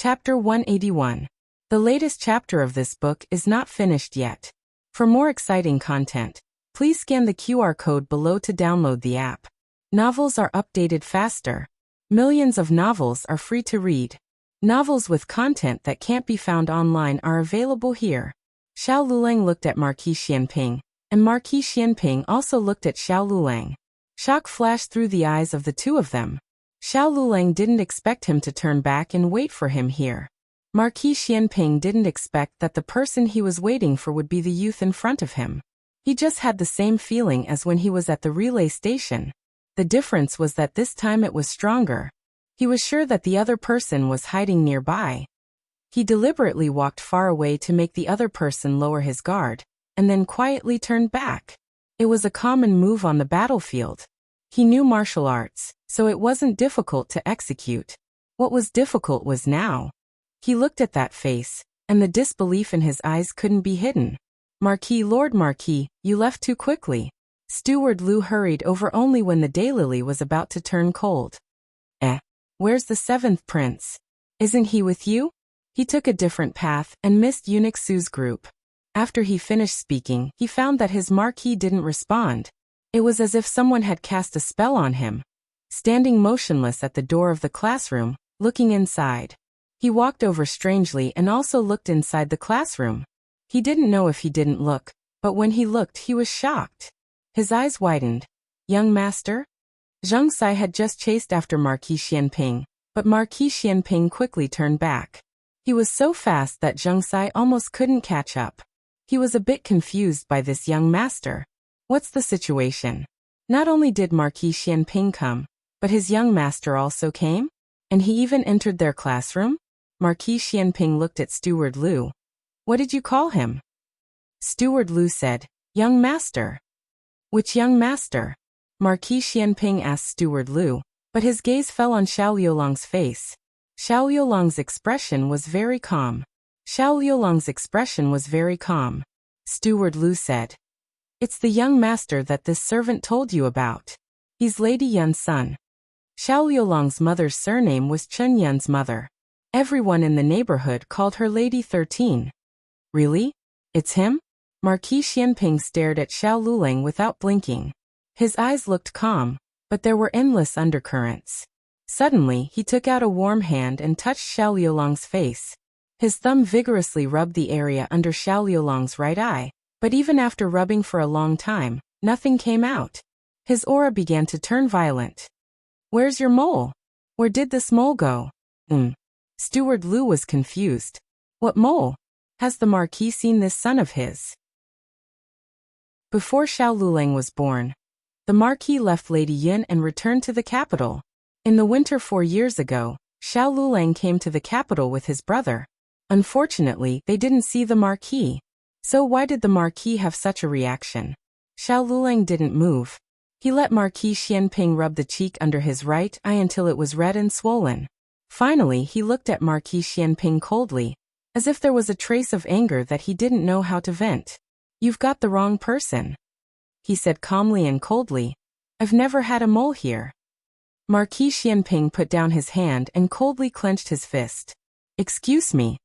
Chapter 181. The latest chapter of this book is not finished yet. For more exciting content, please scan the QR code below to download the app. Novels are updated faster. Millions of novels are free to read. Novels with content that can't be found online are available here. Xiao Lulang looked at Marquis Xianping, and Marquis Xianping also looked at Xiao Lulang. Shock flashed through the eyes of the two of them. Xiao Lulang didn't expect him to turn back and wait for him here. Marquis Xianping didn't expect that the person he was waiting for would be the youth in front of him. He just had the same feeling as when he was at the relay station. The difference was that this time it was stronger. He was sure that the other person was hiding nearby. He deliberately walked far away to make the other person lower his guard, and then quietly turned back. It was a common move on the battlefield. He knew martial arts, so it wasn't difficult to execute. What was difficult was now. He looked at that face, and the disbelief in his eyes couldn't be hidden. Lord Marquis, you left too quickly. Steward Lu hurried over only when the daylily was about to turn cold. Where's the seventh prince? Isn't he with you? He took a different path and missed Eunuch Su's group. After he finished speaking, he found that his marquis didn't respond. It was as if someone had cast a spell on him. Standing motionless at the door of the classroom, looking inside. He walked over strangely and also looked inside the classroom. He didn't know if he didn't look, but when he looked he was shocked. His eyes widened. Young master? Zheng Sai had just chased after Marquis Xianping, but Marquis Xianping quickly turned back. He was so fast that Zheng Sai almost couldn't catch up. He was a bit confused by this young master. What's the situation? Not only did Marquis Xianping come, but his young master also came? And he even entered their classroom? Marquis Xianping looked at Steward Lu. What did you call him? Steward Lu said, Young master. Which young master? Marquis Xianping asked Steward Lu, but his gaze fell on Xiao Liulang's face. Xiao Liulang's expression was very calm. Steward Lu said, It's the young master that this servant told you about. He's Lady Yun's son. Xiao Liulang's mother's surname was Chen Yun's mother. Everyone in the neighborhood called her Lady 13. Really? It's him? Marquis Xianping stared at Xiao Lulang without blinking. His eyes looked calm, but there were endless undercurrents. Suddenly, he took out a warm hand and touched Xiao Liulang's face. His thumb vigorously rubbed the area under Xiao Liulang's right eye, but even after rubbing for a long time, nothing came out. His aura began to turn violent. Where's your mole? Where did this mole go? Steward Lu was confused. What mole? Has the Marquis seen this son of his? Before Xiao Lulang was born, the Marquis left Lady Yun and returned to the capital. In the winter 4 years ago, Xiao Lulang came to the capital with his brother. Unfortunately, they didn't see the Marquis. So why did the Marquis have such a reaction? Xiao Lulang didn't move. He let Marquis Xianping rub the cheek under his right eye until it was red and swollen. Finally, he looked at Marquis Xianping coldly, as if there was a trace of anger that he didn't know how to vent. You've got the wrong person, he said calmly and coldly. I've never had a mole here. Marquis Xianping put down his hand and coldly clenched his fist. Excuse me.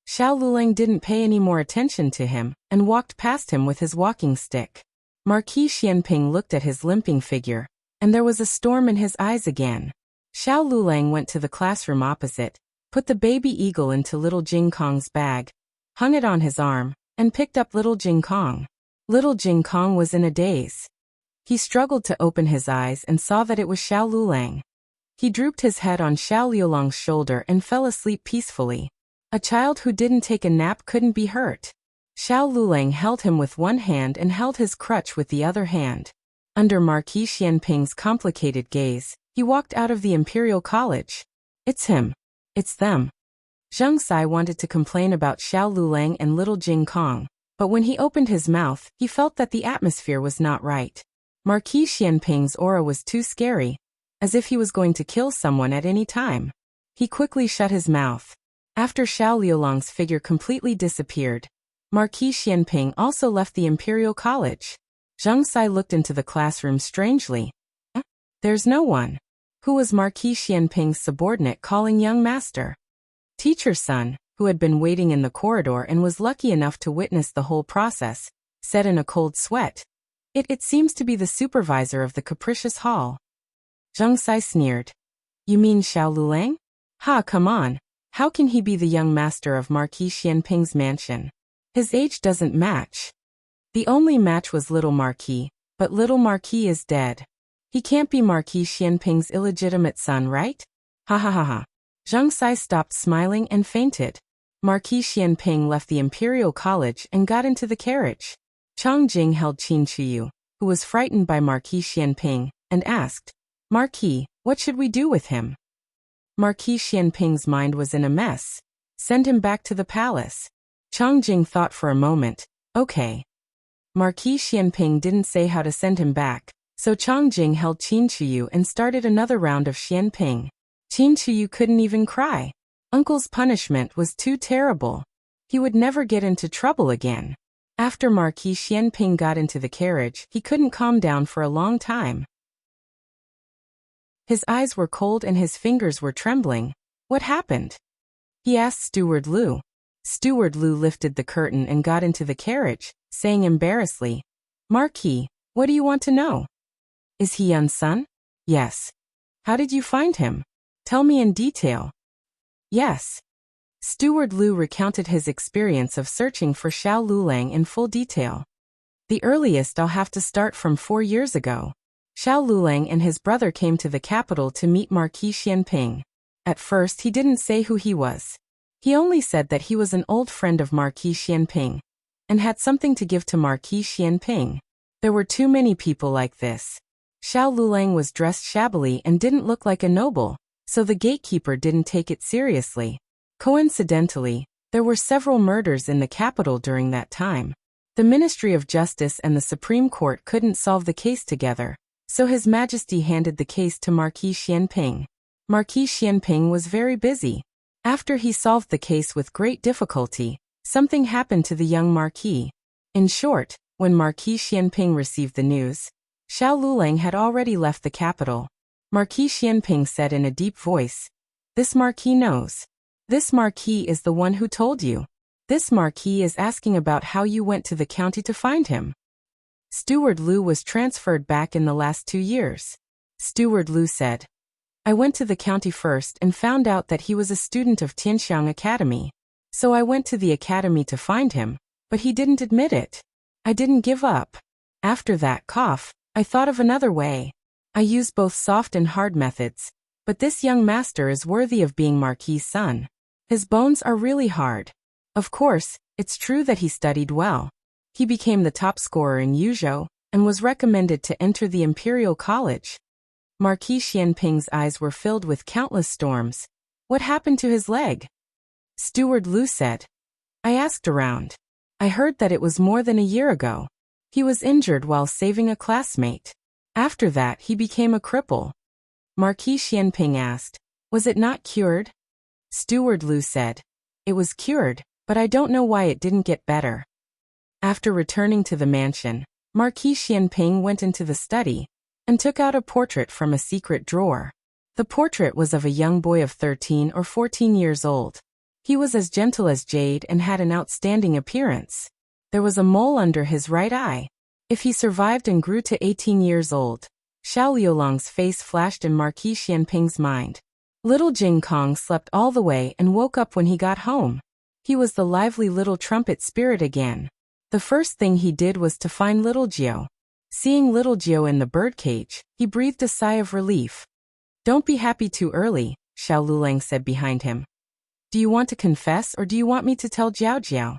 Xiao Lulang didn't pay any more attention to him and walked past him with his walking stick. Marquis Xianping looked at his limping figure, and there was a storm in his eyes again. Xiao Lulang went to the classroom opposite, put the baby eagle into little Jing Kong's bag, hung it on his arm, and picked up little Jing Kong. Little Jing Kong was in a daze. He struggled to open his eyes and saw that it was Xiao Lulang. He drooped his head on Xiao Liulang's shoulder and fell asleep peacefully. A child who didn't take a nap couldn't be hurt. Xiao Lulang held him with one hand and held his crutch with the other hand. Under Marquis Xianping's complicated gaze, he walked out of the Imperial College. It's him. It's them. Zheng Sai wanted to complain about Xiao Lulang and little Jing Kong, but when he opened his mouth, he felt that the atmosphere was not right. Marquis Xianping's aura was too scary, as if he was going to kill someone at any time. He quickly shut his mouth. After Xiao Liulang's figure completely disappeared, Marquis Xianping also left the Imperial College. Zheng Sai looked into the classroom strangely. There's no one. Who was Marquis Xianping's subordinate calling young master? Teacher's son, who had been waiting in the corridor and was lucky enough to witness the whole process, said in a cold sweat. It seems to be the supervisor of the capricious hall. Zhang Sai sneered. You mean Xiao Lulang? Ha, come on. How can he be the young master of Marquis Xianping's mansion? His age doesn't match. The only match was Little Marquis, but Little Marquis is dead. He can't be Marquis Xianping's illegitimate son, right? Ha ha ha ha. Zhang Sai stopped smiling and fainted. Marquis Xianping left the Imperial College and got into the carriage. Chang Jing held Qin Chuyu, who was frightened by Marquis Xianping, and asked, Marquis, what should we do with him? Marquis Xianping's mind was in a mess. Send him back to the palace. Chang Jing thought for a moment. Okay. Marquis Xianping didn't say how to send him back, so Chang Jing held Qin Chuyu and started another round of Xianping. Qin Chuyu couldn't even cry. Uncle's punishment was too terrible. He would never get into trouble again. After Marquis Xianping got into the carriage, he couldn't calm down for a long time. His eyes were cold and his fingers were trembling. What happened? He asked Steward Lu. Steward Lu lifted the curtain and got into the carriage, saying embarrassedly, Marquis, what do you want to know? Is he Yun's son? Yes. How did you find him? Tell me in detail. Yes. Steward Lu recounted his experience of searching for Xiao Lulang in full detail. The earliest I'll have to start from 4 years ago. Xiao Lulang and his brother came to the capital to meet Marquis Xianping. At first he didn't say who he was. He only said that he was an old friend of Marquis Xianping, and had something to give to Marquis Xianping. There were too many people like this. Xiao Lulang was dressed shabbily and didn't look like a noble, so the gatekeeper didn't take it seriously. Coincidentally, there were several murders in the capital during that time. The Ministry of Justice and the Supreme Court couldn't solve the case together, so His Majesty handed the case to Marquis Xianping. Marquis Xianping was very busy. After he solved the case with great difficulty, something happened to the young Marquis. In short, when Marquis Xianping received the news, Xiao Lulang had already left the capital. Marquis Xianping said in a deep voice, This Marquis knows. This Marquis is the one who told you. This Marquis is asking about how you went to the county to find him. Steward Lu was transferred back in the last 2 years. Steward Lu said, I went to the county first and found out that he was a student of Tianxiang Academy. So I went to the academy to find him, but he didn't admit it. I didn't give up. After that cough, I thought of another way. I used both soft and hard methods, but this young master is worthy of being Marquis' son. His bones are really hard. Of course, it's true that he studied well. He became the top scorer in Yuzhou, and was recommended to enter the Imperial College. Marquis Xianping's eyes were filled with countless storms. What happened to his leg? Steward Lu said. I asked around. I heard that it was more than a year ago. He was injured while saving a classmate. After that he became a cripple. Marquis Xianping asked, Was it not cured? Steward Lu said. It was cured, but I don't know why it didn't get better. After returning to the mansion, Marquis Xianping went into the study and took out a portrait from a secret drawer. The portrait was of a young boy of 13 or 14 years old. He was as gentle as jade and had an outstanding appearance. There was a mole under his right eye. If he survived and grew to 18 years old, Xiao Liulang's face flashed in Marquis Xianping's mind. Little Jing Kong slept all the way and woke up when he got home. He was the lively little trumpet spirit again. The first thing he did was to find little Jiao. Seeing little Jiao in the birdcage, he breathed a sigh of relief. Don't be happy too early, Xiao Lulang said behind him. Do you want to confess or do you want me to tell Jiao Jiao?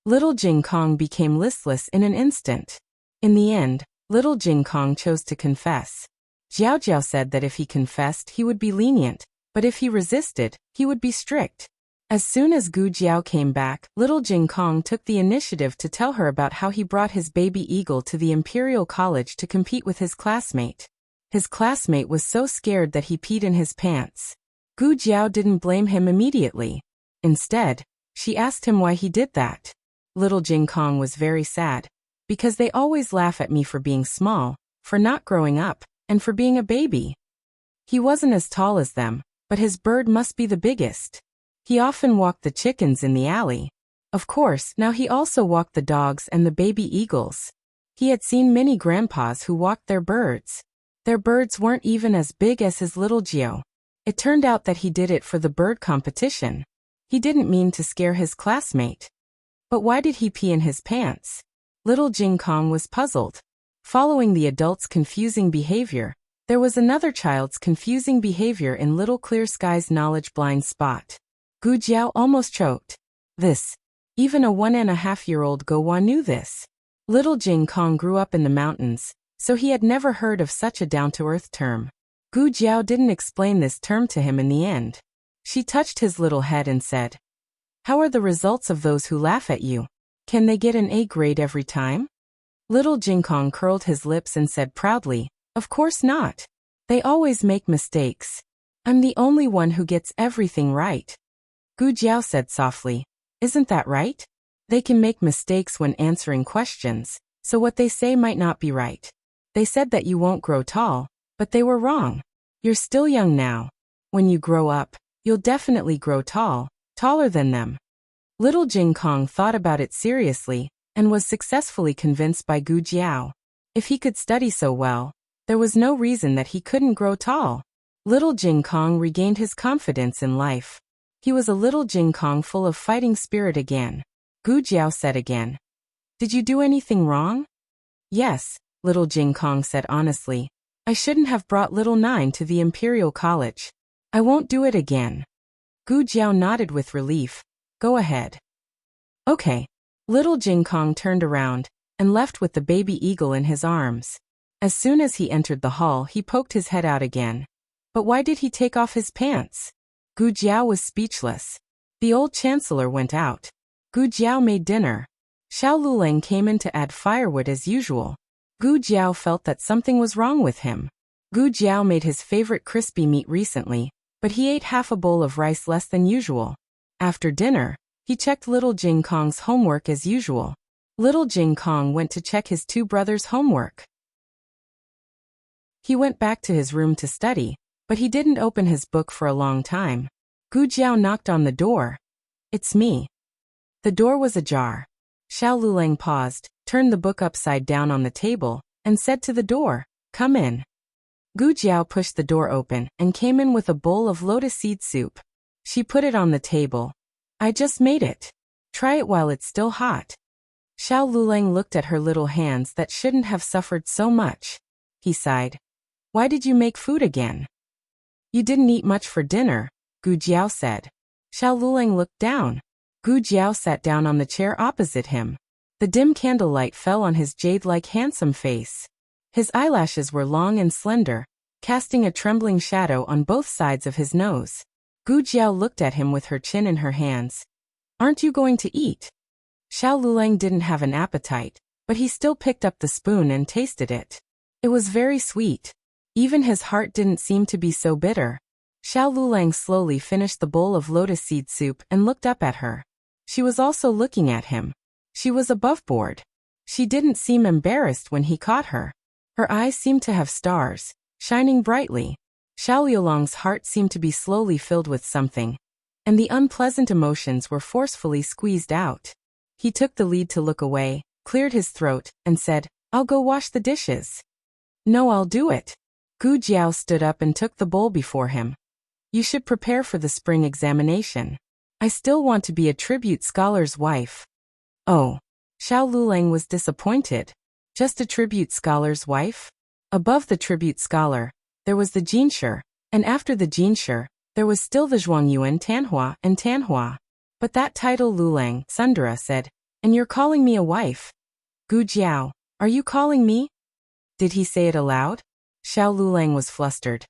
Little Jing Kong became listless in an instant. In the end, little Jing Kong chose to confess. Jiao Jiao said that if he confessed he would be lenient, but if he resisted, he would be strict. As soon as Gu Jiao came back, little Jing Kong took the initiative to tell her about how he brought his baby eagle to the Imperial College to compete with his classmate. His classmate was so scared that he peed in his pants. Gu Jiao didn't blame him immediately. Instead, she asked him why he did that. Little Jing Kong was very sad, because they always laugh at me for being small, for not growing up, and for being a baby. He wasn't as tall as them, but his bird must be the biggest. He often walked the chickens in the alley. Of course, now he also walked the dogs and the baby eagles. He had seen many grandpas who walked their birds. Their birds weren't even as big as his little Gio. It turned out that he did it for the bird competition. He didn't mean to scare his classmate. But why did he pee in his pants? Little Jing Kong was puzzled. Following the adult's confusing behavior, there was another child's confusing behavior in Little Clear Sky's knowledge blind spot. Gu Jiao almost choked. Even a 1.5-year-old Gohua knew this. Little Jing Kong grew up in the mountains, so he had never heard of such a down-to-earth term. Gu Jiao didn't explain this term to him in the end. She touched his little head and said, "How are the results of those who laugh at you? Can they get an A grade every time?" Little Jing Kong curled his lips and said proudly, "Of course not. They always make mistakes. I'm the only one who gets everything right." Gu Jiao said softly, "Isn't that right? They can make mistakes when answering questions, so what they say might not be right. They said that you won't grow tall, but they were wrong. You're still young now. When you grow up, you'll definitely grow tall, taller than them." Little Jing Kong thought about it seriously, and was successfully convinced by Gu Jiao. If he could study so well, there was no reason that he couldn't grow tall. Little Jing Kong regained his confidence in life. He was a little Jing Kong full of fighting spirit again. Gu Jiao said again, "Did you do anything wrong?" "Yes," Little Jing Kong said honestly. "I shouldn't have brought little Nine to the Imperial College. I won't do it again." Gu Jiao nodded with relief. "Go ahead." "Okay." Little Jing Kong turned around and left with the baby eagle in his arms. As soon as he entered the hall, he poked his head out again. But why did he take off his pants? Gu Jiao was speechless. The old chancellor went out. Gu Jiao made dinner. Xiao Luleng came in to add firewood as usual. Gu Jiao felt that something was wrong with him. Gu Jiao made his favorite crispy meat recently, but he ate half a bowl of rice less than usual. After dinner, he checked Little Jing Kong's homework as usual. Little Jing Kong went to check his two brothers' homework. He went back to his room to study, but he didn't open his book for a long time. Gu Jiao knocked on the door. "It's me." The door was ajar. Xiao Luleng paused, turned the book upside down on the table, and said to the door, "Come in." Gu Jiao pushed the door open and came in with a bowl of lotus seed soup. She put it on the table. "I just made it. Try it while it's still hot." Xiao Luleng looked at her little hands that shouldn't have suffered so much. He sighed. "Why did you make food again?" "You didn't eat much for dinner," Gu Jiao said. Xiao Luleng looked down. Gu Jiao sat down on the chair opposite him. The dim candlelight fell on his jade-like handsome face. His eyelashes were long and slender, casting a trembling shadow on both sides of his nose. Gu Jiao looked at him with her chin in her hands. "Aren't you going to eat?" Xiao Luleng didn't have an appetite, but he still picked up the spoon and tasted it. It was very sweet. Even his heart didn't seem to be so bitter. Xiao Luleng slowly finished the bowl of lotus seed soup and looked up at her. She was also looking at him. She was above board. She didn't seem embarrassed when he caught her. Her eyes seemed to have stars, shining brightly. Xiao Luleng's heart seemed to be slowly filled with something, and the unpleasant emotions were forcefully squeezed out. He took the lead to look away, cleared his throat, and said, "I'll go wash the dishes." "No, I'll do it." Gu Jiao stood up and took the bowl before him. "You should prepare for the spring examination. I still want to be a tribute scholar's wife." "Oh." Xiao Luleng was disappointed. Just a tribute scholar's wife? Above the tribute scholar, there was the Jinsher, and after the Jinsher, there was still the Zhuangyuan Tanhua and Tanhua. But that title Luleng, Sundara said, "And you're calling me a wife?" "Gu Jiao, are you calling me?" Did he say it aloud? Xiao Luleng was flustered.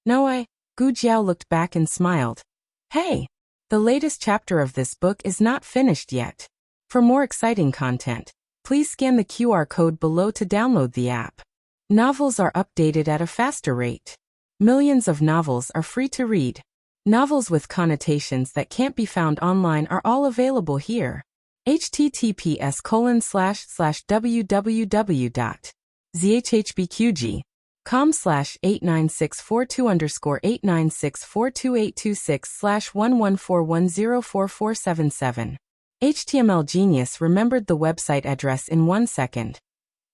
"No, Gu Jiao looked back and smiled. "Hey! The latest chapter of this book is not finished yet. For more exciting content, please scan the QR code below to download the app. Novels are updated at a faster rate. Millions of novels are free to read. Novels with connotations that can't be found online are all available here. https://www.zhhbqg com/89642_896422826/114104477. HTML Genius remembered the website address in 1 second.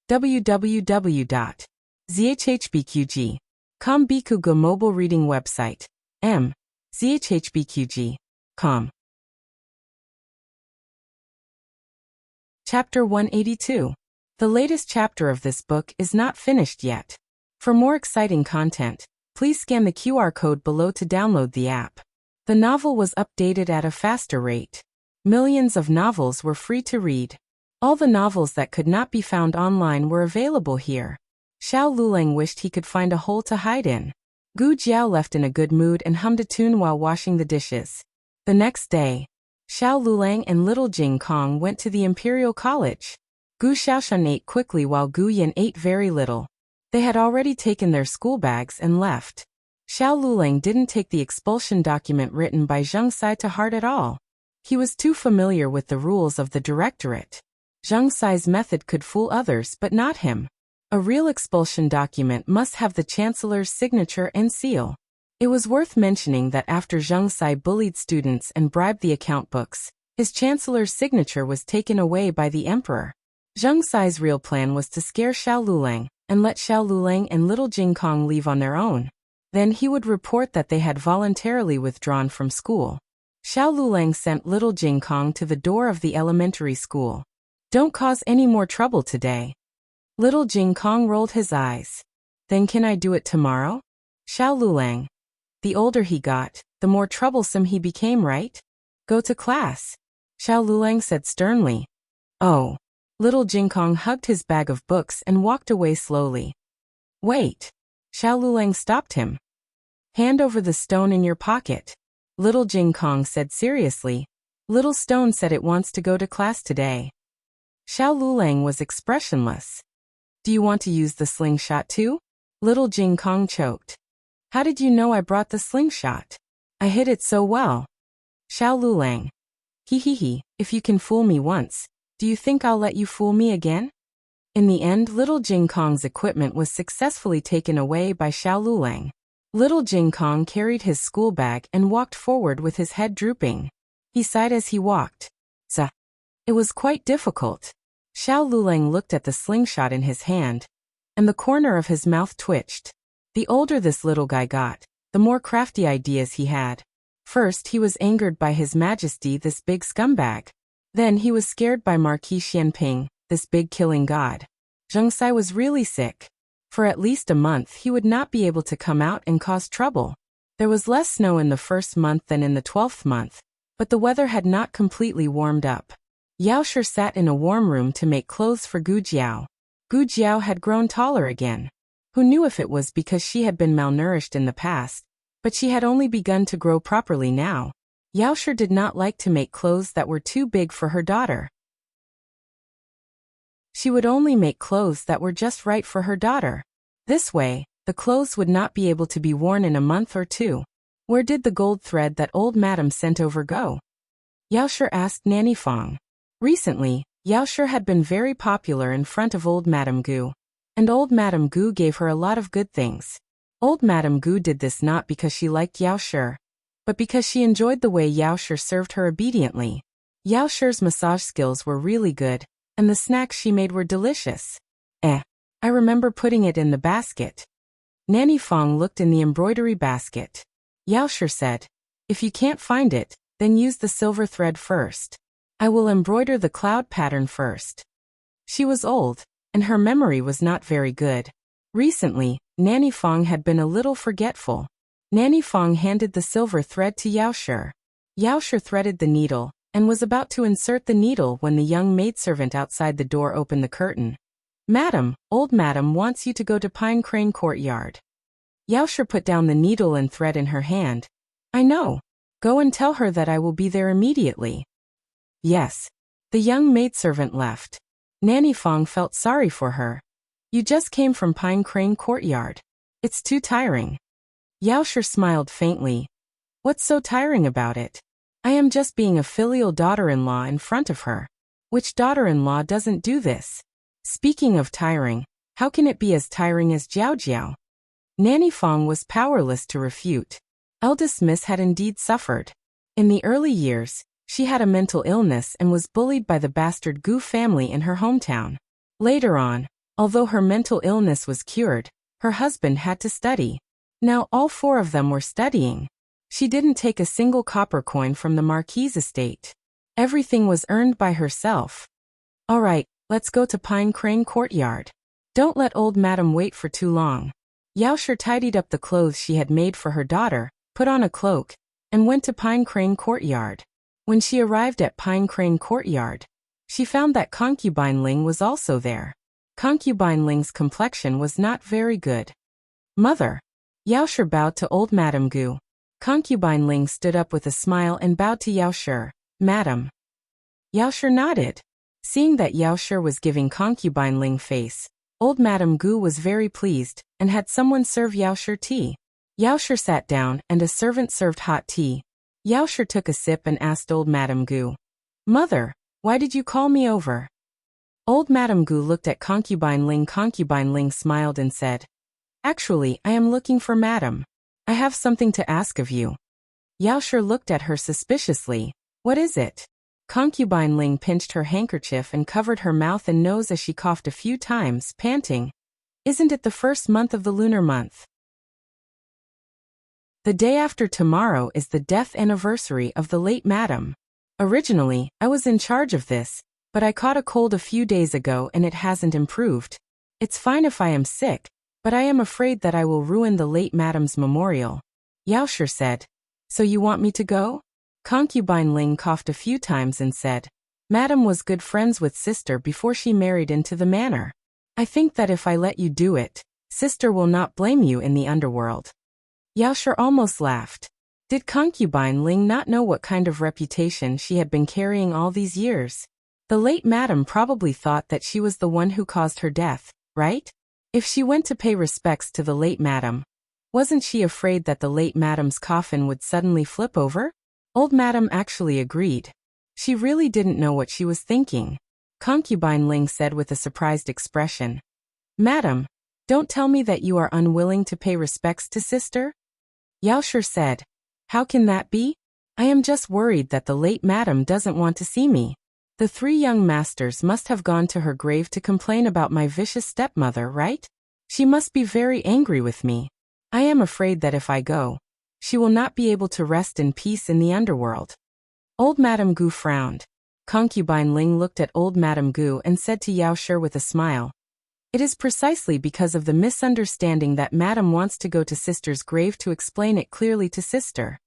www.zhhbqg.com Bikuga mobile reading website. zhhbqg.com. Chapter 182. The latest chapter of this book is not finished yet. For more exciting content, please scan the QR code below to download the app. The novel was updated at a faster rate. Millions of novels were free to read. All the novels that could not be found online were available here. Xiao Lulang wished he could find a hole to hide in. Gu Jiao left in a good mood and hummed a tune while washing the dishes. The next day, Xiao Lulang and little Jing Kong went to the Imperial College. Gu Xiaoshan ate quickly while Gu Yan ate very little. They had already taken their school bags and left. Xiao Lulang didn't take the expulsion document written by Zheng Sai to heart at all. He was too familiar with the rules of the directorate. Zheng Sai's method could fool others but not him. A real expulsion document must have the chancellor's signature and seal. It was worth mentioning that after Zheng Sai bullied students and bribed the account books, his chancellor's signature was taken away by the emperor. Zheng Sai's real plan was to scare Xiao Lulang and let Xiao Lulang and little Jing Kong leave on their own. Then he would report that they had voluntarily withdrawn from school. Xiao Lulang sent little Jing Kong to the door of the elementary school. "Don't cause any more trouble today." Little Jing Kong rolled his eyes. "Then can I do it tomorrow?" Xiao Lulang. The older he got, the more troublesome he became, right? "Go to class," Xiao Lulang said sternly. "Oh." Little Jing Kong hugged his bag of books and walked away slowly. "Wait." Xiao Lulang stopped him. "Hand over the stone in your pocket," Little Jing Kong said seriously. "Little stone said it wants to go to class today." Xiao Lulang was expressionless. "Do you want to use the slingshot too?" Little Jing Kong choked. "How did you know I brought the slingshot? I hid it so well." Xiao Lulang. "He, if you can fool me once, do you think I'll let you fool me again?" In the end, little Jing Kong's equipment was successfully taken away by Xiao Lulang. Little Jing Kong carried his school bag and walked forward with his head drooping. He sighed as he walked. It was quite difficult. Xiao Lulang looked at the slingshot in his hand, and the corner of his mouth twitched. The older this little guy got, the more crafty ideas he had. First, he was angered by His Majesty, this big scumbag. Then he was scared by Marquis Xianping, this big killing god. Zheng Sai was really sick. For at least a month he would not be able to come out and cause trouble. There was less snow in the first month than in the 12th month, but the weather had not completely warmed up. Yao Shi sat in a warm room to make clothes for Gu Jiao. Gu Jiao had grown taller again. Who knew if it was because she had been malnourished in the past, but she had only begun to grow properly now. Yao Shi did not like to make clothes that were too big for her daughter. She would only make clothes that were just right for her daughter. This way, the clothes would not be able to be worn in a month or two. Where did the gold thread that old madam sent over go? Yao Shi asked Nanny Fong. Recently, Yao Shi had been very popular in front of old Madame Gu. And old Madame Gu gave her a lot of good things. Old Madame Gu did this not because she liked Yao Shi, but because she enjoyed the way Yao Shi served her obediently. Yao Shi's massage skills were really good, and the snacks she made were delicious. I remember putting it in the basket. Nanny Fong looked in the embroidery basket. Yao Shi said, "If you can't find it, then use the silver thread first. I will embroider the cloud pattern first." She was old, and her memory was not very good. Recently, Nanny Fong had been a little forgetful. Nanny Fong handed the silver thread to Yao Shi. Yao Shi threaded the needle, and was about to insert the needle when the young maidservant outside the door opened the curtain. "Madam, old madam wants you to go to Pine Crane Courtyard." Yao Shi put down the needle and thread in her hand. "I know. Go and tell her that I will be there immediately." Yes. The young maidservant left. Nanny Fong felt sorry for her. "You just came from Pine Crane Courtyard. It's too tiring." Yao Shi smiled faintly. "What's so tiring about it? I am just being a filial daughter-in-law in front of her. Which daughter-in-law doesn't do this? Speaking of tiring, how can it be as tiring as Jiao Jiao?" Nanny Fong was powerless to refute. Eldest Miss had indeed suffered. In the early years, she had a mental illness and was bullied by the bastard Gu family in her hometown. Later on, although her mental illness was cured, her husband had to study. Now all four of them were studying. She didn't take a single copper coin from the Marquise estate. Everything was earned by herself. All right, let's go to Pine Crane Courtyard. Don't let old madam wait for too long. Yaosher tidied up the clothes she had made for her daughter, put on a cloak, and went to Pine Crane Courtyard. When she arrived at Pine Crane Courtyard, she found that Concubine Ling was also there. Concubine Ling's complexion was not very good. Mother. Yaosher bowed to old Madame Gu. Concubine Ling stood up with a smile and bowed to Yaosher. Madam. Yaosher nodded. Seeing that Yaosher was giving Concubine Ling face, old Madame Gu was very pleased, and had someone serve Yaosher tea. Yaosher sat down, and a servant served hot tea. Yaosher took a sip and asked old Madame Gu, Mother, why did you call me over? Old Madame Gu looked at Concubine Ling. Concubine Ling smiled and said, Actually, I am looking for Madam. I have something to ask of you. Yaosher looked at her suspiciously. What is it? Concubine Ling pinched her handkerchief and covered her mouth and nose as she coughed a few times, panting. Isn't it the first month of the lunar month? The day after tomorrow is the death anniversary of the late madam. Originally, I was in charge of this, but I caught a cold a few days ago and it hasn't improved. It's fine if I am sick, but I am afraid that I will ruin the late madam's memorial. Yaosher said, So you want me to go? Concubine Ling coughed a few times and said, Madam was good friends with sister before she married into the manor. I think that if I let you do it, sister will not blame you in the underworld. Yaosher almost laughed. Did Concubine Ling not know what kind of reputation she had been carrying all these years? The late madam probably thought that she was the one who caused her death, right? If she went to pay respects to the late madam, wasn't she afraid that the late madam's coffin would suddenly flip over? Old madam actually agreed. She really didn't know what she was thinking. Concubine Ling said with a surprised expression, Madam, don't tell me that you are unwilling to pay respects to sister? Yaosher said, How can that be? I am just worried that the late madam doesn't want to see me. The three young masters must have gone to her grave to complain about my vicious stepmother, right? She must be very angry with me. I am afraid that if I go, she will not be able to rest in peace in the underworld. Old Madame Gu frowned. Concubine Ling looked at old Madame Gu and said to Yaosher with a smile, It is precisely because of the misunderstanding that Madam wants to go to sister's grave to explain it clearly to sister.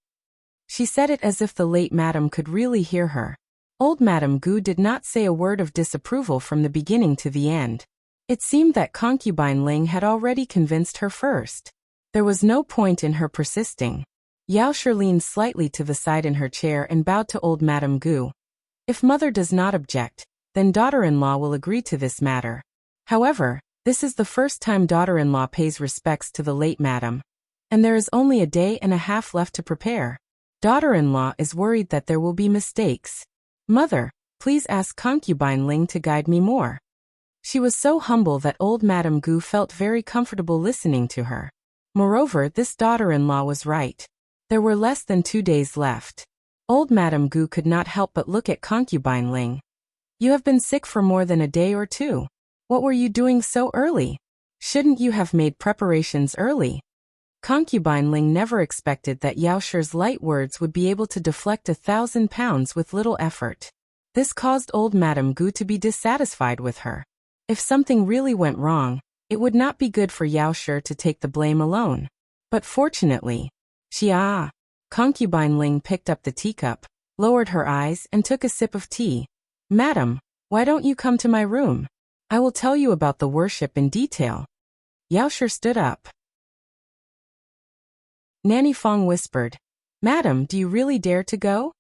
She said it as if the late Madam could really hear her. Old Madame Gu did not say a word of disapproval from the beginning to the end. It seemed that Concubine Ling had already convinced her first. There was no point in her persisting. Yaosher leaned slightly to the side in her chair and bowed to old Madame Gu. If mother does not object, then daughter-in-law will agree to this matter. However, this is the first time daughter-in-law pays respects to the late madam, and there is only a day and a half left to prepare. Daughter-in-law is worried that there will be mistakes. Mother, please ask Concubine Ling to guide me more. She was so humble that old Madame Gu felt very comfortable listening to her. Moreover, this daughter-in-law was right. There were less than 2 days left. Old Madame Gu could not help but look at Concubine Ling. You have been sick for more than a day or two. What were you doing so early? Shouldn't you have made preparations early? Concubine Ling never expected that Yaosher's light words would be able to deflect 1,000 pounds with little effort. This caused old Madame Gu to be dissatisfied with her. If something really went wrong, it would not be good for Yaosher to take the blame alone. But fortunately, Concubine Ling picked up the teacup, lowered her eyes and took a sip of tea. Madam, why don't you come to my room? I will tell you about the worship in detail. Yaosher stood up. Nanny Fong whispered, Madam, do you really dare to go?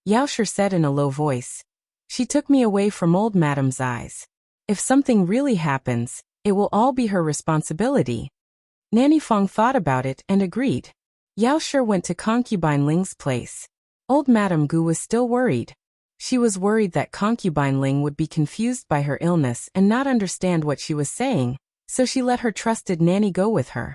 Yaosher said in a low voice. She took me away from old Madam's eyes. If something really happens, it will all be her responsibility. Nanny Fong thought about it and agreed. Yaosher went to Concubine Ling's place. Old Madame Gu was still worried. She was worried that Concubine Ling would be confused by her illness and not understand what she was saying, so she let her trusted nanny go with her.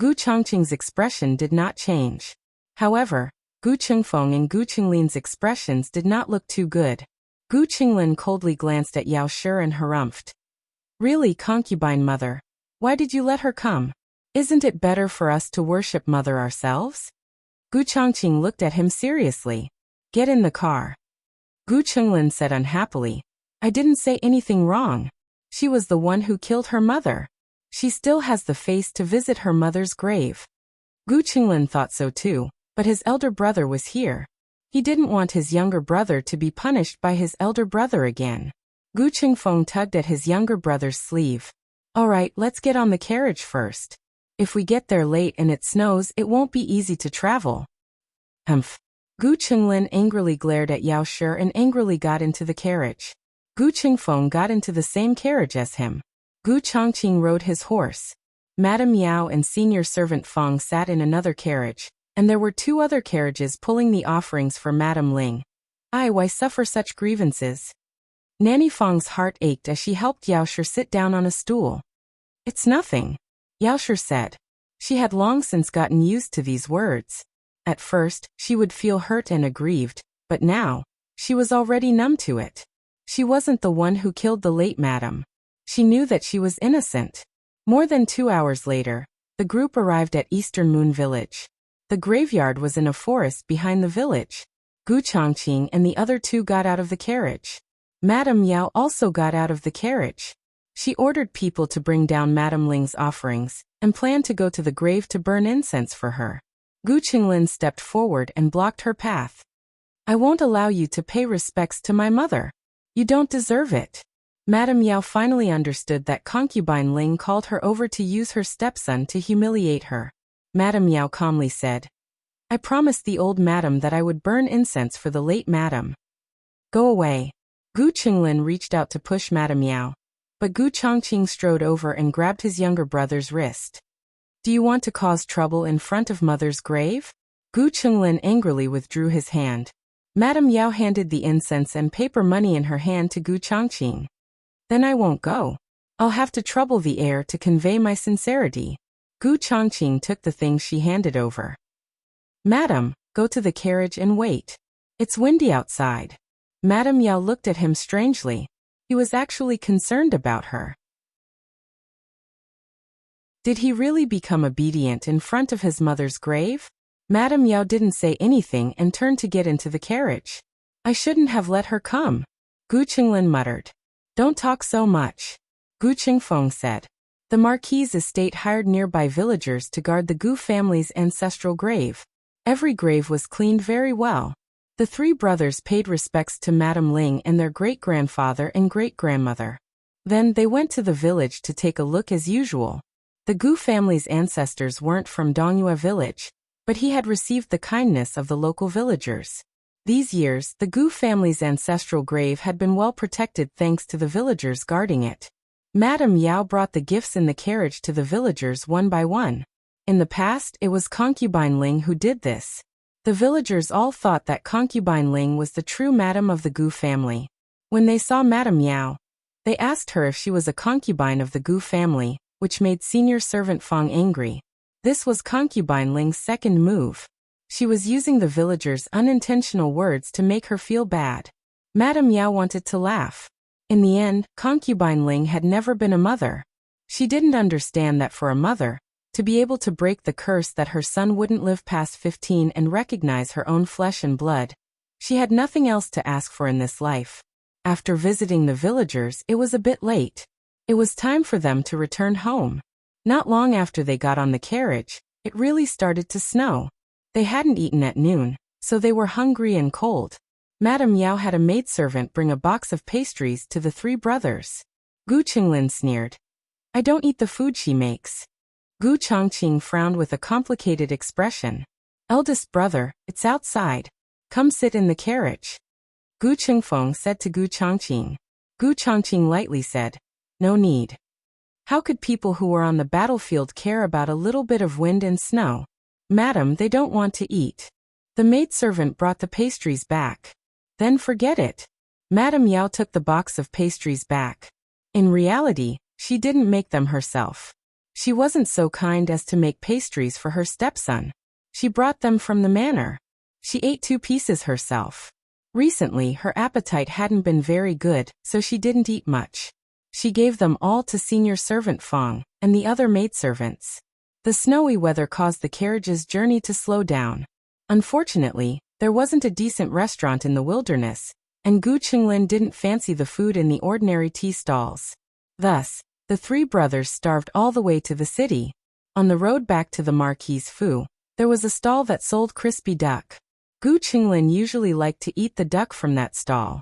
Gu Chongqing's expression did not change. However, Gu Qingfeng and Gu Qinglin's expressions did not look too good. Gu Qinglin coldly glanced at Yao Shi and harumphed. Really, concubine mother? Why did you let her come? Isn't it better for us to worship mother ourselves? Gu Chongqing looked at him seriously. Get in the car. Gu Qinglin said unhappily. I didn't say anything wrong. She was the one who killed her mother. She still has the face to visit her mother's grave. Gu Qinglin thought so too, but his elder brother was here. He didn't want his younger brother to be punished by his elder brother again. Gu Qingfeng tugged at his younger brother's sleeve. All right, let's get on the carriage first. If we get there late and it snows, it won't be easy to travel. Humph. Gu Qinglin angrily glared at Yao Shi and angrily got into the carriage. Gu Qingfeng got into the same carriage as him. Gu Chongqing rode his horse. Madame Yao and senior servant Feng sat in another carriage, and there were 2 other carriages pulling the offerings for Madame Ling. Why suffer such grievances? Nanny Feng's heart ached as she helped Yao Shi sit down on a stool. It's nothing, Yao Shi said. She had long since gotten used to these words. At first, she would feel hurt and aggrieved, but now, she was already numb to it. She wasn't the one who killed the late madam. She knew that she was innocent. More than 2 hours later, the group arrived at Eastern Moon Village. The graveyard was in a forest behind the village. Gu Chongqing and the other 2 got out of the carriage. Madame Yao also got out of the carriage. She ordered people to bring down Madame Ling's offerings, and planned to go to the grave to burn incense for her. Gu Qinglin stepped forward and blocked her path. I won't allow you to pay respects to my mother. You don't deserve it. Madame Yao finally understood that concubine Ling called her over to use her stepson to humiliate her. Madame Yao calmly said, I promised the old madam that I would burn incense for the late madam. Go away. Gu Qinglin reached out to push Madame Yao, but Gu Chongqing strode over and grabbed his younger brother's wrist. Do you want to cause trouble in front of mother's grave? Gu Qinglin angrily withdrew his hand. Madame Yao handed the incense and paper money in her hand to Gu Chongqing. Then I won't go. I'll have to trouble the heir to convey my sincerity. Gu Chongqing took the things she handed over. Madam, go to the carriage and wait. It's windy outside. Madame Yao looked at him strangely. He was actually concerned about her. Did he really become obedient in front of his mother's grave? Madame Yao didn't say anything and turned to get into the carriage. I shouldn't have let her come. Gu Qinglin muttered. Don't talk so much. Gu Qingfeng said. The Marquis's estate hired nearby villagers to guard the Gu family's ancestral grave. Every grave was cleaned very well. The 3 brothers paid respects to Madame Ling and their great-grandfather and great-grandmother. Then they went to the village to take a look as usual. The Gu family's ancestors weren't from Dongyue village, but he had received the kindness of the local villagers. These years, the Gu family's ancestral grave had been well protected thanks to the villagers guarding it. Madame Yao brought the gifts in the carriage to the villagers one by one. In the past, it was concubine Ling who did this. The villagers all thought that concubine Ling was the true madam of the Gu family. When they saw Madame Yao, they asked her if she was a concubine of the Gu family, which made senior servant Feng angry. This was concubine Ling's second move. She was using the villagers' unintentional words to make her feel bad. Madame Yao wanted to laugh. In the end, concubine Ling had never been a mother. She didn't understand that for a mother, to be able to break the curse that her son wouldn't live past 15 and recognize her own flesh and blood, she had nothing else to ask for in this life. After visiting the villagers, it was a bit late. It was time for them to return home. Not long after they got on the carriage, it really started to snow. They hadn't eaten at noon, so they were hungry and cold. Madame Yao had a maidservant bring a box of pastries to the 3 brothers. Gu Qinglin sneered. I don't eat the food she makes. Gu Chongqing frowned with a complicated expression. Eldest brother, it's outside. Come sit in the carriage. Gu Qingfeng said to Gu Chongqing. Gu Chongqing lightly said, no need. How could people who were on the battlefield care about a little bit of wind and snow? Madam, they don't want to eat. The maidservant brought the pastries back. Then forget it. Madame Yao took the box of pastries back. In reality, she didn't make them herself. She wasn't so kind as to make pastries for her stepson. She brought them from the manor. She ate 2 pieces herself. Recently, her appetite hadn't been very good, so she didn't eat much. She gave them all to senior servant Fong and the other maidservants. The snowy weather caused the carriage's journey to slow down. Unfortunately, there wasn't a decent restaurant in the wilderness, and Gu Qinglin didn't fancy the food in the ordinary tea stalls. Thus, the 3 brothers starved all the way to the city. On the road back to the Marquis Fu, there was a stall that sold crispy duck. Gu Qinglin usually liked to eat the duck from that stall.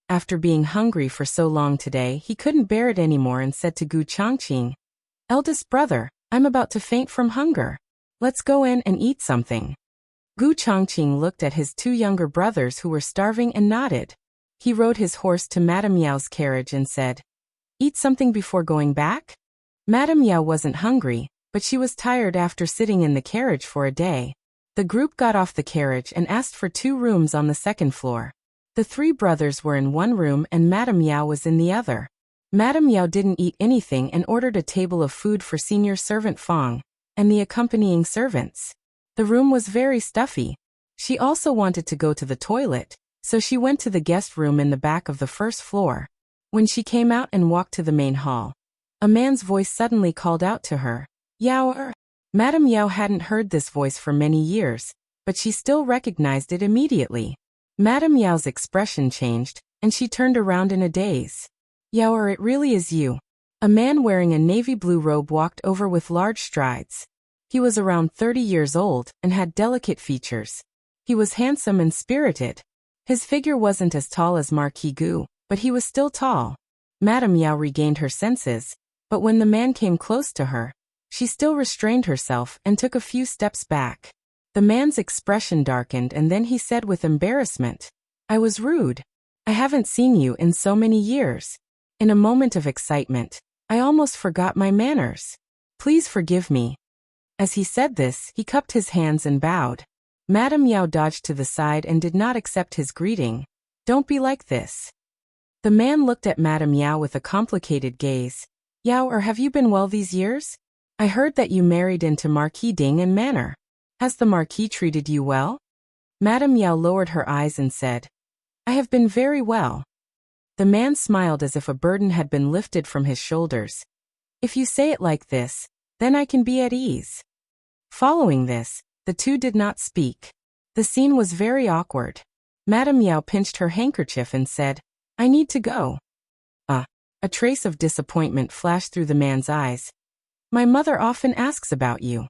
After being hungry for so long today, he couldn't bear it anymore and said to Gu Changqing, "Eldest brother, I'm about to faint from hunger. Let's go in and eat something." Gu Changqing looked at his 2 younger brothers who were starving and nodded. He rode his horse to Madame Yao's carriage and said, "Eat something before going back?" Madame Yao wasn't hungry, but she was tired after sitting in the carriage for a day. The group got off the carriage and asked for 2 rooms on the 2nd floor. The 3 brothers were in one room and Madame Yao was in the other. Madame Yao didn't eat anything and ordered a table of food for senior servant Fong and the accompanying servants. The room was very stuffy. She also wanted to go to the toilet, so she went to the guest room in the back of the 1st floor. When she came out and walked to the main hall, a man's voice suddenly called out to her, "Yao." Madame Yao hadn't heard this voice for many years, but she still recognized it immediately. Madame Yao's expression changed, and she turned around in a daze. "Yao, it really is you." A man wearing a navy blue robe walked over with large strides. He was around 30 years old and had delicate features. He was handsome and spirited. His figure wasn't as tall as Marquis Gu, but he was still tall. Madame Yao regained her senses, but when the man came close to her, she still restrained herself and took a few steps back. The man's expression darkened and then he said with embarrassment, "I was rude. I haven't seen you in so many years. In a moment of excitement, I almost forgot my manners. Please forgive me." As he said this, he cupped his hands and bowed. Madame Yao dodged to the side and did not accept his greeting. "Don't be like this." The man looked at Madame Yao with a complicated gaze. "Yao, have you been well these years? I heard that you married into Marquis Ding and Manor. Has the Marquis treated you well?" Madame Yao lowered her eyes and said, "I have been very well." The man smiled as if a burden had been lifted from his shoulders. "If you say it like this, then I can be at ease." Following this, the 2 did not speak. The scene was very awkward. Madame Yao pinched her handkerchief and said, "I need to go." A trace of disappointment flashed through the man's eyes. "My mother often asks about you."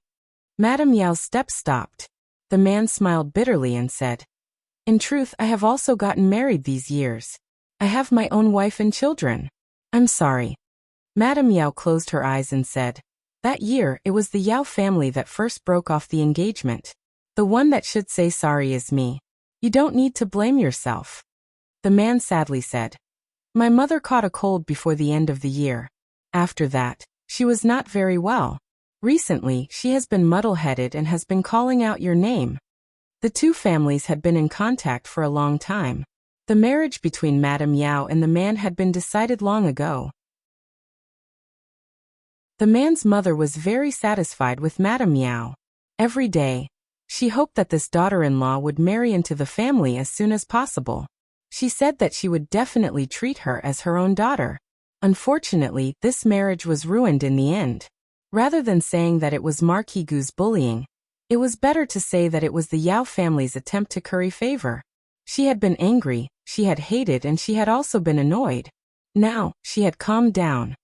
Madame Yao's steps stopped. The man smiled bitterly and said, "In truth, I have also gotten married these years. I have my own wife and children. I'm sorry." Madame Yao closed her eyes and said, "That year, it was the Yao family that first broke off the engagement. The one that should say sorry is me. You don't need to blame yourself." The man sadly said, "My mother caught a cold before the end of the year. After that, she was not very well. Recently, she has been muddle-headed and has been calling out your name." The 2 families had been in contact for a long time. The marriage between Madame Yao and the man had been decided long ago. The man's mother was very satisfied with Madame Yao. Every day, she hoped that this daughter-in-law would marry into the family as soon as possible. She said that she would definitely treat her as her own daughter. Unfortunately, this marriage was ruined in the end. Rather than saying that it was Marquis Gu's bullying, it was better to say that it was the Yao family's attempt to curry favor. She had been angry, she had hated, and she had also been annoyed. Now, she had calmed down.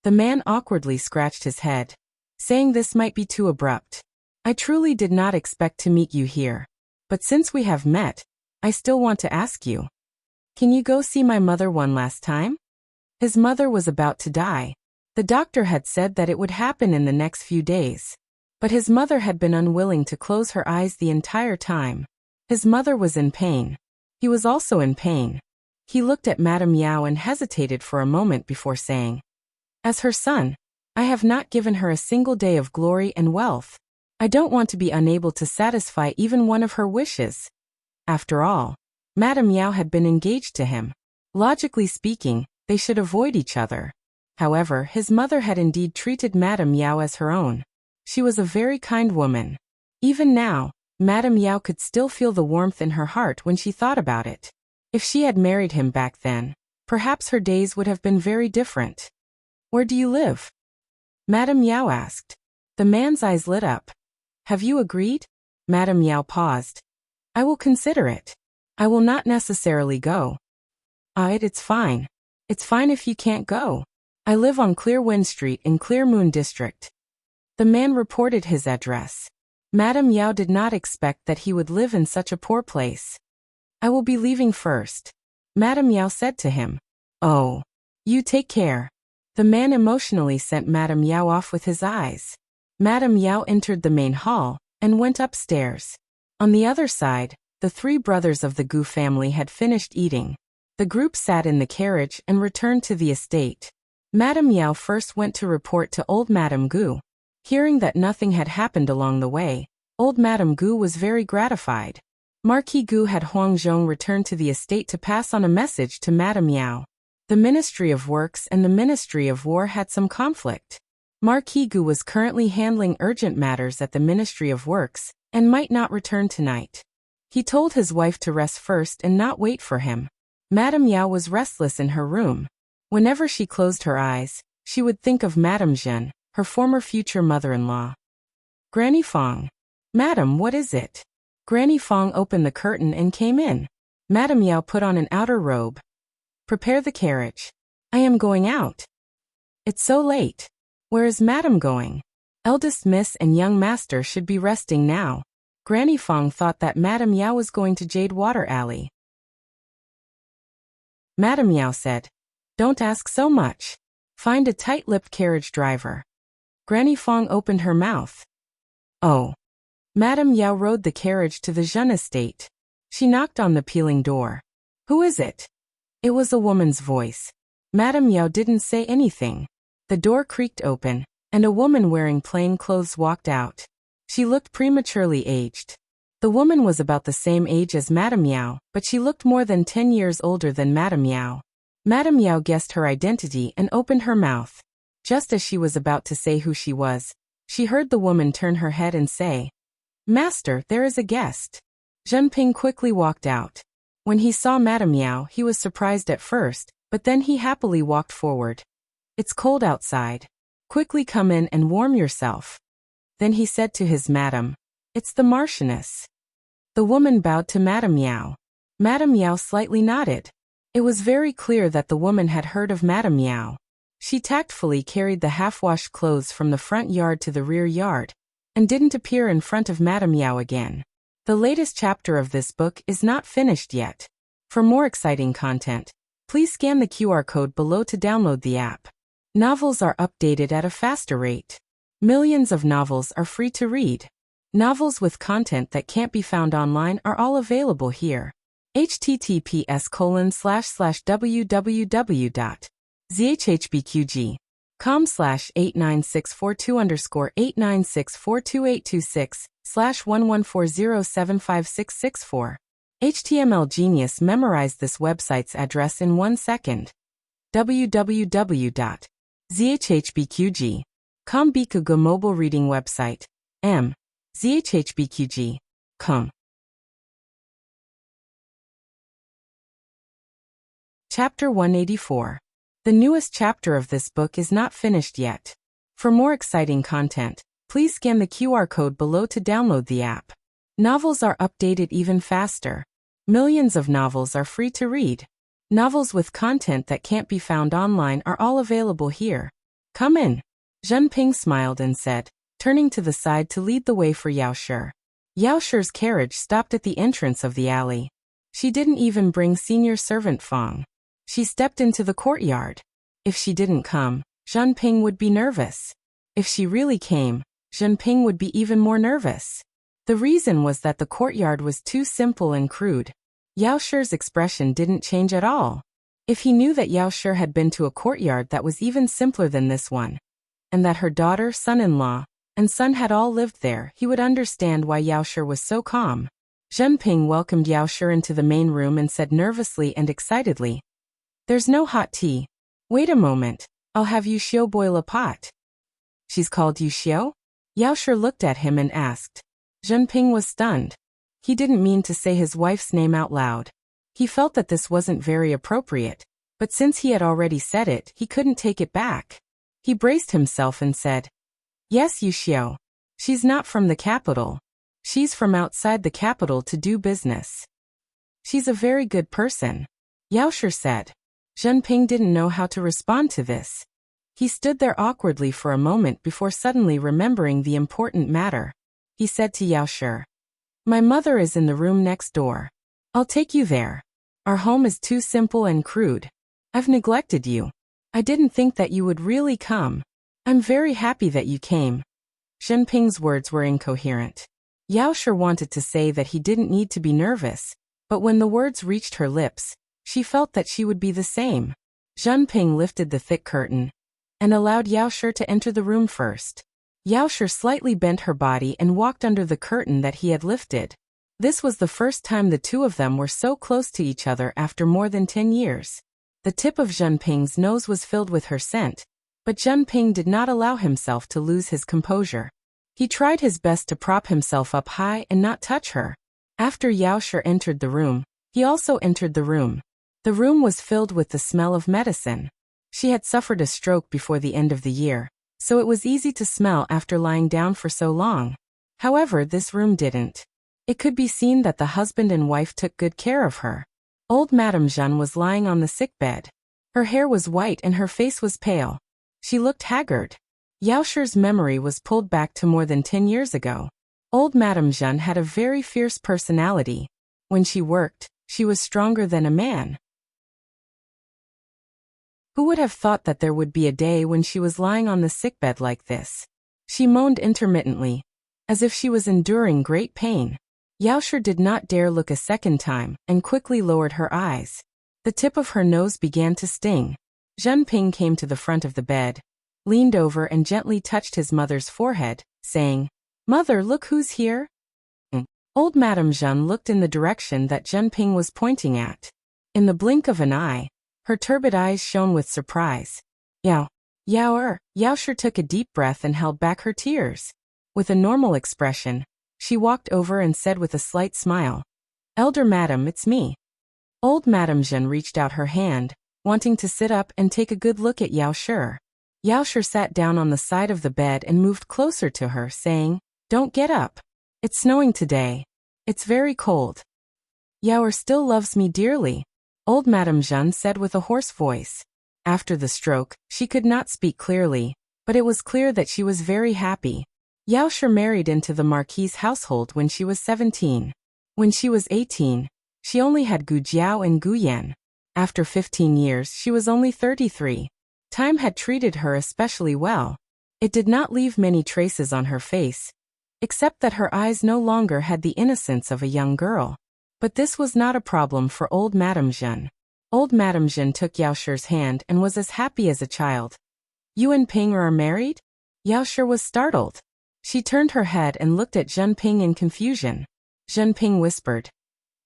The man awkwardly scratched his head, saying this might be too abrupt. "I truly did not expect to meet you here. But since we have met, I still want to ask you. Can you go see my mother one last time?" His mother was about to die. The doctor had said that it would happen in the next few days. But his mother had been unwilling to close her eyes the entire time. His mother was in pain. He was also in pain. He looked at Madame Yao and hesitated for a moment before saying, "As her son, I have not given her a single day of glory and wealth. I don't want to be unable to satisfy even one of her wishes." After all, Madame Yao had been engaged to him. Logically speaking, they should avoid each other. However, his mother had indeed treated Madame Yao as her own. She was a very kind woman. Even now, Madame Yao could still feel the warmth in her heart when she thought about it. If she had married him back then, perhaps her days would have been very different. "Where do you live?" Madame Yao asked. The man's eyes lit up. "Have you agreed?" Madame Yao paused. "I will consider it. I will not necessarily go." It's fine. It's fine if you can't go. I live on Clear Wind Street in Clear Moon District." The man reported his address. Madame Yao did not expect that he would live in such a poor place. "I will be leaving first," Madame Yao said to him. "Oh. You take care." The man emotionally sent Madame Yao off with his eyes. Madame Yao entered the main hall and went upstairs. On the other side, the three brothers of the Gu family had finished eating. The group sat in the carriage and returned to the estate. Madame Yao first went to report to old Madame Gu. Hearing that nothing had happened along the way, old Madame Gu was very gratified. Marquis Gu had Huang Zhong return to the estate to pass on a message to Madame Yao. The Ministry of Works and the Ministry of War had some conflict. Marquis Gu was currently handling urgent matters at the Ministry of Works and might not return tonight. He told his wife to rest first and not wait for him. Madame Yao was restless in her room. Whenever she closed her eyes, she would think of Madame Zhen, her former future mother-in-law. "Granny Fong." "Madam, what is it?" Granny Fong opened the curtain and came in. Madame Yao put on an outer robe. "Prepare the carriage. I am going out." "It's so late." "Where is Madame going?" "Eldest Miss and young master should be resting now." Granny Fong thought that Madame Yao was going to Jade Water Alley. Madame Yao said, "Don't ask so much. Find a tight-lipped carriage driver." Granny Fong opened her mouth. "Oh." Madame Yao rode the carriage to the Zhen estate. She knocked on the peeling door. "Who is it?" It was a woman's voice. Madame Yao didn't say anything. The door creaked open, and a woman wearing plain clothes walked out. She looked prematurely aged. The woman was about the same age as Madame Yao, but she looked more than 10 years older than Madame Yao. Madame Yao guessed her identity and opened her mouth. Just as she was about to say who she was, she heard the woman turn her head and say, "Master, there is a guest." Zhen Ping quickly walked out. When he saw Madame Yao, he was surprised at first, but then he happily walked forward. "It's cold outside. Quickly come in and warm yourself." Then he said to his madam, "It's the Marchioness." The woman bowed to Madame Yao. Madame Yao slightly nodded. It was very clear that the woman had heard of Madame Yao. She tactfully carried the half-washed clothes from the front yard to the rear yard, and didn't appear in front of Madame Yao again. The latest chapter of this book is not finished yet. For more exciting content, please scan the QR code below to download the app. Novels are updated at a faster rate. Millions of novels are free to read. Novels with content that can't be found online are all available here. https://www.zhbqg.com/89642_8964286/114075664. HTML Genius memorized this website's address in 1 second. www.zhbqg.com Bikuga mobile reading website. zhbqg.com. Chapter 184. The newest chapter of this book is not finished yet. For more exciting content, please scan the QR code below to download the app. Novels are updated even faster. Millions of novels are free to read. Novels with content that can't be found online are all available here. Come in. Zhen Ping smiled and said, turning to the side to lead the way for Yao Shi. Yao Shi's carriage stopped at the entrance of the alley. She didn't even bring senior servant Fong. She stepped into the courtyard. If she didn't come, Zhen Ping would be nervous. If she really came, Zhen Ping would be even more nervous. The reason was that the courtyard was too simple and crude. Yao Shi's expression didn't change at all. If he knew that Yao Shi had been to a courtyard that was even simpler than this one, and that her daughter, son-in-law, and son had all lived there, he would understand why Yao Shi was so calm. Zhen Ping welcomed Yao Shi into the main room and said nervously and excitedly, "There's no hot tea." "Wait a moment. I'll have Yu Xiu boil a pot. She's called Yu Xiu? Yao Shi looked at him and asked. Zhenping was stunned. He didn't mean to say his wife's name out loud. He felt that this wasn't very appropriate, but since he had already said it, he couldn't take it back. He braced himself and said, Yes, Yu Xiu. She's not from the capital. She's from outside the capital to do business. She's a very good person, Yao Shi said. Zhenping didn't know how to respond to this. He stood there awkwardly for a moment before suddenly remembering the important matter. He said to Yao Shi, My mother is in the room next door. I'll take you there. Our home is too simple and crude. I've neglected you. I didn't think that you would really come. I'm very happy that you came. Zhenping's words were incoherent. Yao Shi wanted to say that he didn't need to be nervous, but when the words reached her lips, she felt that she would be the same. Zhenping lifted the thick curtain and allowed Yao Shi to enter the room first. Yao Shi slightly bent her body and walked under the curtain that he had lifted. This was the first time the two of them were so close to each other after more than 10 years. The tip of Zhenping's nose was filled with her scent, but Zhenping did not allow himself to lose his composure. He tried his best to prop himself up high and not touch her. After Yao Shi entered the room, he also entered the room. The room was filled with the smell of medicine. She had suffered a stroke before the end of the year, so it was easy to smell after lying down for so long. However, this room didn't. It could be seen that the husband and wife took good care of her. Old Madame Jeanne was lying on the sickbed. Her hair was white and her face was pale. She looked haggard. Yao Shi's memory was pulled back to more than 10 years ago. Old Madame Jeanne had a very fierce personality. When she worked, she was stronger than a man. Who would have thought that there would be a day when she was lying on the sickbed like this? She moaned intermittently, as if she was enduring great pain. Yao Shi did not dare look a second time and quickly lowered her eyes. The tip of her nose began to sting. Zhenping came to the front of the bed, leaned over and gently touched his mother's forehead, saying, Mother, look who's here. Old Madame Jeanne looked in the direction that Zhenping was pointing at. In the blink of an eye, her turbid eyes shone with surprise. Yao Shi took a deep breath and held back her tears. With a normal expression, she walked over and said with a slight smile, Elder Madam, it's me. Old Madame Jeanne reached out her hand, wanting to sit up and take a good look at Yao Shi. Yao Shi sat down on the side of the bed and moved closer to her, saying, Don't get up. It's snowing today. It's very cold. Yao still loves me dearly, Old Madame Jeanne said with a hoarse voice. After the stroke, she could not speak clearly, but it was clear that she was very happy. Yao Shi married into the Marquis's household when she was 17. When she was 18, she only had Gu Jiao and Gu Yan. After 15 years, she was only 33. Time had treated her especially well. It did not leave many traces on her face, except that her eyes no longer had the innocence of a young girl. But this was not a problem for old Madame Jeanne. Old Madame Jeanne took Yao Shi's hand and was as happy as a child. You and Ping are married? Yao Shi was startled. She turned her head and looked at Zhenping in confusion. Zhenping whispered,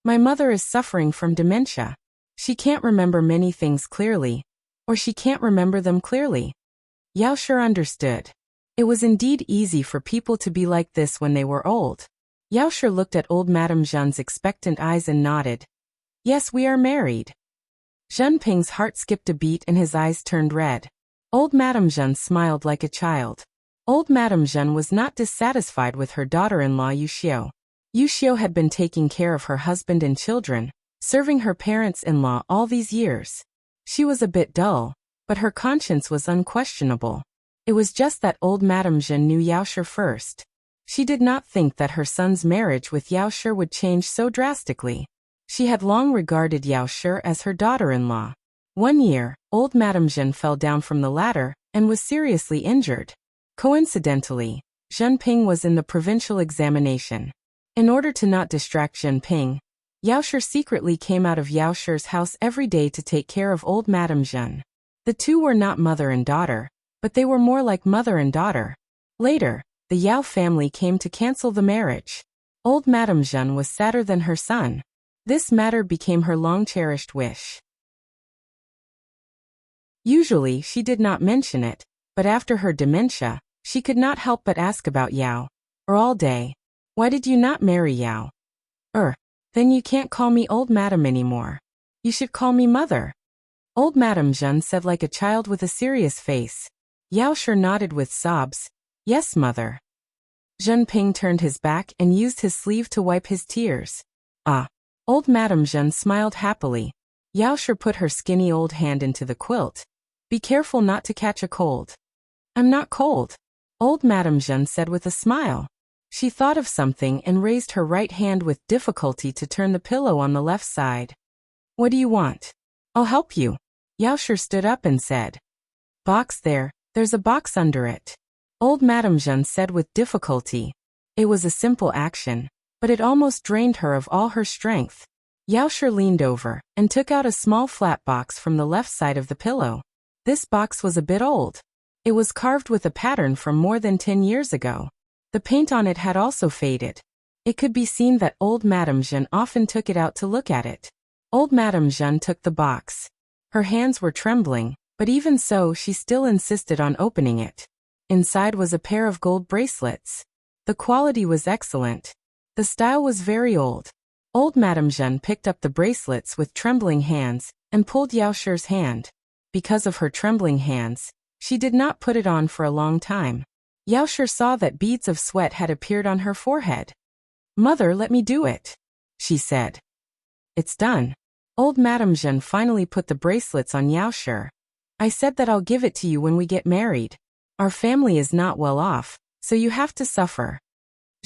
My mother is suffering from dementia. She can't remember many things clearly, or she can't remember them clearly. Yao Shi understood. It was indeed easy for people to be like this when they were old. Yao Shi looked at old Madame Jeanne's expectant eyes and nodded. Yes, we are married. Zhenping's heart skipped a beat and his eyes turned red. Old Madame Jeanne smiled like a child. Old Madame Jeanne was not dissatisfied with her daughter-in-law Yu Xiu. Yu Xiu had been taking care of her husband and children, serving her parents-in-law all these years. She was a bit dull, but her conscience was unquestionable. It was just that old Madame Jeanne knew Yao Shi first. She did not think that her son's marriage with Yao Shi would change so drastically. She had long regarded Yao Shi as her daughter-in-law. One year, old Madame Jeanne fell down from the ladder and was seriously injured. Coincidentally, Zhenping was in the provincial examination. In order to not distract Zhenping, Yao Shi secretly came out of Yao Shi's house every day to take care of old Madame Jeanne. The two were not mother and daughter, but they were more like mother and daughter. Later, the Yao family came to cancel the marriage. Old Madame Jeanne was sadder than her son. This matter became her long-cherished wish. Usually she did not mention it, but after her dementia, she could not help but ask about Yao. All day. Why did you not marry Yao? Then you can't call me old madam anymore. You should call me mother. Old Madame Jeanne said like a child with a serious face. Yao Shi nodded with sobs. Yes, mother. Zhen Ping turned his back and used his sleeve to wipe his tears. Old Madame Jeanne smiled happily. Yao Shi put her skinny old hand into the quilt. Be careful not to catch a cold. I'm not cold, Old Madame Jeanne said with a smile. She thought of something and raised her right hand with difficulty to turn the pillow on the left side. What do you want? I'll help you. Yao Shi stood up and said. Box there, there's a box under it. Old Madame Jeanne said with difficulty. It was a simple action, but it almost drained her of all her strength. Yao Shi leaned over and took out a small flat box from the left side of the pillow. This box was a bit old. It was carved with a pattern from more than 10 years ago. The paint on it had also faded. It could be seen that old Madame Jeanne often took it out to look at it. Old Madame Jeanne took the box. Her hands were trembling, but even so she still insisted on opening it. Inside was a pair of gold bracelets. The quality was excellent. The style was very old. Old Madame Jeanne picked up the bracelets with trembling hands and pulled Yao Shi's hand. Because of her trembling hands, she did not put it on for a long time. Yao Shi saw that beads of sweat had appeared on her forehead. Mother, let me do it, she said. It's done. Old Madame Jeanne finally put the bracelets on Yao Shi. I said that I'll give it to you when we get married. Our family is not well off, so you have to suffer.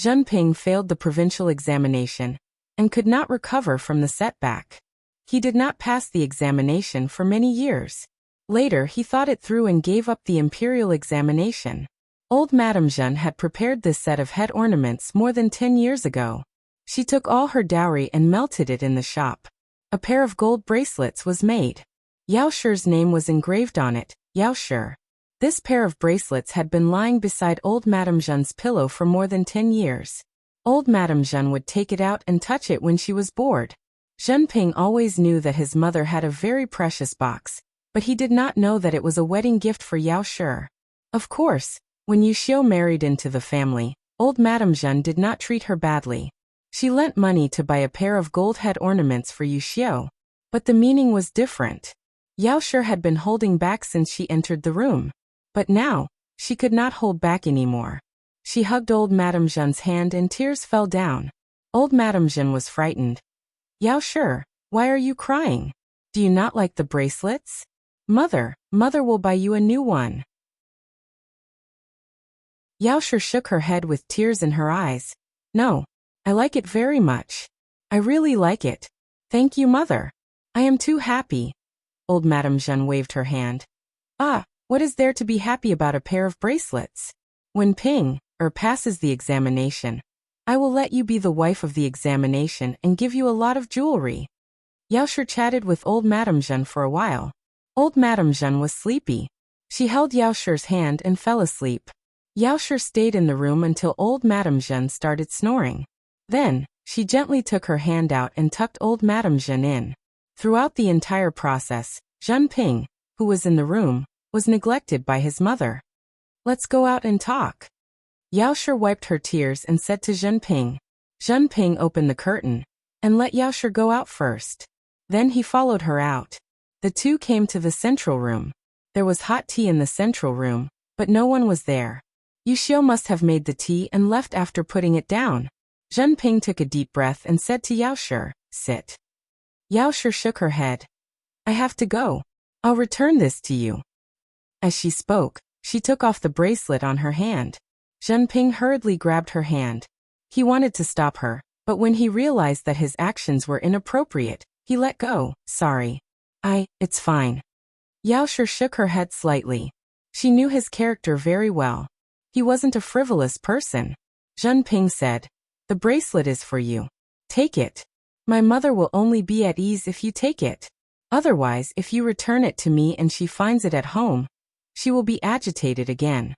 Zhen Ping failed the provincial examination and could not recover from the setback. He did not pass the examination for many years. Later he thought it through and gave up the imperial examination. Old Madame Jeanne had prepared this set of head ornaments more than 10 years ago. She took all her dowry and melted it in the shop. A pair of gold bracelets was made. Yao Shi's name was engraved on it, Yao Shi. This pair of bracelets had been lying beside old Madame Jeanne's pillow for more than 10 years. Old Madame Jeanne would take it out and touch it when she was bored. Zhen Ping always knew that his mother had a very precious box, but he did not know that it was a wedding gift for Yao Shi. Of course, when Yu Xiu married into the family, old Madame Jeanne did not treat her badly. She lent money to buy a pair of gold head ornaments for Yu Xiu. But the meaning was different. Yao Shi had been holding back since she entered the room. But now, she could not hold back anymore. She hugged old Madame Jeanne's hand and tears fell down. Old Madame Jeanne was frightened. Yao Shi, why are you crying? Do you not like the bracelets? Mother will buy you a new one. Yao Shi shook her head with tears in her eyes. No, I like it very much. I really like it. Thank you, mother. I am too happy. Old Madame Jeanne waved her hand. What is there to be happy about a pair of bracelets? When Ping passes the examination, I will let you be the wife of the examination and give you a lot of jewelry. Yao Shi chatted with old Madame Jeanne for a while. Old Madame Jeanne was sleepy. She held Yao Shi's hand and fell asleep. Yao Shi stayed in the room until old Madame Jeanne started snoring. Then, she gently took her hand out and tucked old Madame Jeanne in. Throughout the entire process, Zhen Ping, who was in the room, was neglected by his mother. Let's go out and talk. Yao Shi wiped her tears and said to Zhen Ping. Zhen Ping opened the curtain and let Yao Shi go out first. Then he followed her out. The two came to the central room. There was hot tea in the central room, but no one was there. Yu Xiu must have made the tea and left after putting it down. Zhen Ping took a deep breath and said to Yao Shi, sit. Yao Shi shook her head. I have to go. I'll return this to you. As she spoke, she took off the bracelet on her hand. Zhen Ping hurriedly grabbed her hand. He wanted to stop her, but when he realized that his actions were inappropriate, he let go. Sorry. It's fine. Yao Shi shook her head slightly. She knew his character very well. He wasn't a frivolous person. Zhen Ping said, the bracelet is for you. Take it. My mother will only be at ease if you take it. Otherwise, if you return it to me and she finds it at home, she will be agitated again.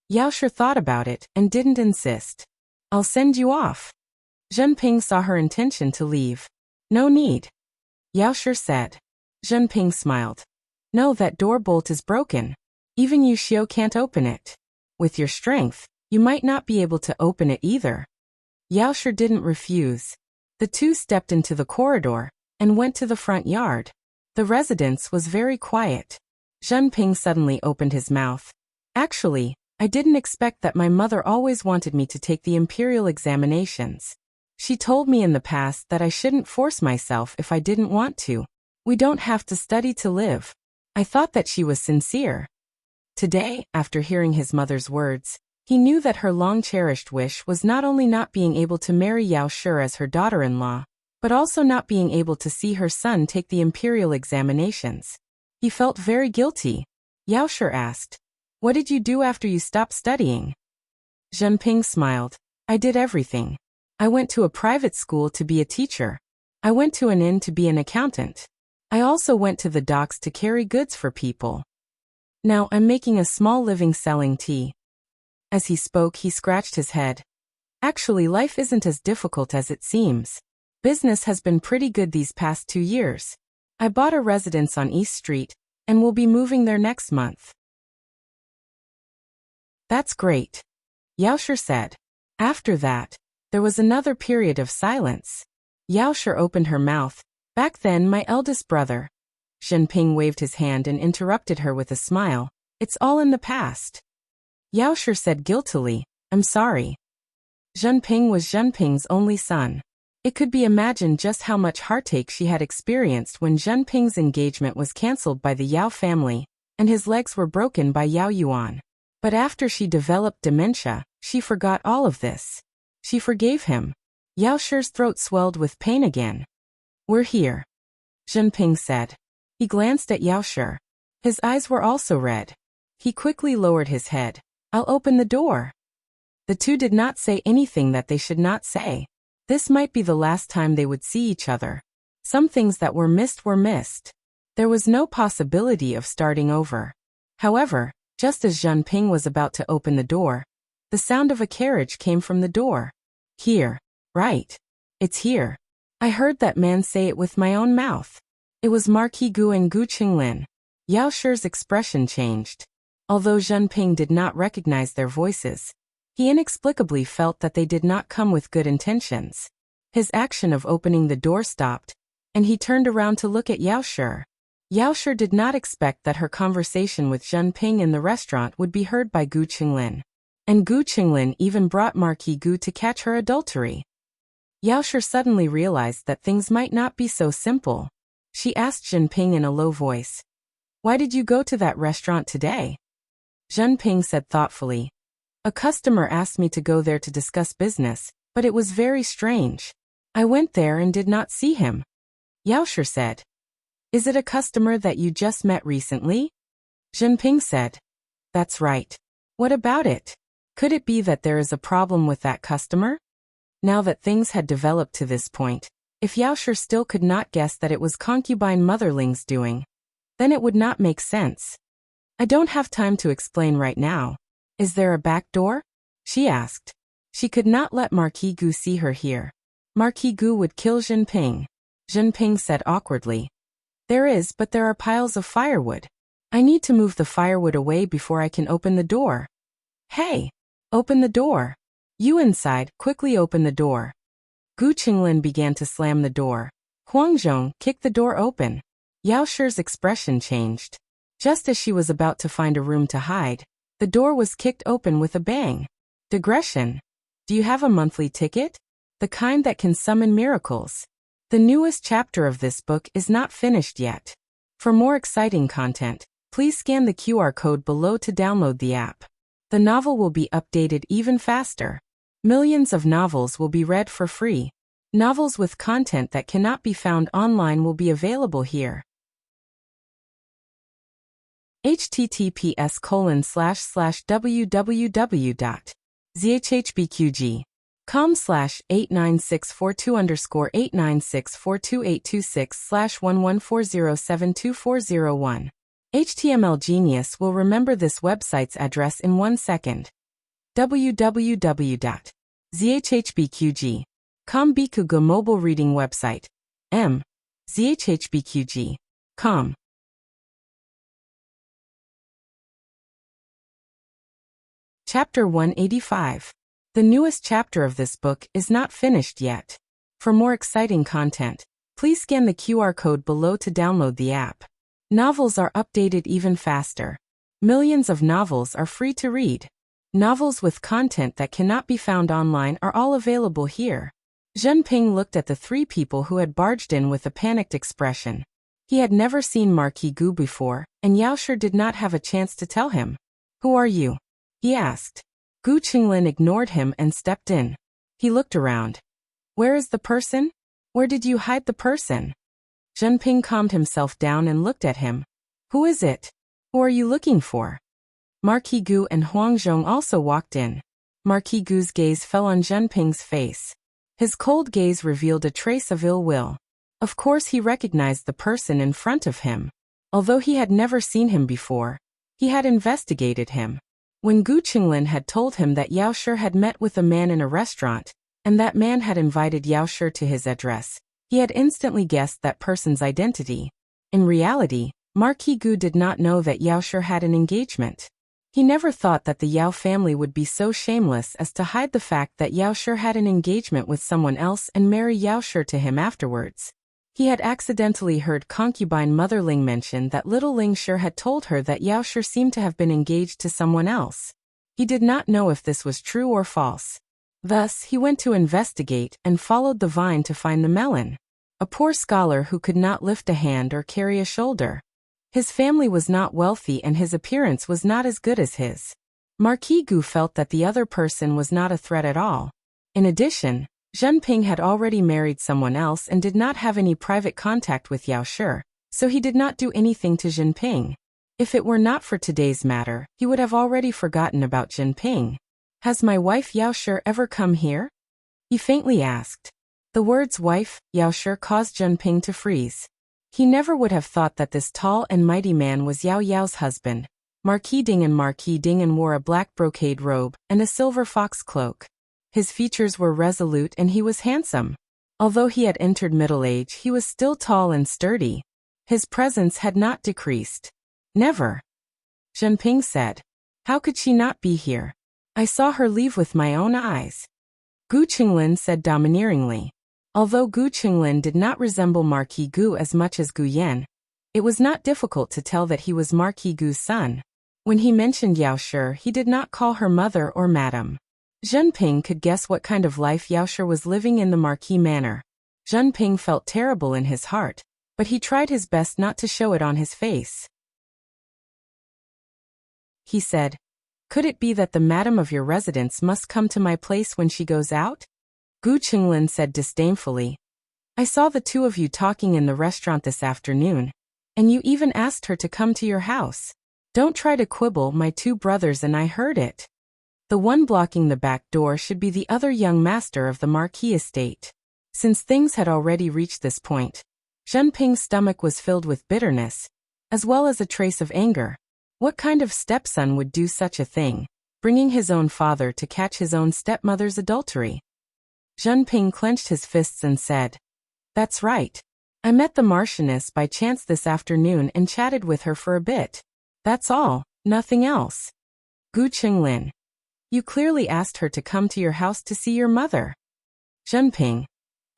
Yao Shi thought about it and didn't insist. I'll send you off. Zhen Ping saw her intention to leave. No need. Yao Shi said. Zhen Ping smiled. No, that door bolt is broken. Even Yushio can't open it. With your strength, you might not be able to open it either. Yaoshi didn't refuse. The two stepped into the corridor and went to the front yard. The residence was very quiet. Junping suddenly opened his mouth. Actually, I didn't expect that. My mother always wanted me to take the imperial examinations. She told me in the past that I shouldn't force myself if I didn't want to. We don't have to study to live. I thought that she was sincere. Today, after hearing his mother's words, he knew that her long-cherished wish was not only not being able to marry Yao Shi as her daughter-in-law, but also not being able to see her son take the imperial examinations. He felt very guilty. Yao Shi asked, "What did you do after you stopped studying?" Junping smiled. "I did everything. I went to a private school to be a teacher. I went to an inn to be an accountant. I also went to the docks to carry goods for people. Now I'm making a small living selling tea." As he spoke, he scratched his head. Actually, life isn't as difficult as it seems. Business has been pretty good these past 2 years. I bought a residence on East Street and will be moving there next month. That's great, Yao Shi said. After that, there was another period of silence. Yao Shi opened her mouth. "Back then, my eldest brother." Junping waved his hand and interrupted her with a smile. "It's all in the past." Yao Shi said guiltily, "I'm sorry." Junping was Junping's only son. It could be imagined just how much heartache she had experienced when Junping's engagement was cancelled by the Yao family, and his legs were broken by Yao Yuan. But after she developed dementia, she forgot all of this. She forgave him. Yao Shi's throat swelled with pain again. "We're here," Junping said. He glanced at Yao Shi. His eyes were also red. He quickly lowered his head. "I'll open the door." The two did not say anything that they should not say. This might be the last time they would see each other. Some things that were missed were missed. There was no possibility of starting over. However, just as Junping was about to open the door, the sound of a carriage came from the door. "Here. Right. It's here. I heard that man say it with my own mouth." It was Marquis Gu and Gu Qinglin. Yao Shi's expression changed. Although Junping did not recognize their voices, he inexplicably felt that they did not come with good intentions. His action of opening the door stopped, and he turned around to look at Yao Shi. Yao Shi did not expect that her conversation with Junping in the restaurant would be heard by Gu Qinglin. And Gu Qinglin even brought Marquis Gu to catch her adultery. Yao Shi suddenly realized that things might not be so simple. She asked Junping in a low voice, "Why did you go to that restaurant today?" Junping said thoughtfully, "A customer asked me to go there to discuss business, but it was very strange. I went there and did not see him." Yao Shi said, "Is it a customer that you just met recently?" Junping said, "That's right. What about it? Could it be that there is a problem with that customer?" Now that things had developed to this point, if Yao Shi still could not guess that it was concubine motherling's doing, then it would not make sense. "I don't have time to explain right now. Is there a back door?" she asked. She could not let Marquis Gu see her here. Marquis Gu would kill Junping. Junping said awkwardly, "There is, but there are piles of firewood. I need to move the firewood away before I can open the door." "Hey! Open the door. You inside, quickly open the door." Gu Qinglin began to slam the door. Huangzhong kicked the door open. Yao Shi's expression changed. Just as she was about to find a room to hide, the door was kicked open with a bang. Digression. Do you have a monthly ticket? The kind that can summon miracles. The newest chapter of this book is not finished yet. For more exciting content, please scan the QR code below to download the app. The novel will be updated even faster. Millions of novels will be read for free. Novels with content that cannot be found online will be available here. https://www.zhhbqg.com/89642_896428226/1140724001. HTML Genius will remember this website's address in 1 second. www.zhhbqg.com Bikuga mobile reading website. zhhbqg.com Chapter 185. The newest chapter of this book is not finished yet. For more exciting content, please scan the QR code below to download the app. Novels are updated even faster. Millions of novels are free to read. Novels with content that cannot be found online are all available here. Zhenping looked at the three people who had barged in with a panicked expression. He had never seen Marquis Gu before, and Yaoshi did not have a chance to tell him. "Who are you?" he asked. Gu Qinglin ignored him and stepped in. He looked around. "Where is the person? Where did you hide the person?" Zhenping calmed himself down and looked at him. "Who is it? Who are you looking for?" Marquis Gu and Huangzhong also walked in. Marquis Gu's gaze fell on Zhenping's face. His cold gaze revealed a trace of ill will. Of course he recognized the person in front of him. Although he had never seen him before, he had investigated him. When Gu Qinglin had told him that Yaoshi had met with a man in a restaurant, and that man had invited Yaoshi to his address, he had instantly guessed that person's identity. In reality, Marquis Gu did not know that Yaoshi had an engagement. He never thought that the Yao family would be so shameless as to hide the fact that Yaoshi had an engagement with someone else and marry Yaoshi to him afterwards. He had accidentally heard concubine Mother Ling mention that little Ling Shi had told her that Yaoshi seemed to have been engaged to someone else. He did not know if this was true or false. Thus, he went to investigate and followed the vine to find the melon. A poor scholar who could not lift a hand or carry a shoulder. His family was not wealthy and his appearance was not as good as his. Marquis Gu felt that the other person was not a threat at all. In addition, Zhenping had already married someone else and did not have any private contact with Yaoshi, so he did not do anything to Zhenping. If it were not for today's matter, he would have already forgotten about Zhenping. "Has my wife Yaoshi ever come here?" he faintly asked. The words wife, Yaoshi caused Zhenping to freeze. He never would have thought that this tall and mighty man was Yao Yao's husband. Marquis Dingen wore a black brocade robe and a silver fox cloak. His features were resolute and he was handsome. Although he had entered middle age, he was still tall and sturdy. His presence had not decreased. "Never," Zhenping said. "How could she not be here? I saw her leave with my own eyes," Gu Qinglin said domineeringly. Although Gu Qinglin did not resemble Marquis Gu as much as Gu Yan, it was not difficult to tell that he was Marquis Gu's son. When he mentioned Yaoshi, he did not call her mother or madam. Zhenping could guess what kind of life Yaoshi was living in the Marquis manor. Zhenping felt terrible in his heart, but he tried his best not to show it on his face. He said, "Could it be that the madam of your residence must come to my place when she goes out?" Gu Qinglin said disdainfully, "I saw the two of you talking in the restaurant this afternoon, and you even asked her to come to your house. Don't try to quibble, my two brothers and I heard it." The one blocking the back door should be the other young master of the Marquis estate. Since things had already reached this point, Zhenping's stomach was filled with bitterness, as well as a trace of anger. What kind of stepson would do such a thing, bringing his own father to catch his own stepmother's adultery? Zhenping clenched his fists and said, "That's right. I met the Marchioness by chance this afternoon and chatted with her for a bit. That's all, nothing else." Gu Qinglin, "You clearly asked her to come to your house to see your mother." Zhenping,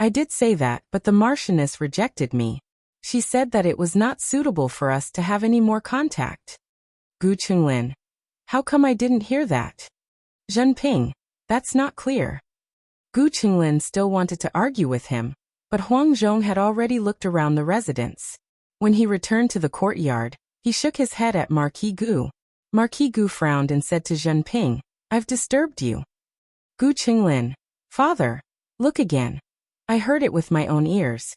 "I did say that, but the Marchioness rejected me. She said that it was not suitable for us to have any more contact." Gu Qinglin, "How come I didn't hear that?" Zhenping, "That's not clear." Gu Qinglin still wanted to argue with him, but Huangzhong had already looked around the residence. When he returned to the courtyard, he shook his head at Marquis Gu. Marquis Gu frowned and said to Zhenping, "I've disturbed you." Gu Qinglin, "Father, look again. I heard it with my own ears."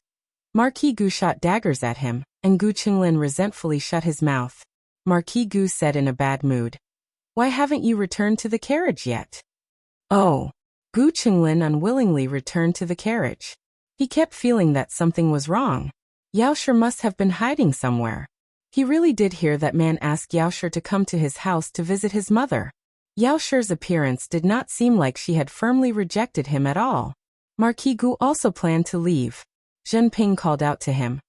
Marquis Gu shot daggers at him, and Gu Qinglin resentfully shut his mouth. Marquis Gu said in a bad mood, "Why haven't you returned to the carriage yet?" "Oh." Gu Qinglin unwillingly returned to the carriage. He kept feeling that something was wrong. Yaoshi must have been hiding somewhere. He really did hear that man ask Yaoshi to come to his house to visit his mother. Yaoshi's appearance did not seem like she had firmly rejected him at all. Marquis Gu also planned to leave. Zhenping called out to him,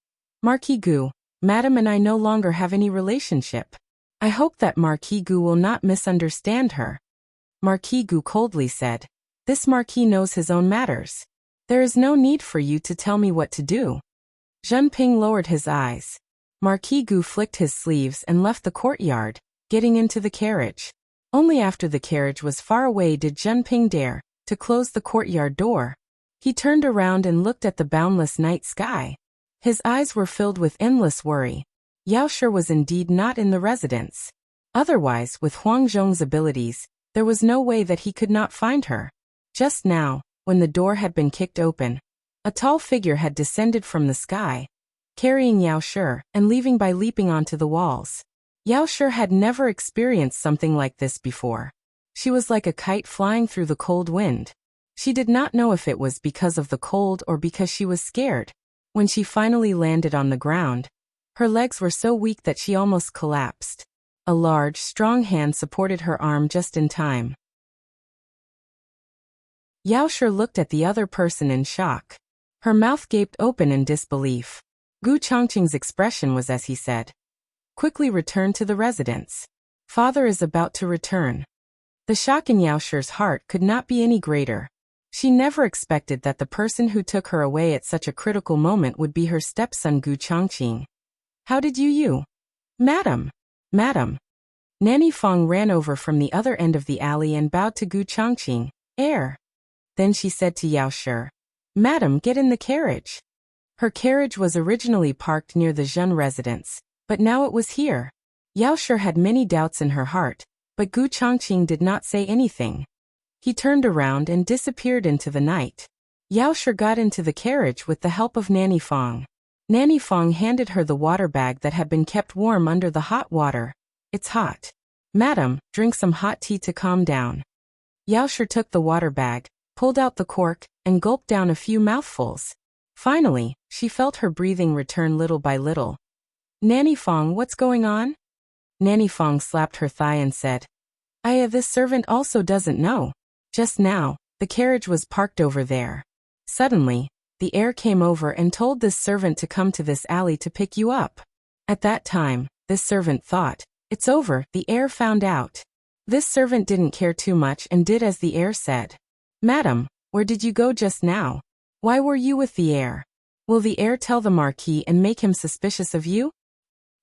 "Marquis Gu, Madam and I no longer have any relationship. I hope that Marquis Gu will not misunderstand her." Marquis Gu coldly said. This marquis knows his own matters. There is no need for you to tell me what to do. Zhenping lowered his eyes. Marquis Gu flicked his sleeves and left the courtyard, getting into the carriage. Only after the carriage was far away did Zhenping dare to close the courtyard door. He turned around and looked at the boundless night sky. His eyes were filled with endless worry. Yao Shi was indeed not in the residence. Otherwise, with Huang Zhong's abilities, there was no way that he could not find her. Just now, when the door had been kicked open, a tall figure had descended from the sky, carrying Yao Shi and leaving by leaping onto the walls. Yao Shi had never experienced something like this before. She was like a kite flying through the cold wind. She did not know if it was because of the cold or because she was scared. When she finally landed on the ground, her legs were so weak that she almost collapsed. A large, strong hand supported her arm just in time. Yao Shi looked at the other person in shock. Her mouth gaped open in disbelief. Gu Chongqing's expression was as he said, "Quickly return to the residence. Father is about to return." The shock in Yao Shi's heart could not be any greater. She never expected that the person who took her away at such a critical moment would be her stepson Gu Chongqing. "How did you? Madam! Madam!" Nanny Fong ran over from the other end of the alley and bowed to Gu Chongqing. "Air." Then she said to Yao Shi, "Madam, get in the carriage." Her carriage was originally parked near the Zhen residence, but now it was here. Yao Shi had many doubts in her heart, but Gu Chongqing did not say anything. He turned around and disappeared into the night. Yao Shi got into the carriage with the help of Nanny Fong. Nanny Fong handed her the water bag that had been kept warm under the hot water. "It's hot. Madam, drink some hot tea to calm down." Yao Shi took the water bag, pulled out the cork, and gulped down a few mouthfuls. Finally, she felt her breathing return little by little. "Nanny Fong, what's going on?" Nanny Fong slapped her thigh and said, This servant also doesn't know. Just now, the carriage was parked over there. Suddenly, the heir came over and told this servant to come to this alley to pick you up. At that time, this servant thought, it's over, the heir found out. This servant didn't care too much and did as the heir said. "Madam, where did you go just now? Why were you with the heir? Will the heir tell the marquis and make him suspicious of you?"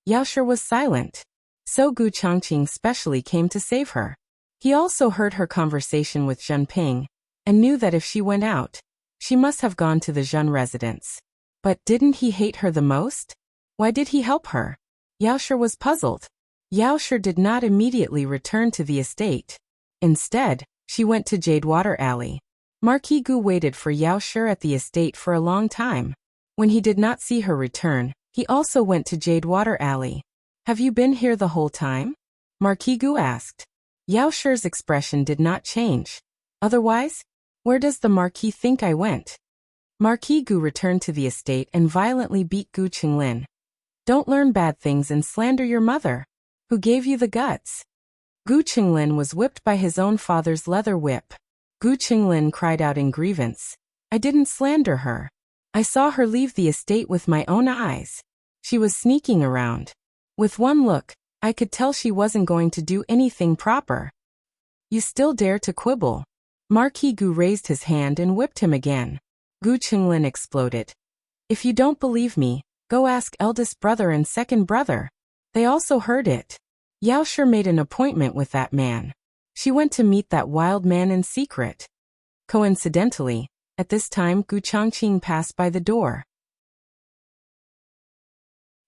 Yao Shi was silent. So Gu Chongqing specially came to save her. He also heard her conversation with Zhenping, and knew that if she went out, she must have gone to the Zhen residence. But didn't he hate her the most? Why did he help her? Yao Shi was puzzled. Yao Shi did not immediately return to the estate. Instead, she went to Jadewater Alley. Marquis Gu waited for Yao Shi at the estate for a long time. When he did not see her return, he also went to Jadewater Alley. "Have you been here the whole time?" Marquis Gu asked. Yao Shi's expression did not change. "Otherwise? Where does the marquis think I went?" Marquis Gu returned to the estate and violently beat Gu Qinglin. "Don't learn bad things and slander your mother. Who gave you the guts?" Gu Qinglin was whipped by his own father's leather whip. Gu Qinglin cried out in grievance. "I didn't slander her. I saw her leave the estate with my own eyes. She was sneaking around. With one look, I could tell she wasn't going to do anything proper." "You still dare to quibble?" Marquis Gu raised his hand and whipped him again. Gu Qinglin exploded. "If you don't believe me, go ask eldest brother and second brother. They also heard it." Yao Shi made an appointment with that man. She went to meet that wild man in secret. Coincidentally, at this time Gu Chongqing passed by the door.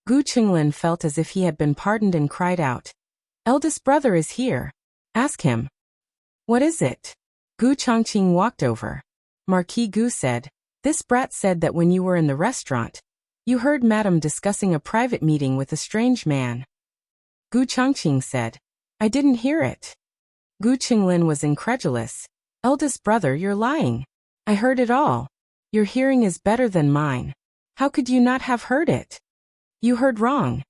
Gu Qinglin felt as if he had been pardoned and cried out, "Eldest brother is here. Ask him." "What is it?" Gu Chongqing walked over. Marquis Gu said, "This brat said that when you were in the restaurant, you heard Madam discussing a private meeting with a strange man." Gu Chongqing said, "I didn't hear it." Gu Qinglin was incredulous. "Eldest brother, you're lying. I heard it all. Your hearing is better than mine. How could you not have heard it? You heard wrong."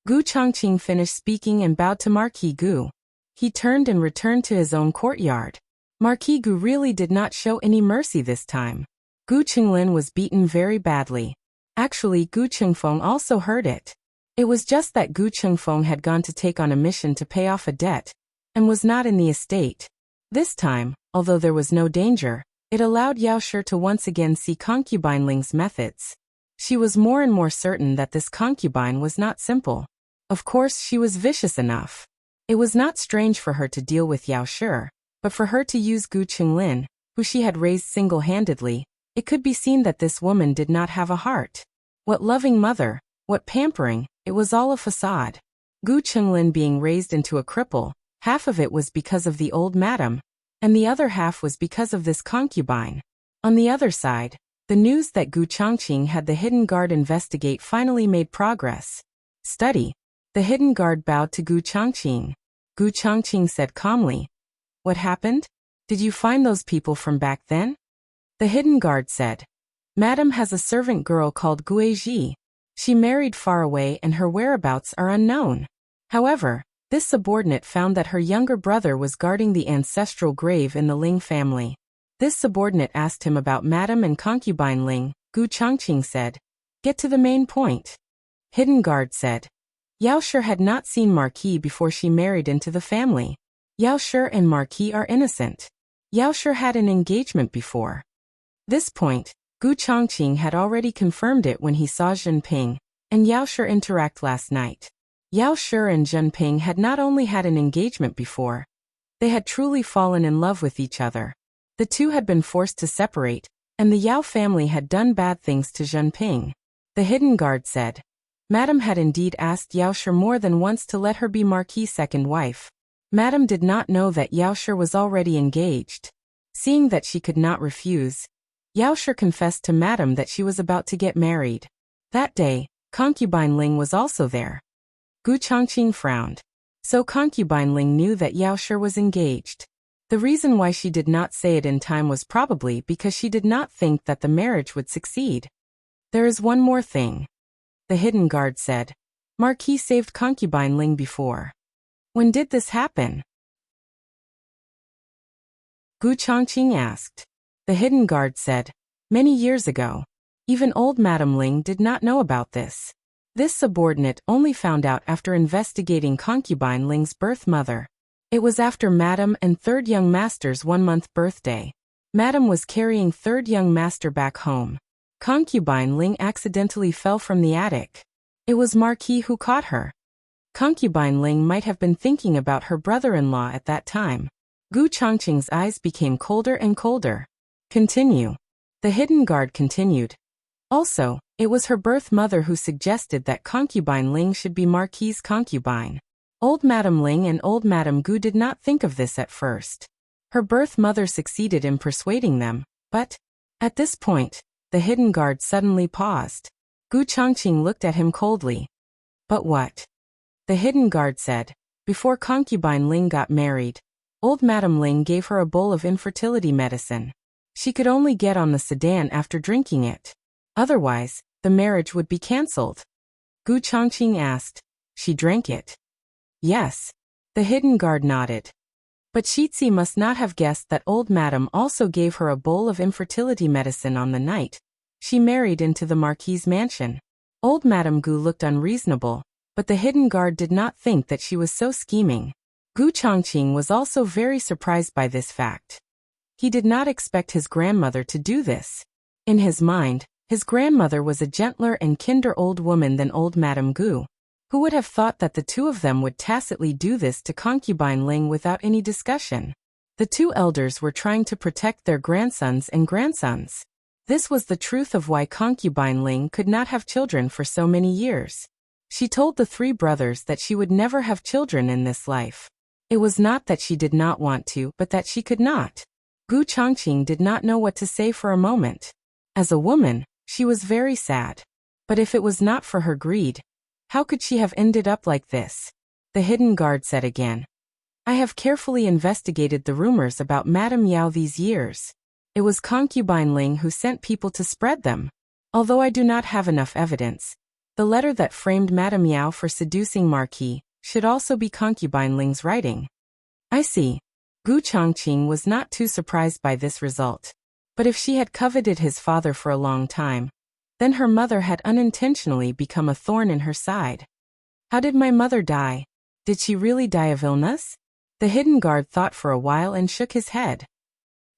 Gu Chongqing finished speaking and bowed to Marquis Gu. He turned and returned to his own courtyard. Marquis Gu really did not show any mercy this time. Gu Qinglin was beaten very badly. Actually, Gu Qingfeng also heard it. It was just that Gu Qingfeng had gone to take on a mission to pay off a debt, and was not in the estate. This time, although there was no danger, it allowed Yao Shi to once again see concubine Ling's methods. She was more and more certain that this concubine was not simple. Of course, she was vicious enough. It was not strange for her to deal with Yao Shi, but for her to use Gu Qinglin, who she had raised single-handedly, it could be seen that this woman did not have a heart. What loving mother, what pampering, it was all a facade. Gu Qinglin being raised into a cripple, half of it was because of the old madam, and the other half was because of this concubine. On the other side, the news that Gu Changqing had the hidden guard investigate finally made progress. Study. The hidden guard bowed to Gu Changqing. Gu Changqing said calmly, "What happened? Did you find those people from back then?" The hidden guard said, "Madam has a servant girl called Guizhi. She married far away and her whereabouts are unknown. However, this subordinate found that her younger brother was guarding the ancestral grave in the Ling family. This subordinate asked him about Madam and concubine Ling." Gu Changqing said, "Get to the main point." Hidden guard said, "Yao Shi had not seen Marquis before she married into the family. Yao Shi and Marquis are innocent. Yao Shi had an engagement before." This point, Gu Changqing had already confirmed it when he saw Jinping and Yao Shi interact last night. Yao Shi and Jinping had not only had an engagement before, they had truly fallen in love with each other. The two had been forced to separate, and the Yao family had done bad things to Jinping. The hidden guard said, Madam had indeed asked Yao Shi more than once to let her be Marquis' second wife. Madam did not know that Yao Shi was already engaged. Seeing that she could not refuse, Yao Shi confessed to Madam that she was about to get married. That day, concubine Ling was also there. Gu Changqing frowned. So concubine Ling knew that Yao Shi was engaged. The reason why she did not say it in time was probably because she did not think that the marriage would succeed. There is one more thing. The hidden guard said. Marquis saved concubine Ling before. When did this happen? Gu Changqing asked. The hidden guard said, many years ago. Even old Madam Ling did not know about this. This subordinate only found out after investigating concubine Ling's birth mother. It was after Madam and third young master's 1-month birthday. Madam was carrying third young master back home. Concubine Ling accidentally fell from the attic. It was Marquis who caught her. Concubine Ling might have been thinking about her brother-in-law at that time. Gu Changqing's eyes became colder and colder. Continue. The hidden guard continued. Also, it was her birth mother who suggested that concubine Ling should be Marquis' concubine. Old Madam Ling and old Madam Gu did not think of this at first. Her birth mother succeeded in persuading them, but, at this point, the hidden guard suddenly paused. Gu Changqing looked at him coldly. But what? The hidden guard said, before concubine Ling got married, old Madam Ling gave her a bowl of infertility medicine. She could only get on the sedan after drinking it. Otherwise, the marriage would be cancelled. Gu Changqing asked, she drank it? Yes. The hidden guard nodded. But Shitzi must not have guessed that old Madam also gave her a bowl of infertility medicine on the night she married into the Marquis' mansion. Old Madam Gu looked unreasonable, but the hidden guard did not think that she was so scheming. Gu Changqing was also very surprised by this fact. He did not expect his grandmother to do this. In his mind, his grandmother was a gentler and kinder old woman than old Madam Gu. Who would have thought that the two of them would tacitly do this to concubine Ling without any discussion? The two elders were trying to protect their grandsons and grandsons. This was the truth of why concubine Ling could not have children for so many years. She told the three brothers that she would never have children in this life. It was not that she did not want to, but that she could not. Gu Changqing did not know what to say for a moment. As a woman, she was very sad. But if it was not for her greed, how could she have ended up like this? The hidden guard said again. I have carefully investigated the rumors about Madame Yao these years. It was concubine Ling who sent people to spread them. Although I do not have enough evidence, the letter that framed Madame Yao for seducing Marquis should also be concubine Ling's writing. I see. Gu Changqing was not too surprised by this result. But if she had coveted his father for a long time, then her mother had unintentionally become a thorn in her side. How did my mother die? Did she really die of illness? The hidden guard thought for a while and shook his head.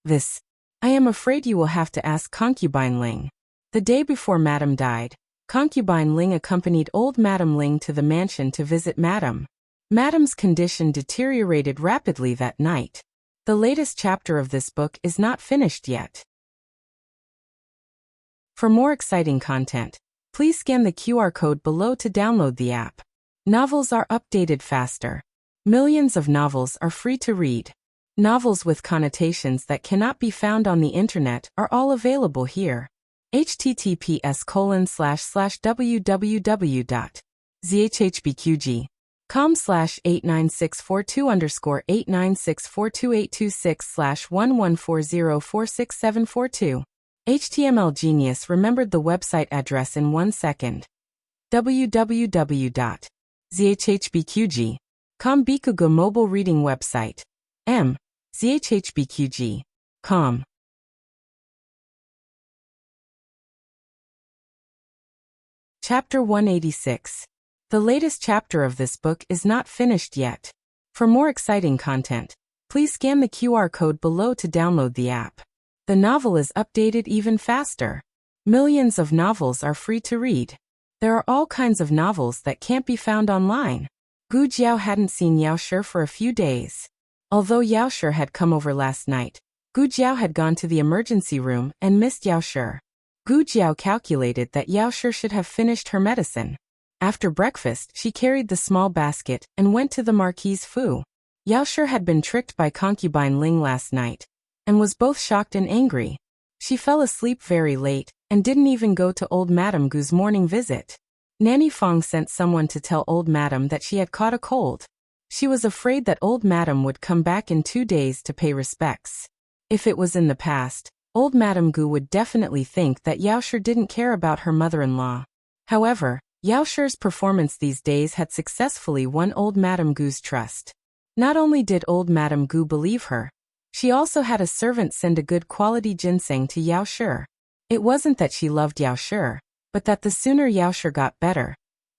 I am afraid you will have to ask Concubine Ling. The day before Madame died, Concubine Ling accompanied old Madame Ling to the mansion to visit Madame. Madame's condition deteriorated rapidly that night. The latest chapter of this book is not finished yet. For more exciting content, please scan the QR code below to download the app. Novels are updated faster. Millions of novels are free to read. Novels with connotations that cannot be found on the internet are all available here. https://www.zhbqg.com/89642_8964226/114046742. HTML Genius remembered the website address in 1 second. www.zhbqg.com Bikuga mobile reading website. zhbqg.com. Chapter 186. The latest chapter of this book is not finished yet. For more exciting content, please scan the QR code below to download the app. The novel is updated even faster. Millions of novels are free to read. There are all kinds of novels that can't be found online. Gu Jiao hadn't seen Yao Shi for a few days. Although Yao Shi had come over last night, Gu Jiao had gone to the emergency room and missed Yao Shi. Gu Jiao calculated that Yao Shi should have finished her medicine. After breakfast, she carried the small basket and went to the Marquise Fu. Yao Shi had been tricked by Concubine Ling last night, and was both shocked and angry. She fell asleep very late, and didn't even go to old Madame Gu's morning visit. Nanny Fong sent someone to tell old Madame that she had caught a cold. She was afraid that old Madame would come back in 2 days to pay respects. If it was in the past, old Madame Gu would definitely think that Yao Shi didn't care about her mother-in-law. However, Yao Shi's performance these days had successfully won old Madame Gu's trust. Not only did old Madame Gu believe her, she also had a servant send a good quality ginseng to Yao Shi. It wasn't that she loved Yao Shi, but that the sooner Yao Shi got better,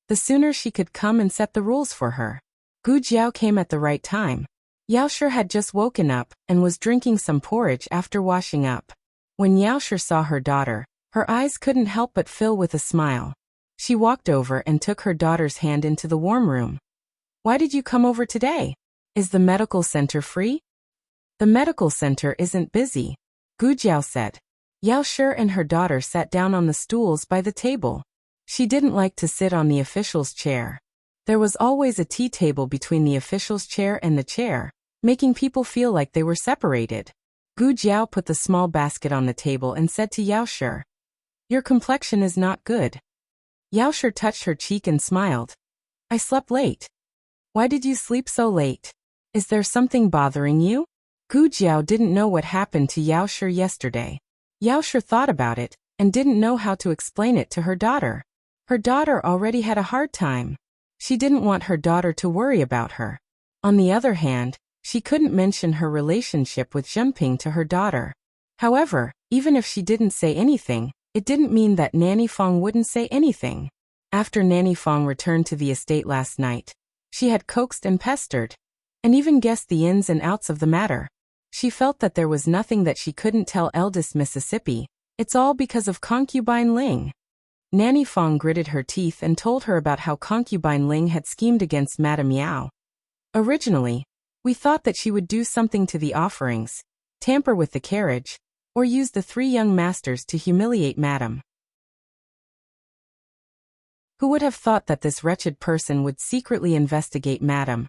the sooner she could come and set the rules for her. Gu Jiao came at the right time. Yao Shi had just woken up and was drinking some porridge after washing up. When Yao Shi saw her daughter, her eyes couldn't help but fill with a smile. She walked over and took her daughter's hand into the warm room. "Why did you come over today? Is the medical center free?" "The medical center isn't busy," Gu Jiao said. Yao Shi and her daughter sat down on the stools by the table. She didn't like to sit on the official's chair. There was always a tea table between the official's chair and the chair, making people feel like they were separated. Gu Jiao put the small basket on the table and said to Yao Shi, "Your complexion is not good." Yao Shi touched her cheek and smiled. "I slept late." "Why did you sleep so late? Is there something bothering you?" Gu Jiao didn't know what happened to Yao Shi yesterday. Yao Shi thought about it, and didn't know how to explain it to her daughter. Her daughter already had a hard time. She didn't want her daughter to worry about her. On the other hand, she couldn't mention her relationship with Zhenping to her daughter. However, even if she didn't say anything, it didn't mean that Nanny Fong wouldn't say anything. After Nanny Fong returned to the estate last night, she had coaxed and pestered, and even guessed the ins and outs of the matter. She felt that there was nothing that she couldn't tell eldest Mississippi. It's all because of Concubine Ling. Nanny Fong gritted her teeth and told her about how Concubine Ling had schemed against Madame Yao. "Originally, we thought that she would do something to the offerings, tamper with the carriage, or use the 3 young masters to humiliate Madame. Who would have thought that this wretched person would secretly investigate Madame,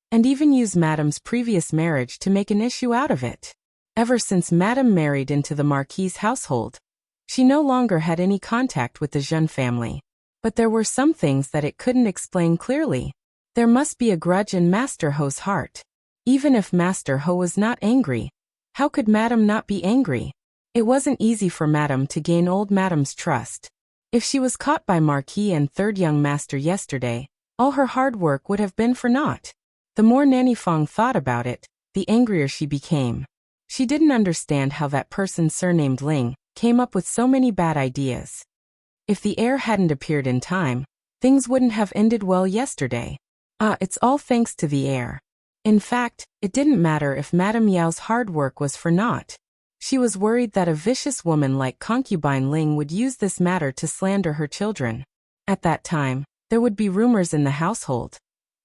and even use Madame's previous marriage to make an issue out of it? Ever since Madame married into the Marquis' household, she no longer had any contact with the Zhen family. But there were some things that it couldn't explain clearly. There must be a grudge in Master Ho's heart. Even if Master Ho was not angry, how could Madame not be angry? It wasn't easy for Madame to gain old Madame's trust. If she was caught by Marquis and 3rd young master yesterday, all her hard work would have been for naught. The more Nanny Fong thought about it, the angrier she became. She didn't understand how that person surnamed Ling came up with so many bad ideas. If the heir hadn't appeared in time, things wouldn't have ended well yesterday. It's all thanks to the heir. In fact, it didn't matter if Madame Yao's hard work was for naught. She was worried that a vicious woman like concubine Ling would use this matter to slander her children. At that time, there would be rumors in the household.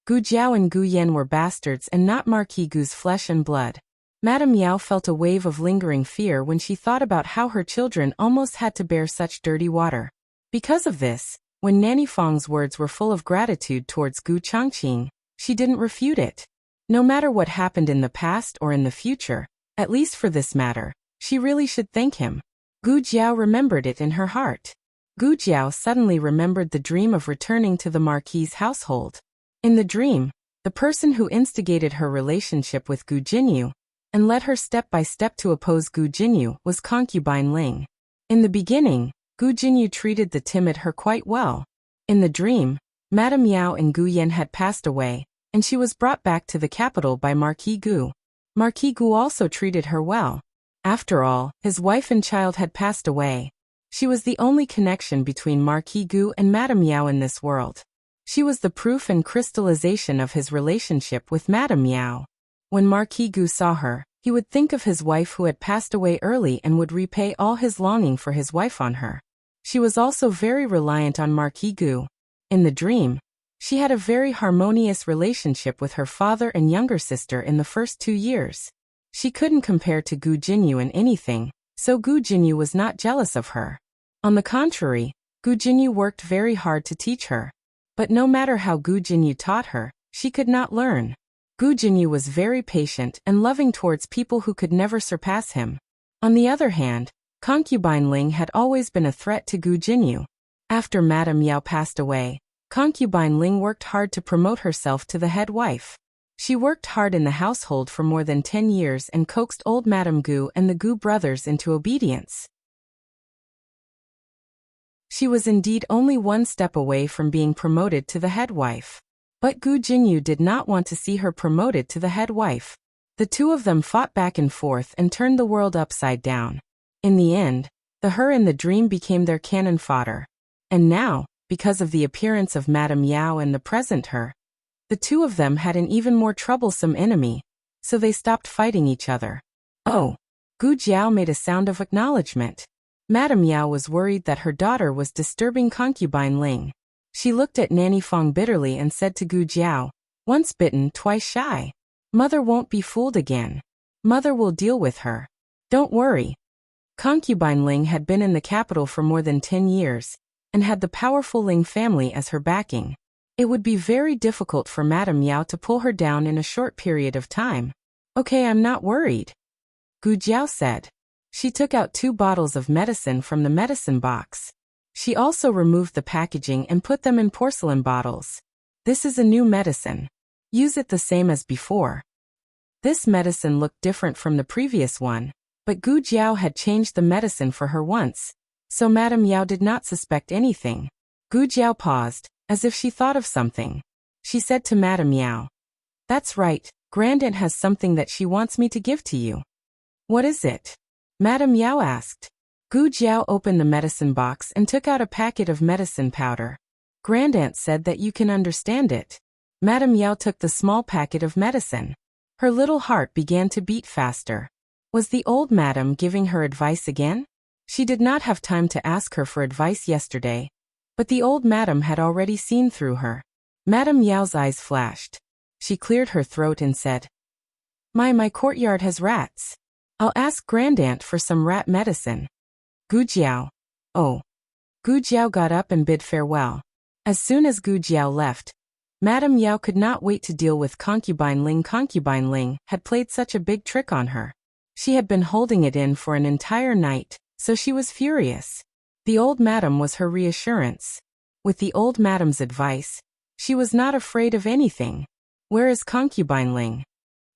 Gu Jiao and Gu Yan were bastards and not Marquis Gu's flesh and blood. Madame Yao felt a wave of lingering fear when she thought about how her children almost had to bear such dirty water. Because of this, when Nanny Fang's words were full of gratitude towards Gu Changqing, she didn't refute it. No matter what happened in the past or in the future, at least for this matter, she really should thank him. Gu Jiao remembered it in her heart. Gu Jiao suddenly remembered the dream of returning to the Marquis's household. In the dream, the person who instigated her relationship with Gu Jinyu and led her step by step to oppose Gu Jinyu was concubine Ling. In the beginning, Gu Jinyu treated the timid her quite well. In the dream, Madame Yao and Gu Yan had passed away, and she was brought back to the capital by Marquis Gu. Marquis Gu also treated her well. After all, his wife and child had passed away. She was the only connection between Marquis Gu and Madame Yao in this world. She was the proof and crystallization of his relationship with Madame Yao. When Marquis Gu saw her, he would think of his wife who had passed away early and would repay all his longing for his wife on her. She was also very reliant on Marquis Gu. In the dream, she had a very harmonious relationship with her father and younger sister in the first 2 years. She couldn't compare to Gu Jinyu in anything, so Gu Jinyu was not jealous of her. On the contrary, Gu Jinyu worked very hard to teach her. But no matter how Gu Jinyu taught her, she could not learn. Gu Jinyu was very patient and loving towards people who could never surpass him. On the other hand, concubine Ling had always been a threat to Gu Jinyu. After Madame Yao passed away, concubine Ling worked hard to promote herself to the head wife. She worked hard in the household for more than 10 years and coaxed old Madame Gu and the Gu brothers into obedience. She was indeed only one step away from being promoted to the head wife. But Gu Jinyu did not want to see her promoted to the head wife. The two of them fought back and forth and turned the world upside down. In the end, the her in the dream became their cannon fodder. And now, because of the appearance of Madame Yao and the present her, the two of them had an even more troublesome enemy, so they stopped fighting each other. Oh! Gu Jiao made a sound of acknowledgement. Madame Yao was worried that her daughter was disturbing concubine Ling. She looked at Nanny Fang bitterly and said to Gu Jiao, "Once bitten, twice shy. Mother won't be fooled again. Mother will deal with her. Don't worry." Concubine Ling had been in the capital for more than 10 years, and had the powerful Ling family as her backing. It would be very difficult for Madame Yao to pull her down in a short period of time. "Okay, I'm not worried," Gu Jiao said. She took out 2 bottles of medicine from the medicine box. She also removed the packaging and put them in porcelain bottles. "This is a new medicine. Use it the same as before." This medicine looked different from the previous one, but Gu Jiao had changed the medicine for her once, so Madame Yao did not suspect anything. Gu Jiao paused, as if she thought of something. She said to Madame Yao, "That's right, Grandaunt has something that she wants me to give to you." "What is it?" Madame Yao asked. Gu Jiao opened the medicine box and took out a packet of medicine powder. "Grandaunt said that you can understand it." Madame Yao took the small packet of medicine. Her little heart began to beat faster. Was the old madam giving her advice again? She did not have time to ask her for advice yesterday, but the old madam had already seen through her. Madame Yao's eyes flashed. She cleared her throat and said, My courtyard has rats. I'll ask Grandaunt for some rat medicine." Gu Jiao. Oh. Gu Jiao got up and bid farewell. As soon as Gu Jiao left, Madame Yao could not wait to deal with concubine Ling. Concubine Ling had played such a big trick on her. She had been holding it in for an entire night, so she was furious. The old madam was her reassurance. With the old madam's advice, she was not afraid of anything. "Where is concubine Ling?"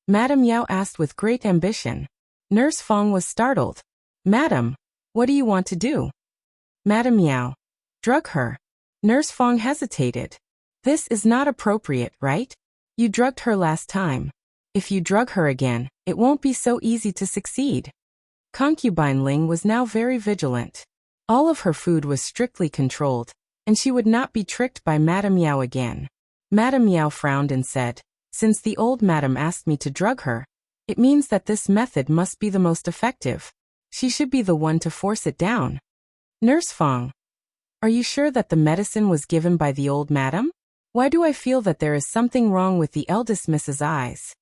Madame Yao asked with great ambition. Nurse Fang was startled. "Madam, what do you want to do?" Madame Yao. "Drug her." Nurse Fang hesitated. "This is not appropriate, right? You drugged her last time. If you drug her again, it won't be so easy to succeed." Concubine Ling was now very vigilant. All of her food was strictly controlled, and she would not be tricked by Madame Yao again. Madame Yao frowned and said, Since the old madam asked me to drug her, it means that this method must be the most effective. She should be the one to force it down. Nurse Fong, are you sure that the medicine was given by the old madam? Why do I feel that there is something wrong with the eldest Mrs. eyes?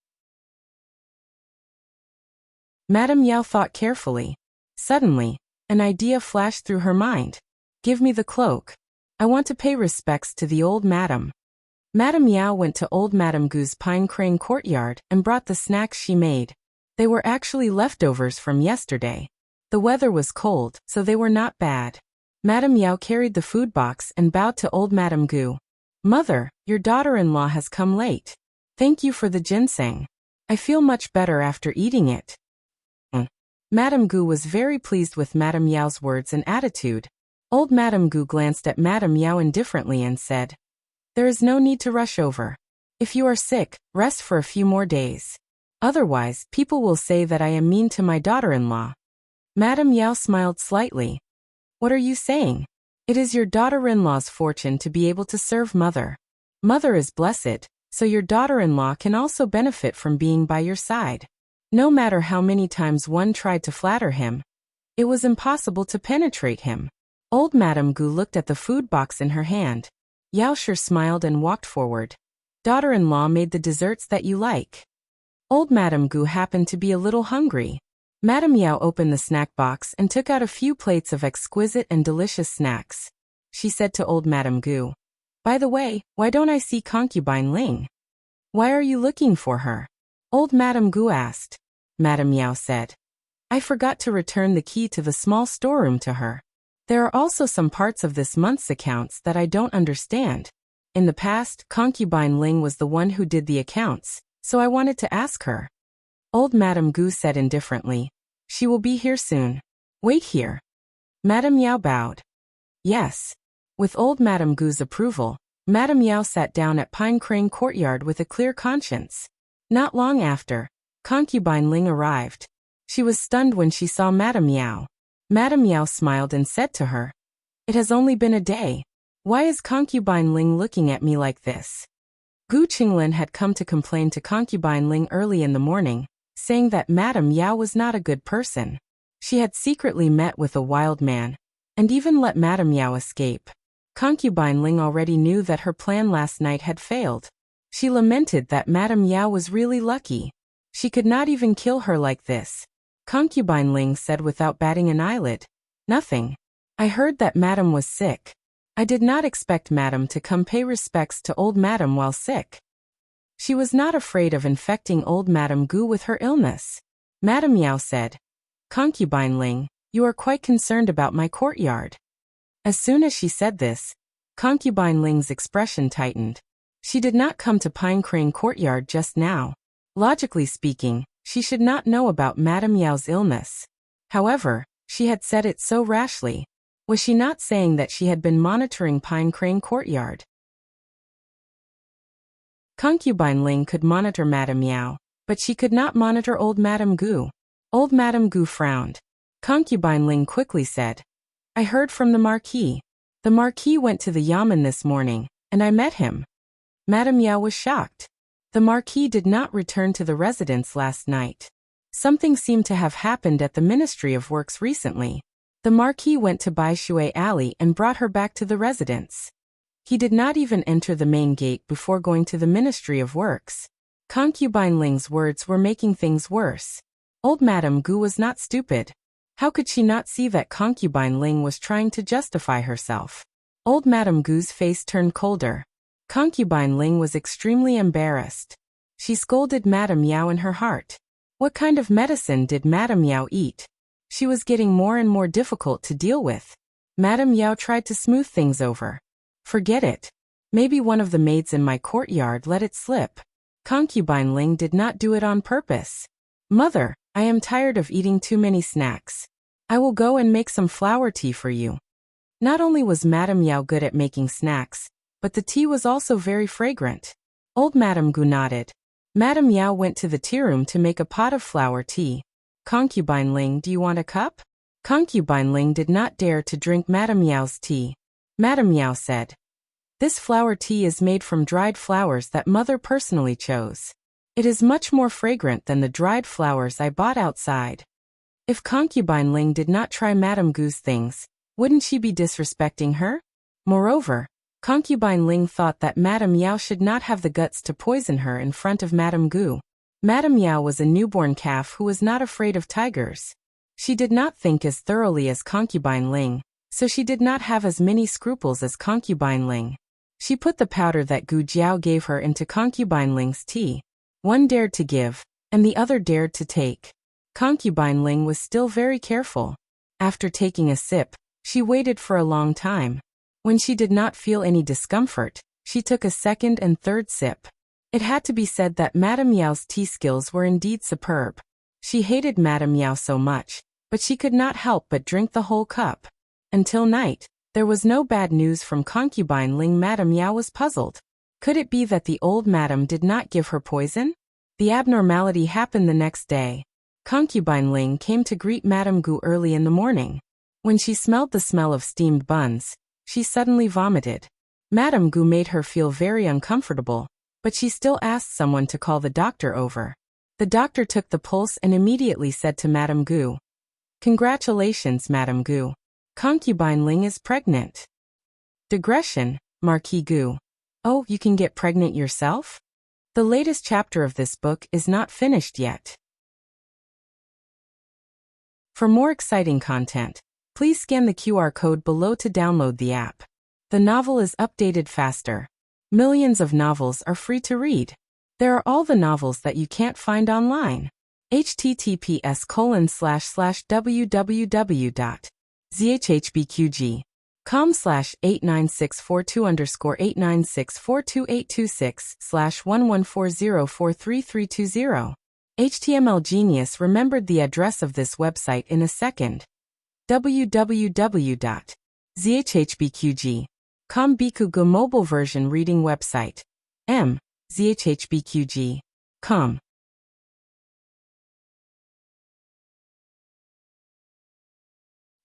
Madame Yao thought carefully. Suddenly, an idea flashed through her mind. Give me the cloak. I want to pay respects to the old madam. Madame Yao went to old Madame Gu's pine crane courtyard and brought the snacks she made. They were actually leftovers from yesterday. The weather was cold, so they were not bad. Madame Yao carried the food box and bowed to old Madame Gu. Mother, your daughter-in-law has come late. Thank you for the ginseng. I feel much better after eating it. Madame Gu was very pleased with Madame Yao's words and attitude. Old Madame Gu glanced at Madame Yao indifferently and said, there is no need to rush over. If you are sick, rest for a few more days. Otherwise, people will say that I am mean to my daughter-in-law. Madame Yao smiled slightly. What are you saying? It is your daughter-in-law's fortune to be able to serve mother. Mother is blessed, so your daughter-in-law can also benefit from being by your side. No matter how many times one tried to flatter him, it was impossible to penetrate him. Old Madame Gu looked at the food box in her hand. Yao Shi smiled and walked forward. Daughter-in-law made the desserts that you like. Old Madame Gu happened to be a little hungry. Madame Yao opened the snack box and took out a few plates of exquisite and delicious snacks. She said to old Madame Gu, by the way, why don't I see concubine Ling? Why are you looking for her? Old Madame Gu asked. Madame Yao said, I forgot to return the key to the small storeroom to her. There are also some parts of this month's accounts that I don't understand. In the past, concubine Ling was the one who did the accounts, so I wanted to ask her. Old Madame Gu said indifferently, she will be here soon. Wait here. Madame Yao bowed. Yes. With old Madame Gu's approval, Madame Yao sat down at Pine Crane Courtyard with a clear conscience. Not long after, concubine Ling arrived. She was stunned when she saw Madame Yao. Madame Yao smiled and said to her, it has only been a day. Why is concubine Ling looking at me like this? Gu Qinglin had come to complain to concubine Ling early in the morning, saying that Madame Yao was not a good person. She had secretly met with a wild man, and even let Madame Yao escape. Concubine Ling already knew that her plan last night had failed. She lamented that Madame Yao was really lucky. She could not even kill her like this. Concubine Ling said without batting an eyelid, nothing. I heard that Madame was sick. I did not expect Madame to come pay respects to old Madame while sick. She was not afraid of infecting old Madame Gu with her illness. Madame Yao said, concubine Ling, you are quite concerned about my courtyard. As soon as she said this, concubine Ling's expression tightened. She did not come to Pine Crane Courtyard just now. Logically speaking, she should not know about Madame Yao's illness. However, she had said it so rashly. Was she not saying that she had been monitoring Pine Crane Courtyard? Concubine Ling could monitor Madame Yao, but she could not monitor old Madame Gu. Old Madame Gu frowned. Concubine Ling quickly said, I heard from the Marquis. The Marquis went to the Yamen this morning, and I met him. Madame Yao was shocked. The Marquis did not return to the residence last night. Something seemed to have happened at the Ministry of Works recently. The Marquis went to Bai Shui Alley and brought her back to the residence. He did not even enter the main gate before going to the Ministry of Works. Concubine Ling's words were making things worse. Old Madame Gu was not stupid. How could she not see that concubine Ling was trying to justify herself? Old Madame Gu's face turned colder. Concubine Ling was extremely embarrassed. She scolded Madame Yao in her heart. What kind of medicine did Madame Yao eat? She was getting more and more difficult to deal with. Madame Yao tried to smooth things over. Forget it. Maybe one of the maids in my courtyard let it slip. Concubine Ling did not do it on purpose. Mother, I am tired of eating too many snacks. I will go and make some flower tea for you. Not only was Madame Yao good at making snacks, but the tea was also very fragrant. Old Madame Gu nodded. Madame Yao went to the tea room to make a pot of flower tea. Concubine Ling, do you want a cup? Concubine Ling did not dare to drink Madame Yao's tea. Madame Yao said, This flower tea is made from dried flowers that mother personally chose. It is much more fragrant than the dried flowers I bought outside. If Concubine Ling did not try Madame Gu's things, wouldn't she be disrespecting her? Moreover, Concubine Ling thought that Madame Yao should not have the guts to poison her in front of Madame Gu. Madame Yao was a newborn calf who was not afraid of tigers. She did not think as thoroughly as Concubine Ling, so she did not have as many scruples as Concubine Ling. She put the powder that Gu Jiao gave her into Concubine Ling's tea. One dared to give, and the other dared to take. Concubine Ling was still very careful. After taking a sip, she waited for a long time. When she did not feel any discomfort, she took a second and third sip. It had to be said that Madame Yao's tea skills were indeed superb. She hated Madame Yao so much, but she could not help but drink the whole cup. Until night, there was no bad news from Concubine Ling. Madame Yao was puzzled. Could it be that the old madam did not give her poison? The abnormality happened the next day. Concubine Ling came to greet Madame Gu early in the morning. When she smelled the smell of steamed buns, she suddenly vomited. Madame Gu made her feel very uncomfortable, but she still asked someone to call the doctor over. The doctor took the pulse and immediately said to Madame Gu, "Congratulations, Madame Gu. Concubine Ling is pregnant." Digression, Marquis Gu. Oh, you can get pregnant yourself? The latest chapter of this book is not finished yet. For more exciting content, please scan the QR code below to download the app. The novel is updated faster. Millions of novels are free to read. There are all the novels that you can't find online. https://www.zhbqg.com/89642_8964286/1140433320. HTML Genius remembered the address of this website in a second. www.zhbqg.com Bikugo mobile version reading website. zhbqg.com.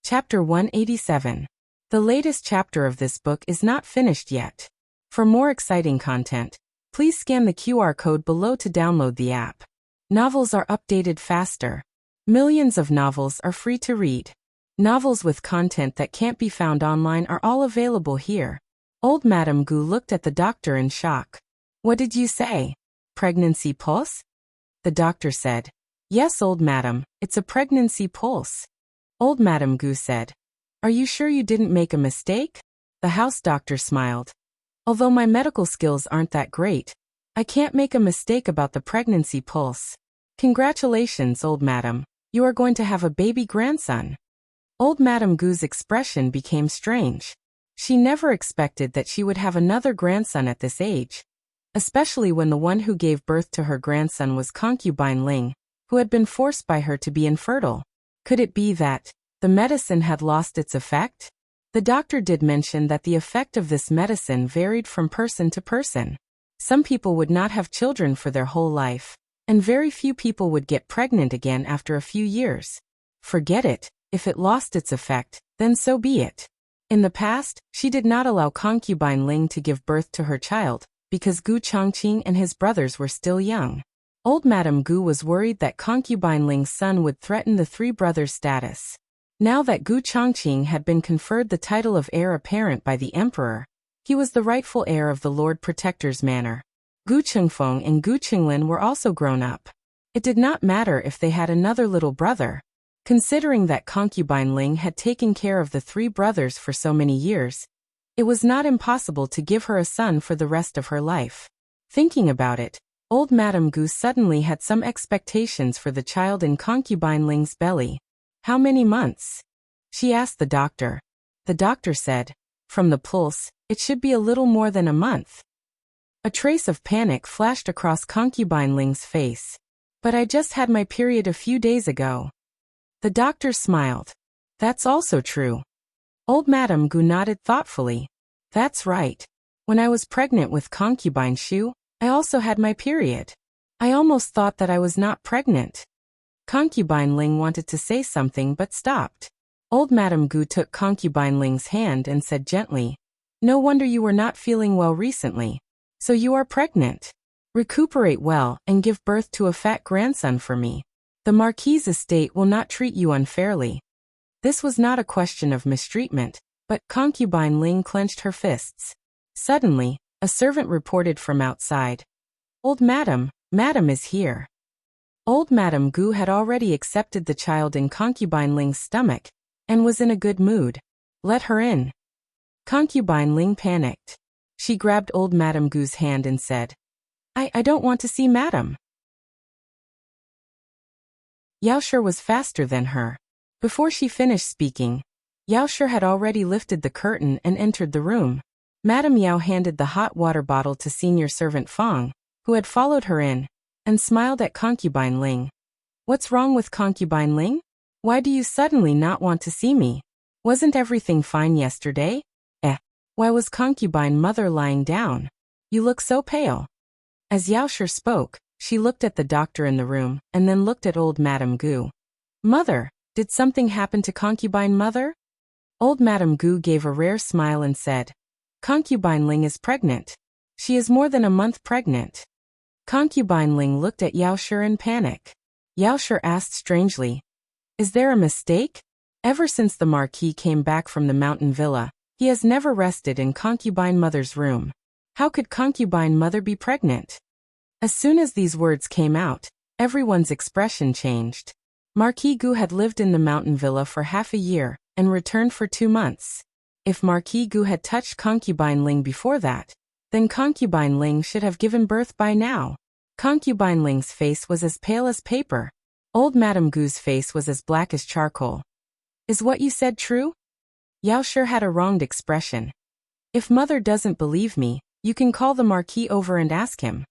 Chapter 187. The latest chapter of this book is not finished yet. For more exciting content, please scan the QR code below to download the app. Novels are updated faster. Millions of novels are free to read. Novels with content that can't be found online are all available here. Old Madame Gu looked at the doctor in shock. "What did you say? Pregnancy pulse?" The doctor said, "Yes, old madam, it's a pregnancy pulse." Old Madame Gu said, "Are you sure you didn't make a mistake?" The house doctor smiled. "Although my medical skills aren't that great, I can't make a mistake about the pregnancy pulse. Congratulations, old madam, you are going to have a baby grandson." Old Madame Gu's expression became strange. She never expected that she would have another grandson at this age, especially when the one who gave birth to her grandson was Concubine Ling, who had been forced by her to be infertile. Could it be that the medicine had lost its effect? The doctor did mention that the effect of this medicine varied from person to person. Some people would not have children for their whole life, and very few people would get pregnant again after a few years. Forget it. If it lost its effect, then so be it. In the past, she did not allow Concubine Ling to give birth to her child, because Gu Chongqing and his brothers were still young. Old Madame Gu was worried that Concubine Ling's son would threaten the three brothers' status. Now that Gu Chongqing had been conferred the title of heir apparent by the emperor, he was the rightful heir of the Lord Protector's manor. Gu Chengfeng and Gu Qinglin were also grown up. It did not matter if they had another little brother. Considering that Concubine Ling had taken care of the three brothers for so many years, it was not impossible to give her a son for the rest of her life. Thinking about it, old Madame Gu suddenly had some expectations for the child in Concubine Ling's belly. "How many months?" she asked the doctor. The doctor said, "From the pulse, it should be a little more than a month." A trace of panic flashed across Concubine Ling's face. "But I just had my period a few days ago." The doctor smiled. "That's also true." Old Madame Gu nodded thoughtfully. "That's right. When I was pregnant with Concubine Shu, I also had my period. I almost thought that I was not pregnant." Concubine Ling wanted to say something but stopped. Old Madame Gu took Concubine Ling's hand and said gently, No wonder you were not feeling well recently. So you are pregnant. Recuperate well and give birth to a fat grandson for me. The Marquis's estate will not treat you unfairly. This was not a question of mistreatment, but concubine Ling clenched her fists. Suddenly, a servant reported from outside. Old Madam is here. Old Madam Gu had already accepted the child in concubine Ling's stomach, and was in a good mood. Let her in. Concubine Ling panicked. She grabbed old Madam Gu's hand and said, I don't want to see Madam. Yaoshi was faster than her. Before she finished speaking, Yaoshi had already lifted the curtain and entered the room. Madame Yao handed the hot water bottle to senior servant Fang, who had followed her in, and smiled at concubine Ling. What's wrong with concubine Ling? Why do you suddenly not want to see me? Wasn't everything fine yesterday? Why was concubine mother lying down? You look so pale. As Yaoshi spoke, she looked at the doctor in the room, and then looked at old Madame Gu. Mother, did something happen to concubine mother? Old Madame Gu gave a rare smile and said, Concubine Ling is pregnant. She is more than a month pregnant. Concubine Ling looked at Yaoshi in panic. Yaoshi asked strangely, Is there a mistake? Ever since the Marquis came back from the mountain villa, he has never rested in concubine mother's room. How could concubine mother be pregnant? As soon as these words came out, everyone's expression changed. Marquis Gu had lived in the mountain villa for half a year, and returned for 2 months. If Marquis Gu had touched concubine Ling before that, then concubine Ling should have given birth by now. Concubine Ling's face was as pale as paper. Old Madame Gu's face was as black as charcoal. Is what you said true? Yaoshi had a wronged expression. If mother doesn't believe me, you can call the Marquis over and ask him.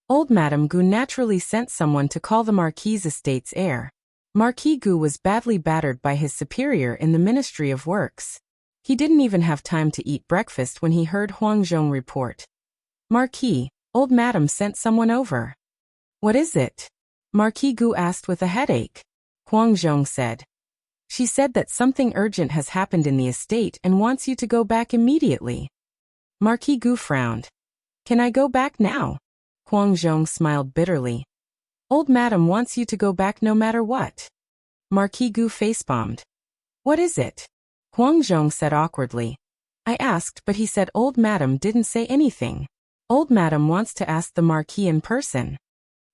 Old Madame Gu naturally sent someone to call the Marquis's estate's heir. Marquis Gu was badly battered by his superior in the Ministry of Works. He didn't even have time to eat breakfast when he heard Huang Zhong report. Marquis, old Madame sent someone over. What is it? Marquis Gu asked with a headache. Huang Zhong said. She said that something urgent has happened in the estate and wants you to go back immediately. Marquis Gu frowned. Can I go back now? Huang Zhong smiled bitterly. Old Madam wants you to go back no matter what. Marquis Gu facepalmed. What is it? Huang Zhong said awkwardly. I asked, but he said Old Madam didn't say anything. Old Madam wants to ask the Marquis in person.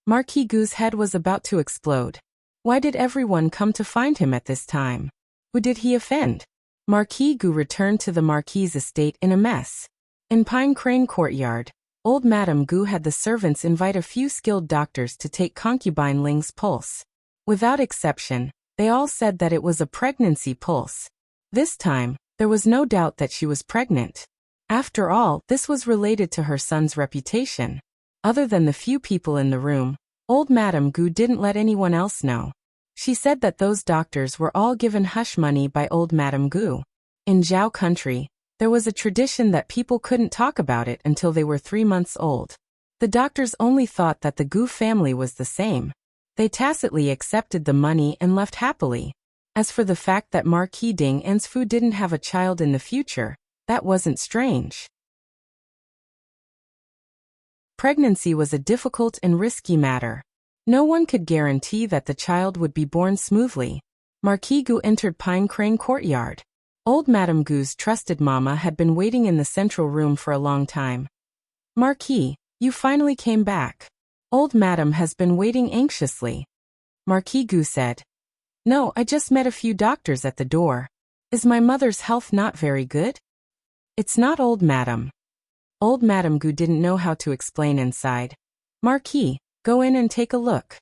Marquis Gu's head was about to explode. Why did everyone come to find him at this time? Who did he offend? Marquis Gu returned to the Marquis's estate in a mess. In Pine Crane Courtyard, old Madame Gu had the servants invite a few skilled doctors to take concubine Ling's pulse. Without exception, they all said that it was a pregnancy pulse. This time, there was no doubt that she was pregnant. After all, this was related to her son's reputation. Other than the few people in the room, old Madame Gu didn't let anyone else know. She said that those doctors were all given hush money by old Madame Gu. In Zhao country, there was a tradition that people couldn't talk about it until they were 3 months old. The doctors only thought that the Gu family was the same. They tacitly accepted the money and left happily. As for the fact that Marquis Ding and Fu didn't have a child in the future, that wasn't strange. Pregnancy was a difficult and risky matter. No one could guarantee that the child would be born smoothly. Marquis Gu entered Pine Crane Courtyard. Old Madame Gu's trusted mama had been waiting in the central room for a long time. Marquis, you finally came back. Old Madame has been waiting anxiously. Marquis Gu said. No, I just met a few doctors at the door. Is my mother's health not very good? It's not old Madame. Old Madame Gu didn't know how to explain inside. Marquis, go in and take a look.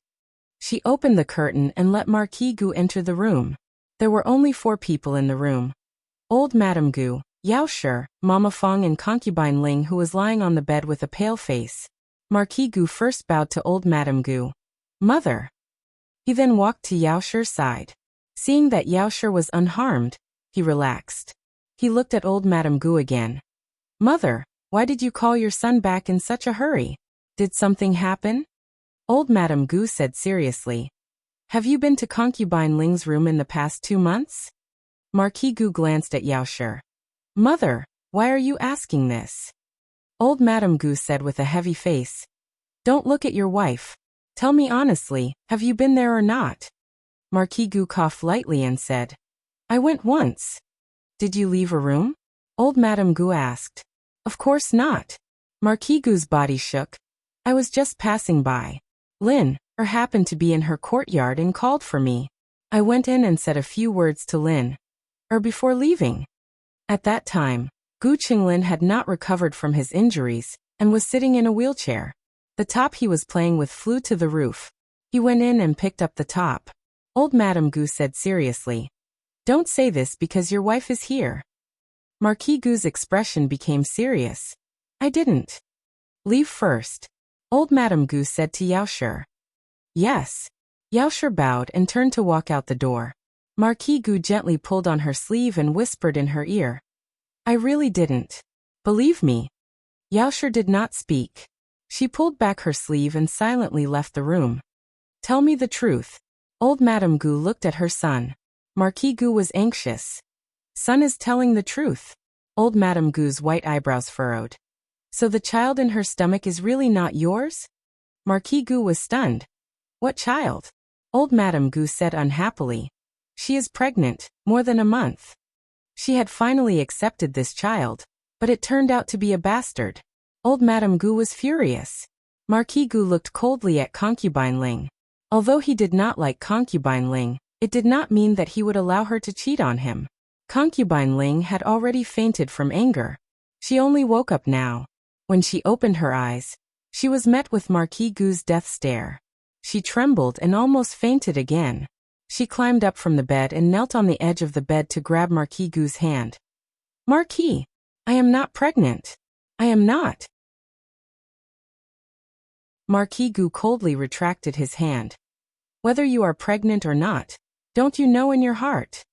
She opened the curtain and let Marquis Gu enter the room. There were only 4 people in the room. Old Madame Gu, Yaoshi, Mama Fang and concubine Ling who was lying on the bed with a pale face. Marquis Gu first bowed to old Madame Gu. Mother. He then walked to Yaoshi's side. Seeing that Yaoshi was unharmed, he relaxed. He looked at old Madame Gu again. Mother, why did you call your son back in such a hurry? Did something happen? Old Madame Gu said seriously. Have you been to concubine Ling's room in the past 2 months? Marquis Gu glanced at Yaoshi. Mother, Why are you asking this? Old Madame Gu said with a heavy face. Don't look at your wife. Tell me honestly, have you been there or not? Marquis Gu coughed lightly and said, I went once. Did you leave a room? Old Madame Gu asked. Of course not. Marquis Gu's body shook. I was just passing by. Lin, happened to be in her courtyard and called for me. I went in and said a few words to Lin. Before leaving. At that time, Gu Qinglin had not recovered from his injuries and was sitting in a wheelchair. The top he was playing with flew to the roof. He went in and picked up the top. Old Madame Gu said seriously. Don't say this because your wife is here. Marquis Gu's expression became serious. I didn't. Leave first. Old Madame Gu said to Yaoshi. Yes. Yaoshi bowed and turned to walk out the door. Marquis Gu gently pulled on her sleeve and whispered in her ear. I really didn't. Believe me. Yaoshi did not speak. She pulled back her sleeve and silently left the room. Tell me the truth. Old Madame Gu looked at her son. Marquis Gu was anxious. Son is telling the truth. Old Madame Gu's white eyebrows furrowed. So the child in her stomach is really not yours? Marquis Gu was stunned. What child? Old Madame Gu said unhappily. She is pregnant, more than a month. She had finally accepted this child, but it turned out to be a bastard. Old Madame Gu was furious. Marquis Gu looked coldly at Concubine Ling. Although he did not like Concubine Ling, it did not mean that he would allow her to cheat on him. Concubine Ling had already fainted from anger. She only woke up now. When she opened her eyes, she was met with Marquis Gu's death stare. She trembled and almost fainted again. She climbed up from the bed and knelt on the edge of the bed to grab Marquis Gu's hand. Marquis, I am not pregnant. I am not. Marquis Gu coldly retracted his hand. Whether you are pregnant or not, don't you know in your heart?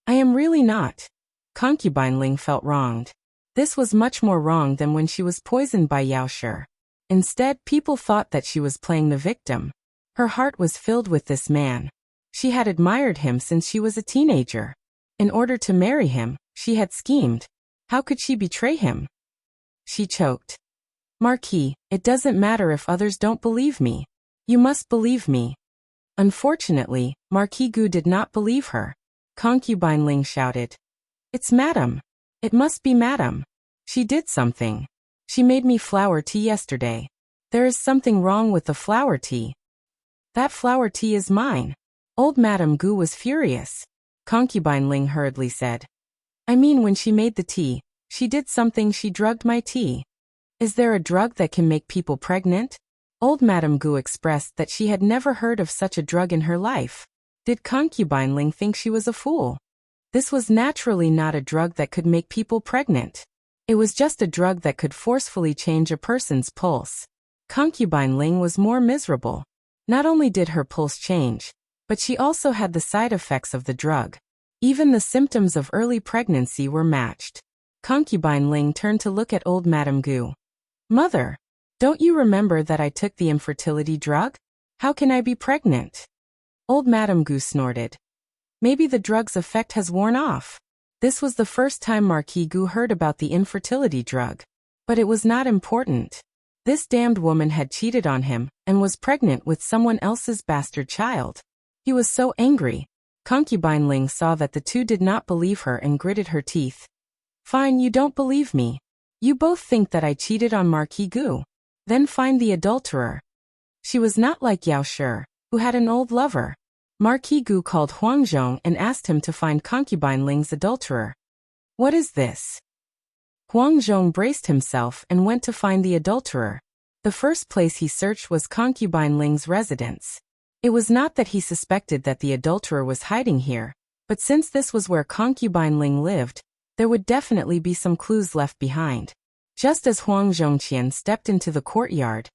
I am really not. Concubine Ling felt wronged. This was much more wrong than when she was poisoned by Yaoshi. Instead, people thought that she was playing the victim. Her heart was filled with this man. She had admired him since she was a teenager. In order to marry him, she had schemed. How could she betray him? She choked. Marquis, it doesn't matter if others don't believe me. You must believe me. Unfortunately, Marquis Gu did not believe her. Concubine Ling shouted. It's Madame. It must be Madame. She did something. She made me flower tea yesterday. There is something wrong with the flower tea. That flower tea is mine. Old Madame Gu was furious. Concubine Ling hurriedly said. I mean when she made the tea, she did something, she drugged my tea. Is there a drug that can make people pregnant? Old Madame Gu expressed that she had never heard of such a drug in her life. Did Concubine Ling think she was a fool? This was naturally not a drug that could make people pregnant. It was just a drug that could forcefully change a person's pulse. Concubine Ling was more miserable. Not only did her pulse change, but she also had the side effects of the drug. Even the symptoms of early pregnancy were matched. Concubine Ling turned to look at old Madame Gu. Mother, don't you remember that I took the infertility drug? How can I be pregnant? Old Madame Gu snorted. Maybe the drug's effect has worn off. This was the first time Marquis Gu heard about the infertility drug. But it was not important. This damned woman had cheated on him and was pregnant with someone else's bastard child. He was so angry. Concubine Ling saw that the two did not believe her and gritted her teeth. Fine, you don't believe me. You both think that I cheated on Marquis Gu. Then find the adulterer. She was not like Yaoshi, who had an old lover. Marquis Gu called Huang Zhong and asked him to find Concubine Ling's adulterer. What is this? Huang Zhong braced himself and went to find the adulterer. The first place he searched was Concubine Ling's residence. It was not that he suspected that the adulterer was hiding here, but since this was where Concubine Ling lived, there would definitely be some clues left behind. Just as Huang Zhongqian stepped into the courtyard,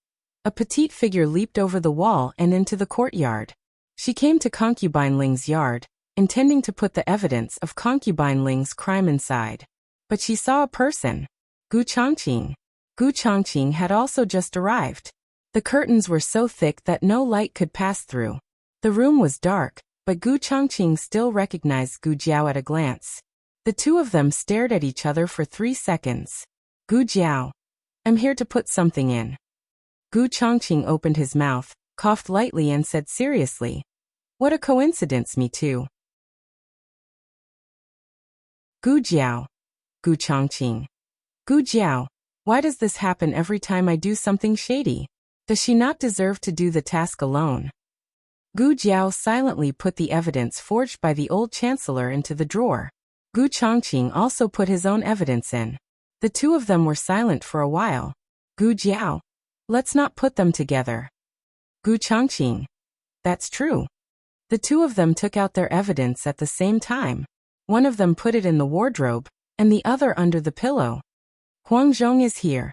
a petite figure leaped over the wall and into the courtyard. She came to Concubine Ling's yard, intending to put the evidence of Concubine Ling's crime inside. But she saw a person. Gu Chongqing. Gu Chongqing had also just arrived. The curtains were so thick that no light could pass through. The room was dark, but Gu Chongqing still recognized Gu Jiao at a glance. The two of them stared at each other for 3 seconds. Gu Jiao. I'm here to put something in. Gu Chongqing opened his mouth, coughed lightly and said seriously. What a coincidence, me too. Gu Jiao. Gu Chongqing. Gu Jiao, why does this happen every time I do something shady? Does she not deserve to do the task alone? Gu Jiao silently put the evidence forged by the old chancellor into the drawer. Gu Chongqing also put his own evidence in. The two of them were silent for a while. Gu Jiao. Let's not put them together. Gu Chongqing. That's true. The two of them took out their evidence at the same time. One of them put it in the wardrobe, and the other under the pillow. Huang Zhong is here.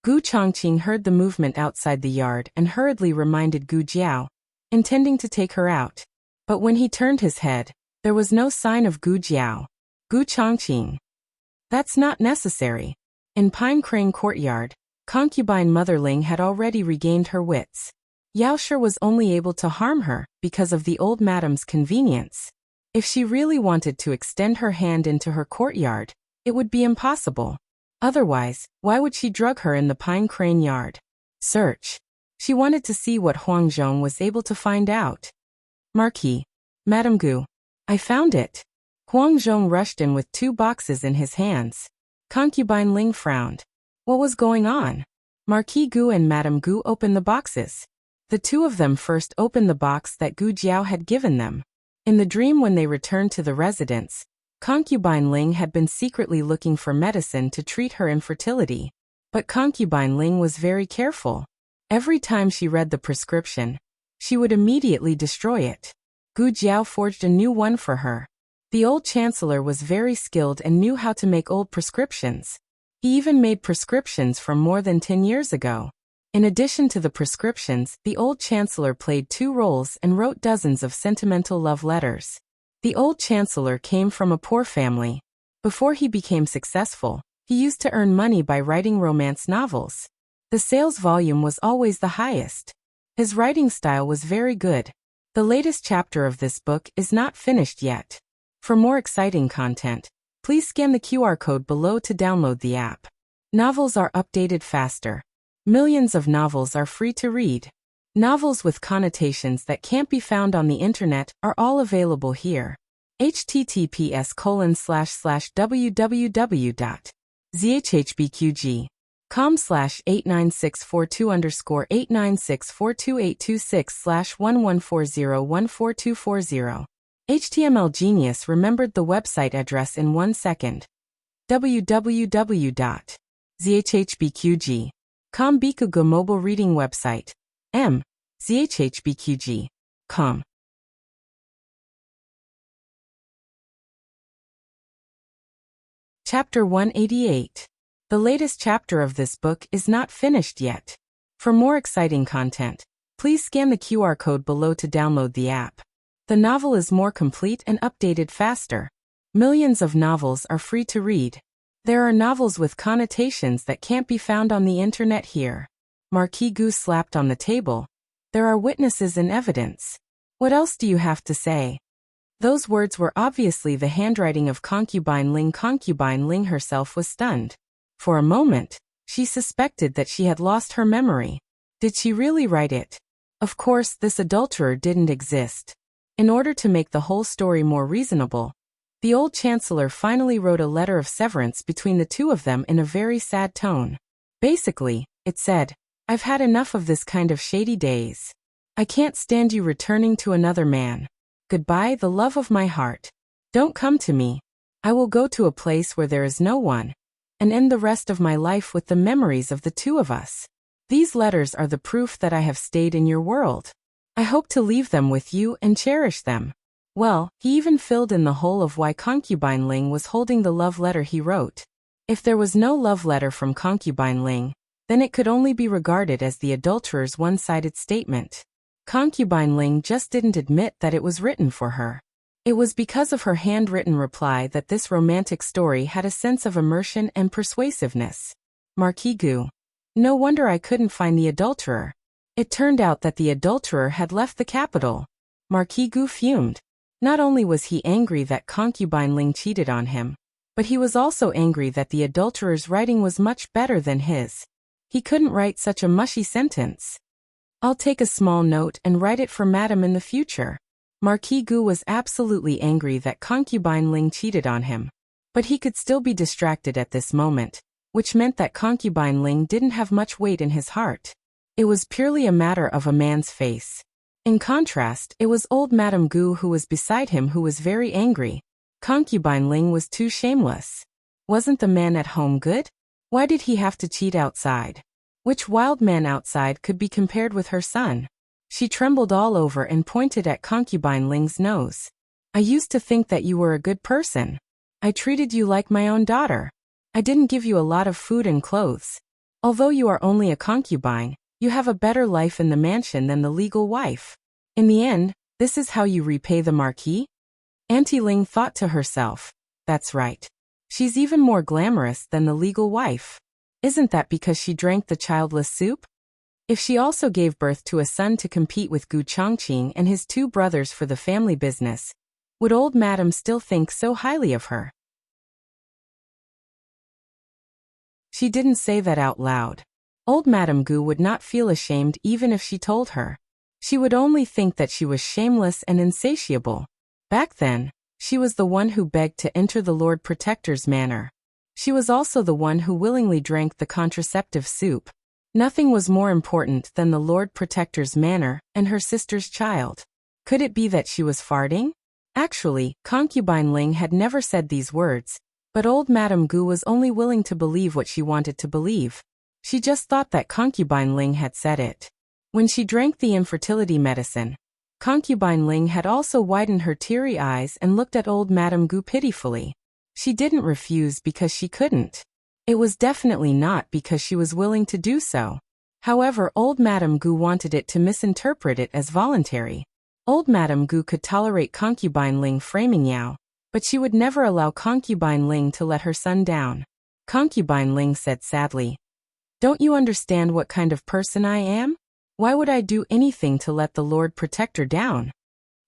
Gu Chongqing heard the movement outside the yard and hurriedly reminded Gu Jiao, intending to take her out. But when he turned his head, there was no sign of Gu Jiao. Gu Chongqing. That's not necessary. In Pine Crane Courtyard, concubine Mother Ling had already regained her wits. Yao Shi was only able to harm her because of the old madam's convenience. If she really wanted to extend her hand into her courtyard, it would be impossible. Otherwise, why would she drug her in the Pine Crane yard? Search. She wanted to see what Huang Zhong was able to find out. Marquis. Madame Gu. I found it. Huang Zhong rushed in with 2 boxes in his hands. Concubine Ling frowned. What was going on? Marquis Gu and Madame Gu opened the boxes. The two of them first opened the box that Gu Jiao had given them. In the dream when they returned to the residence, Concubine Ling had been secretly looking for medicine to treat her infertility. But Concubine Ling was very careful. Every time she read the prescription, she would immediately destroy it. Gu Jiao forged a new one for her. The old chancellor was very skilled and knew how to make old prescriptions. He even made prescriptions from more than 10 years ago. In addition to the prescriptions, the old chancellor played 2 roles and wrote dozens of sentimental love letters. The old chancellor came from a poor family. Before he became successful, he used to earn money by writing romance novels. The sales volume was always the highest. His writing style was very good. The latest chapter of this book is not finished yet. For more exciting content, please scan the QR code below to download the app. Novels are updated faster. Millions of novels are free to read. Novels with connotations that can't be found on the internet are all available here. https://www.zhbqg.com/89642_896428226/1140142440. HTML Genius remembered the website address in 1 second. www.zhbqg.com Bikuga mobile reading website. zhbqg.com. Chapter 188. The latest chapter of this book is not finished yet. For more exciting content, please scan the QR code below to download the app. The novel is more complete and updated faster. Millions of novels are free to read. There are novels with connotations that can't be found on the internet here. Marquis Gu slapped on the table. There are witnesses and evidence. What else do you have to say? Those words were obviously the handwriting of Concubine Ling. Concubine Ling herself was stunned. For a moment, she suspected that she had lost her memory. Did she really write it? Of course, this adulterer didn't exist. In order to make the whole story more reasonable, the old chancellor finally wrote a letter of severance between the two of them in a very sad tone. Basically, it said, I've had enough of this kind of shady days. I can't stand you returning to another man. Goodbye, the love of my heart. Don't come to me. I will go to a place where there is no one, and end the rest of my life with the memories of the two of us. These letters are the proof that I have stayed in your world. I hope to leave them with you and cherish them. Well, he even filled in the hole of why Concubine Ling was holding the love letter he wrote. If there was no love letter from Concubine Ling, then it could only be regarded as the adulterer's one-sided statement. Concubine Ling just didn't admit that it was written for her. It was because of her handwritten reply that this romantic story had a sense of immersion and persuasiveness. Marquis Gu. No wonder I couldn't find the adulterer. It turned out that the adulterer had left the capital. Marquis Gu fumed. Not only was he angry that concubine Ling cheated on him, but he was also angry that the adulterer's writing was much better than his. He couldn't write such a mushy sentence. I'll take a small note and write it for Madam in the future. Marquis Gu was absolutely angry that concubine Ling cheated on him. But he could still be distracted at this moment, which meant that concubine Ling didn't have much weight in his heart. It was purely a matter of a man's face. In contrast, it was old Madame Gu who was beside him who was very angry. Concubine Ling was too shameless. Wasn't the man at home good? Why did he have to cheat outside? Which wild man outside could be compared with her son? She trembled all over and pointed at concubine Ling's nose. I used to think that you were a good person. I treated you like my own daughter. I didn't give you a lot of food and clothes. Although you are only a concubine, you have a better life in the mansion than the legal wife. In the end, this is how you repay the Marquis? Auntie Ling thought to herself, that's right. She's even more glamorous than the legal wife. Isn't that because she drank the childless soup? If she also gave birth to a son to compete with Gu Chongqing and his two brothers for the family business, would old Madam still think so highly of her? She didn't say that out loud. Old Madame Gu would not feel ashamed even if she told her. She would only think that she was shameless and insatiable. Back then, she was the one who begged to enter the Lord Protector's manor. She was also the one who willingly drank the contraceptive soup. Nothing was more important than the Lord Protector's manor and her sister's child. Could it be that she was farting? Actually, concubine Ling had never said these words, but old Madame Gu was only willing to believe what she wanted to believe. She just thought that concubine Ling had said it. When she drank the infertility medicine, concubine Ling had also widened her teary eyes and looked at old Madame Gu pitifully. She didn't refuse because she couldn't. It was definitely not because she was willing to do so. However, old Madame Gu wanted it to misinterpret it as voluntary. Old Madame Gu could tolerate concubine Ling framing Yao, but she would never allow concubine Ling to let her son down. Concubine Ling said sadly, "Don't you understand what kind of person I am? Why would I do anything to let the Lord Protector down?"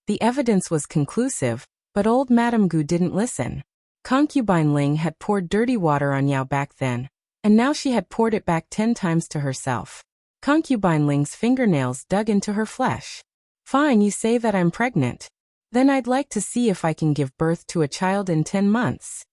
The evidence was conclusive, but old Madame Gu didn't listen. Concubine Ling had poured dirty water on Yao back then, and now she had poured it back 10 times to herself. Concubine Ling's fingernails dug into her flesh. "Fine, you say that I'm pregnant. Then I'd like to see if I can give birth to a child in 10 months.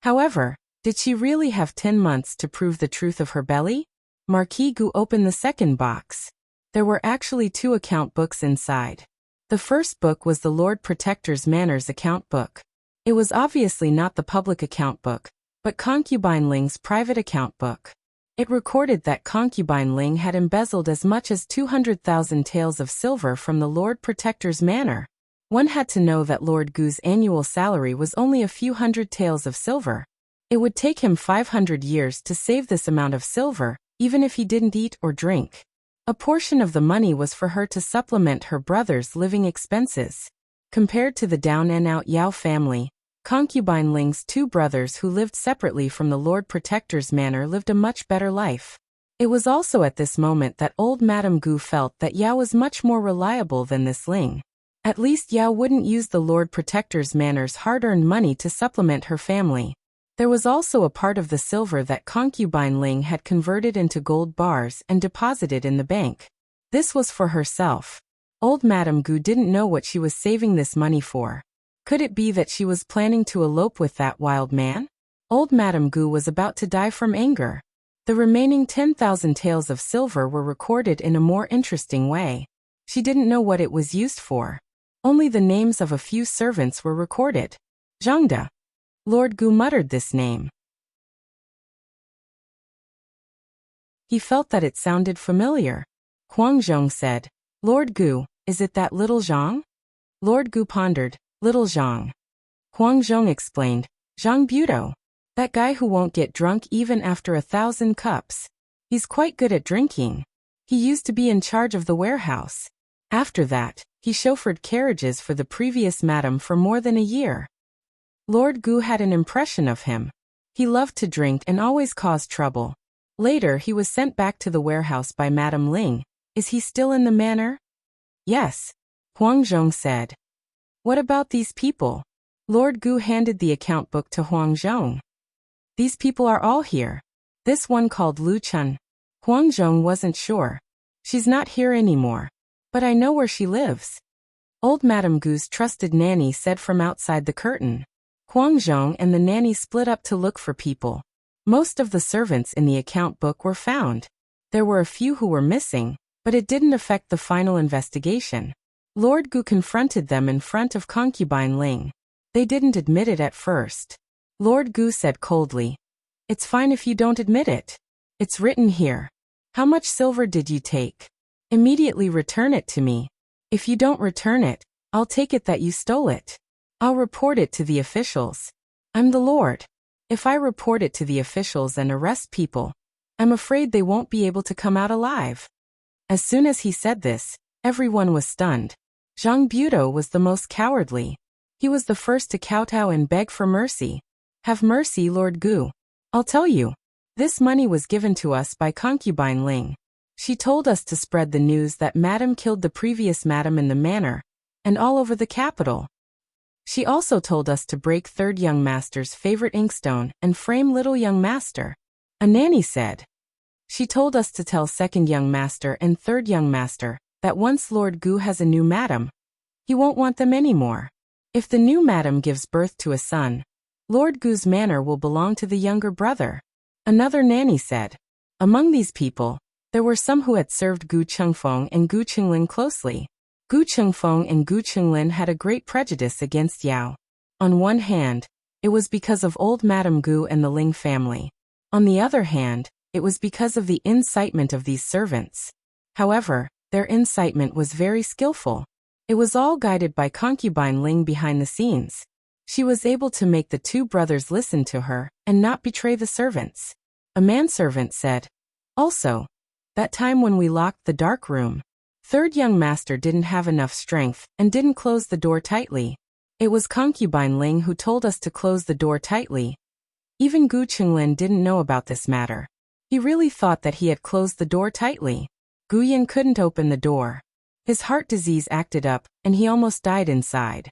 However, did she really have 10 months to prove the truth of her belly? Marquis Gu opened the second box. There were actually 2 account books inside. The first book was the Lord Protector's Manor's account book. It was obviously not the public account book, but concubine Ling's private account book. It recorded that concubine Ling had embezzled as much as 200,000 taels of silver from the Lord Protector's manor. One had to know that Lord Gu's annual salary was only a few hundred taels of silver. It would take him 500 years to save this amount of silver, even if he didn't eat or drink. A portion of the money was for her to supplement her brother's living expenses. Compared to the down-and-out Yao family, concubine Ling's 2 brothers who lived separately from the Lord Protector's manor lived a much better life. It was also at this moment that old Madame Gu felt that Yao was much more reliable than this Ling. At least Yao wouldn't use the Lord Protector's manor's hard-earned money to supplement her family. There was also a part of the silver that concubine Ling had converted into gold bars and deposited in the bank. This was for herself. Old Madame Gu didn't know what she was saving this money for. Could it be that she was planning to elope with that wild man? Old Madame Gu was about to die from anger. The remaining 10,000 taels of silver were recorded in a more interesting way. She didn't know what it was used for. Only the names of a few servants were recorded. Zhangda. Lord Gu muttered this name. He felt that it sounded familiar. Huang Zhong said, "Lord Gu, is it that little Zhang?" Lord Gu pondered, "Little Zhang." Huang Zhong explained, "Zhang Budo. That guy who won't get drunk even after 1,000 cups. He's quite good at drinking. He used to be in charge of the warehouse. After that, he chauffeured carriages for the previous madam for more than a year." Lord Gu had an impression of him. He loved to drink and always caused trouble. Later he was sent back to the warehouse by Madame Ling. "Is he still in the manor?" "Yes," Huang Zhong said. What about these people? Lord Gu handed the account book to Huang Zhong. These people are all here. This one called Lu Chun. Huang Zhong wasn't sure. She's not here anymore. But I know where she lives. Old Madame Gu's trusted nanny said from outside the curtain. Huang Zhong and the nanny split up to look for people. Most of the servants in the account book were found. There were a few who were missing, but it didn't affect the final investigation. Lord Gu confronted them in front of concubine Ling. They didn't admit it at first. Lord Gu said coldly, "It's fine if you don't admit it. It's written here. How much silver did you take? Immediately return it to me. If you don't return it, I'll take it that you stole it. I'll report it to the officials. I'm the Lord. If I report it to the officials and arrest people, I'm afraid they won't be able to come out alive." As soon as he said this, everyone was stunned. Zhang Budo was the most cowardly. He was the first to kowtow and beg for mercy. "Have mercy, Lord Gu. I'll tell you. This money was given to us by concubine Ling. She told us to spread the news that Madam killed the previous Madam in the manor, and all over the capital. She also told us to break third young master's favorite inkstone and frame little young master." A nanny said. "She told us to tell second young master and third young master that once Lord Gu has a new Madam, he won't want them anymore. If the new Madam gives birth to a son, Lord Gu's manor will belong to the younger brother." Another nanny said. Among these people, there were some who had served Gu Chengfeng and Gu Qinglin closely. Gu Chengfeng and Gu Qinglin had a great prejudice against Yao. On one hand, it was because of old Madame Gu and the Ling family. On the other hand, it was because of the incitement of these servants. However, their incitement was very skillful. It was all guided by concubine Ling behind the scenes. She was able to make the two brothers listen to her and not betray the servants. A manservant said, "Also, that time when we locked the dark room, third young master didn't have enough strength and didn't close the door tightly. It was concubine Ling who told us to close the door tightly. Even Gu Qinglin didn't know about this matter. He really thought that he had closed the door tightly. Gu Yin couldn't open the door. His heart disease acted up, and he almost died inside."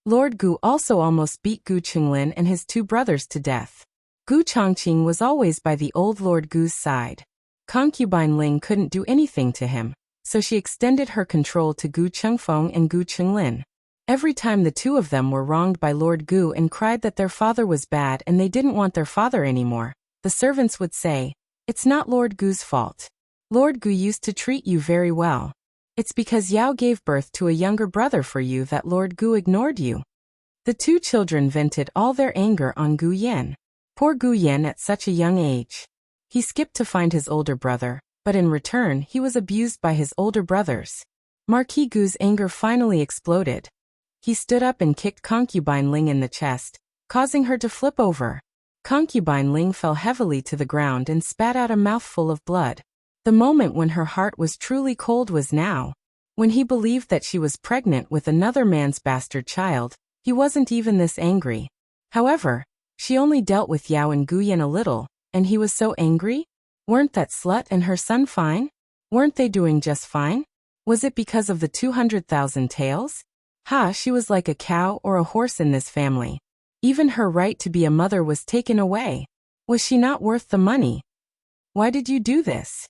Lord Gu also almost beat Gu Qinglin and his two brothers to death. Gu Chongqing was always by the old Lord Gu's side. Concubine Ling couldn't do anything to him, so she extended her control to Gu Chengfeng and Gu Qinglin. Every time the two of them were wronged by Lord Gu and cried that their father was bad and they didn't want their father anymore, the servants would say, "It's not Lord Gu's fault. Lord Gu used to treat you very well. It's because Yao gave birth to a younger brother for you that Lord Gu ignored you." The two children vented all their anger on Gu Yen. Poor Gu Yen at such a young age. He skipped to find his older brother, but in return he was abused by his older brothers. Marquis Gu's anger finally exploded. He stood up and kicked concubine Ling in the chest, causing her to flip over. Concubine Ling fell heavily to the ground and spat out a mouthful of blood. The moment when her heart was truly cold was now. When he believed that she was pregnant with another man's bastard child, he wasn't even this angry. However, she only dealt with Yao and Gu Yin a little, and he was so angry? Weren't that slut and her son fine? Weren't they doing just fine? Was it because of the 200,000 taels? Ha, she was like a cow or a horse in this family. Even her right to be a mother was taken away. Was she not worth the money? Why did you do this?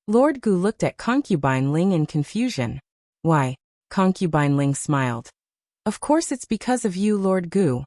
Lord Gu looked at concubine Ling in confusion. "Why?" Concubine Ling smiled. "Of course it's because of you, Lord Gu.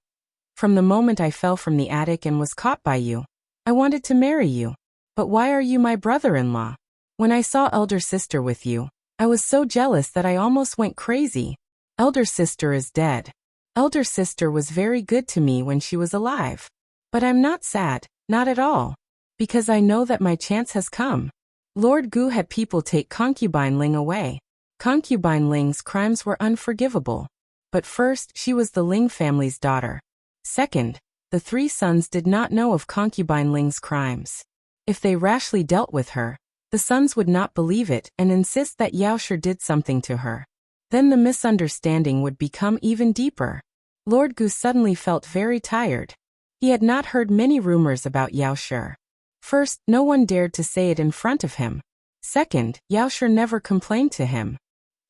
From the moment I fell from the attic and was caught by you, I wanted to marry you. But why are you my brother-in-law? When I saw elder sister with you, I was so jealous that I almost went crazy. Elder sister is dead. Elder sister was very good to me when she was alive. But I'm not sad, not at all. Because I know that my chance has come." Lord Gu had people take concubine Ling away. Concubine Ling's crimes were unforgivable. But first, she was the Ling family's daughter. Second, the three sons did not know of concubine Ling's crimes. If they rashly dealt with her, the sons would not believe it and insist that Yao Shi did something to her. Then the misunderstanding would become even deeper. Lord Gu suddenly felt very tired. He had not heard many rumors about Yao Shi. First, no one dared to say it in front of him. Second, Yao Shi never complained to him.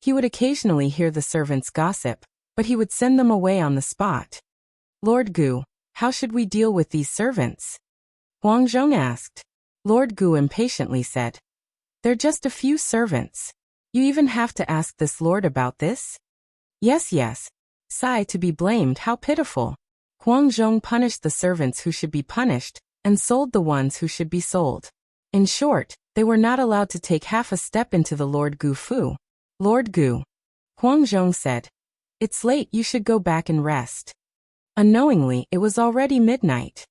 He would occasionally hear the servants gossip, but he would send them away on the spot. Lord Gu, how should we deal with these servants? Huang Zhong asked. Lord Gu impatiently said. They're just a few servants. You even have to ask this lord about this? Yes. Sigh, to be blamed, how pitiful. Huang Zhong punished the servants who should be punished, and sold the ones who should be sold. In short, they were not allowed to take half a step into the Lord Gu Fu. Lord Gu. Huang Zhong said. It's late, you should go back and rest. Unknowingly, it was already midnight.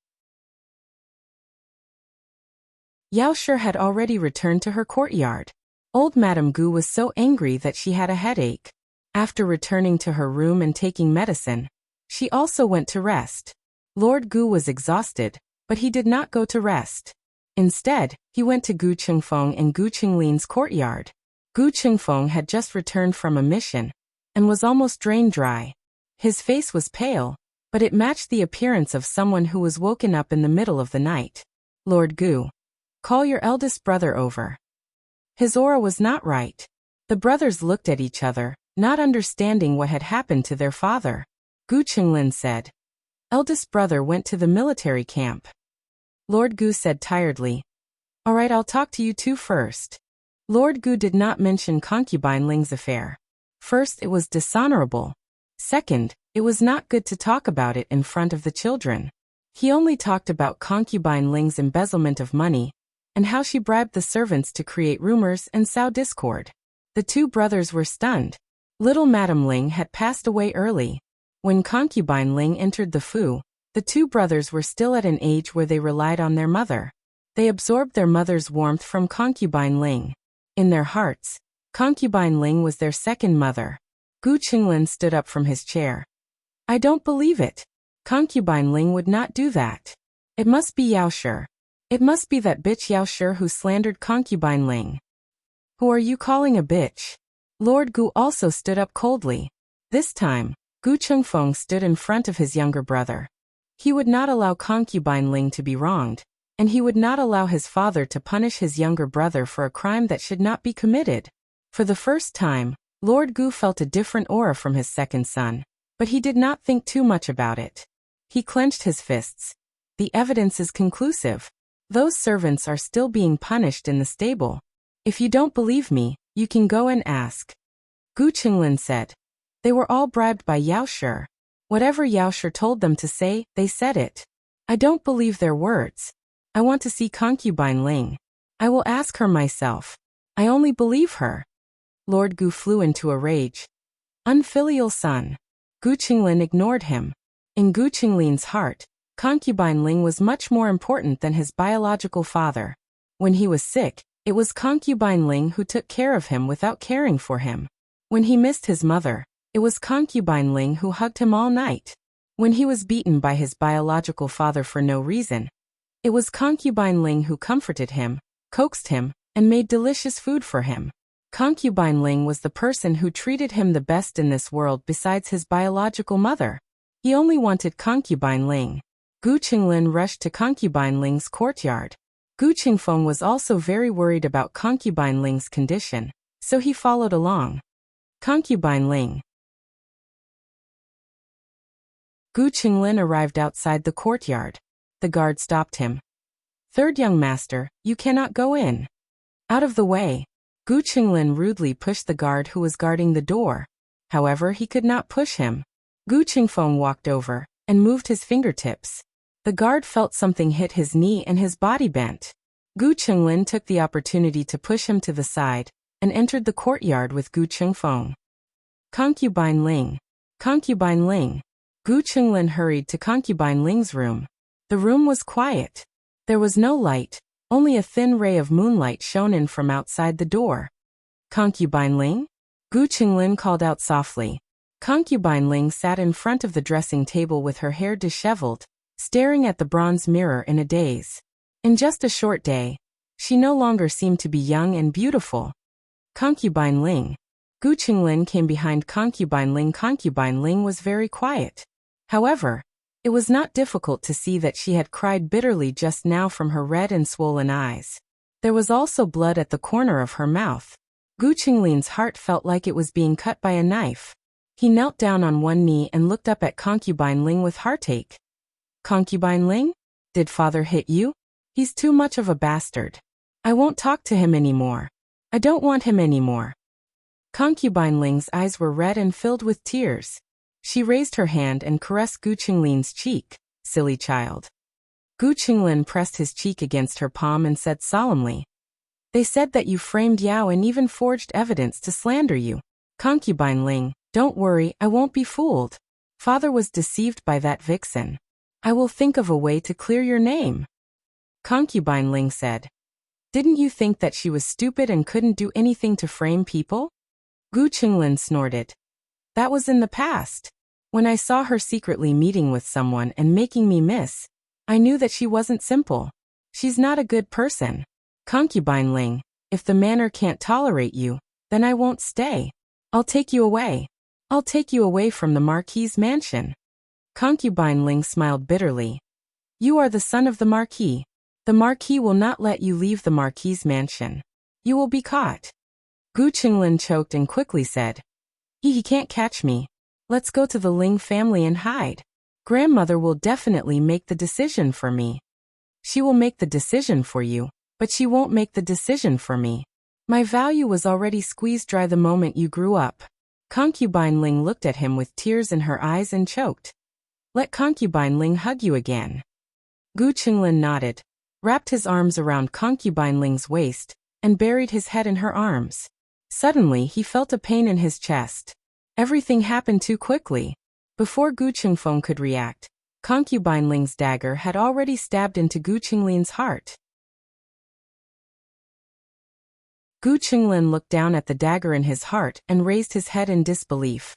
Yao Shi had already returned to her courtyard. Old Madame Gu was so angry that she had a headache. After returning to her room and taking medicine, she also went to rest. Lord Gu was exhausted, but he did not go to rest. Instead, he went to Gu Qingfeng and Gu Qinglin's courtyard. Gu Qingfeng had just returned from a mission, and was almost drained dry. His face was pale, but it matched the appearance of someone who was woken up in the middle of the night. Lord Gu, call your eldest brother over. His aura was not right. The brothers looked at each other, not understanding what had happened to their father. Gu Qinglin said. Eldest brother went to the military camp. Lord Gu said tiredly. All right, I'll talk to you two first. Lord Gu did not mention concubine Ling's affair. First, it was dishonorable. Second, it was not good to talk about it in front of the children. He only talked about concubine Ling's embezzlement of money, and how she bribed the servants to create rumors and sow discord. The two brothers were stunned. Little Madame Ling had passed away early. When concubine Ling entered the Fu, the two brothers were still at an age where they relied on their mother. They absorbed their mother's warmth from concubine Ling. In their hearts, concubine Ling was their second mother. Gu Qinglin stood up from his chair. I don't believe it. Concubine Ling would not do that. It must be Yao Shi. It must be that bitch Yao Shi who slandered concubine Ling. Who are you calling a bitch? Lord Gu also stood up coldly. This time, Gu Qingfeng stood in front of his younger brother. He would not allow concubine Ling to be wronged, and he would not allow his father to punish his younger brother for a crime that should not be committed. For the first time, Lord Gu felt a different aura from his second son, but he did not think too much about it. He clenched his fists. The evidence is conclusive. Those servants are still being punished in the stable. If you don't believe me, you can go and ask. Gu Qinglin said. They were all bribed by Yao Shi. Whatever Yao Shi told them to say, they said it. I don't believe their words. I want to see concubine Ling. I will ask her myself. I only believe her. Lord Gu flew into a rage. Unfilial son. Gu Qinglin ignored him. In Gu Qinglin's heart, concubine Ling was much more important than his biological father. When he was sick, it was concubine Ling who took care of him without caring for him. When he missed his mother, it was concubine Ling who hugged him all night. When he was beaten by his biological father for no reason, it was concubine Ling who comforted him, coaxed him, and made delicious food for him. Concubine Ling was the person who treated him the best in this world besides his biological mother. He only wanted concubine Ling. Gu Qinglin rushed to concubine Ling's courtyard. Gu Qingfeng was also very worried about concubine Ling's condition, so he followed along. Concubine Ling. Gu Qinglin arrived outside the courtyard. The guard stopped him. Third young master, you cannot go in. Out of the way. Gu Qinglin rudely pushed the guard who was guarding the door. However, he could not push him. Gu Qingfeng walked over and moved his fingertips. The guard felt something hit his knee and his body bent. Gu Qinglin took the opportunity to push him to the side and entered the courtyard with Gu Qingfeng. Concubine Ling. Concubine Ling. Gu Qinglin hurried to concubine Ling's room. The room was quiet. There was no light, only a thin ray of moonlight shone in from outside the door. Concubine Ling? Gu Qinglin called out softly. Concubine Ling sat in front of the dressing table with her hair disheveled, staring at the bronze mirror in a daze. In just a short day, she no longer seemed to be young and beautiful. Concubine Ling. Gu Qinglin came behind concubine Ling. Concubine Ling was very quiet. However, it was not difficult to see that she had cried bitterly just now from her red and swollen eyes. There was also blood at the corner of her mouth. Gu Qinglin's heart felt like it was being cut by a knife. He knelt down on one knee and looked up at Concubine Ling with heartache. Concubine Ling? Did father hit you? He's too much of a bastard. I won't talk to him anymore. I don't want him anymore. Concubine Ling's eyes were red and filled with tears. She raised her hand and caressed Gu Qinglin's cheek. Silly child. Gu Qinglin pressed his cheek against her palm and said solemnly, "They said that you framed Yao and even forged evidence to slander you. Concubine Ling, don't worry, I won't be fooled. Father was deceived by that vixen. I will think of a way to clear your name." Concubine Ling said, "Didn't you think that she was stupid and couldn't do anything to frame people?" Gu Qinglin snorted. "That was in the past. When I saw her secretly meeting with someone and making me miss, I knew that she wasn't simple. She's not a good person. Concubine Ling, if the manor can't tolerate you, then I won't stay. I'll take you away. I'll take you away from the Marquis's mansion." Concubine Ling smiled bitterly. "You are the son of the Marquis. The Marquis will not let you leave the Marquis's mansion. You will be caught." Gu Qinglin choked and quickly said, He can't catch me. Let's go to the Ling family and hide. Grandmother will definitely make the decision for me." "She will make the decision for you, but she won't make the decision for me. My value was already squeezed dry the moment you grew up." Concubine Ling looked at him with tears in her eyes and choked. "Let Concubine Ling hug you again." Gu Qinglin nodded, wrapped his arms around Concubine Ling's waist, and buried his head in her arms. Suddenly he felt a pain in his chest. Everything happened too quickly. Before Gu Qingfeng could react, Concubine Ling's dagger had already stabbed into Gu Qinglin's heart. Gu Qinglin looked down at the dagger in his heart and raised his head in disbelief.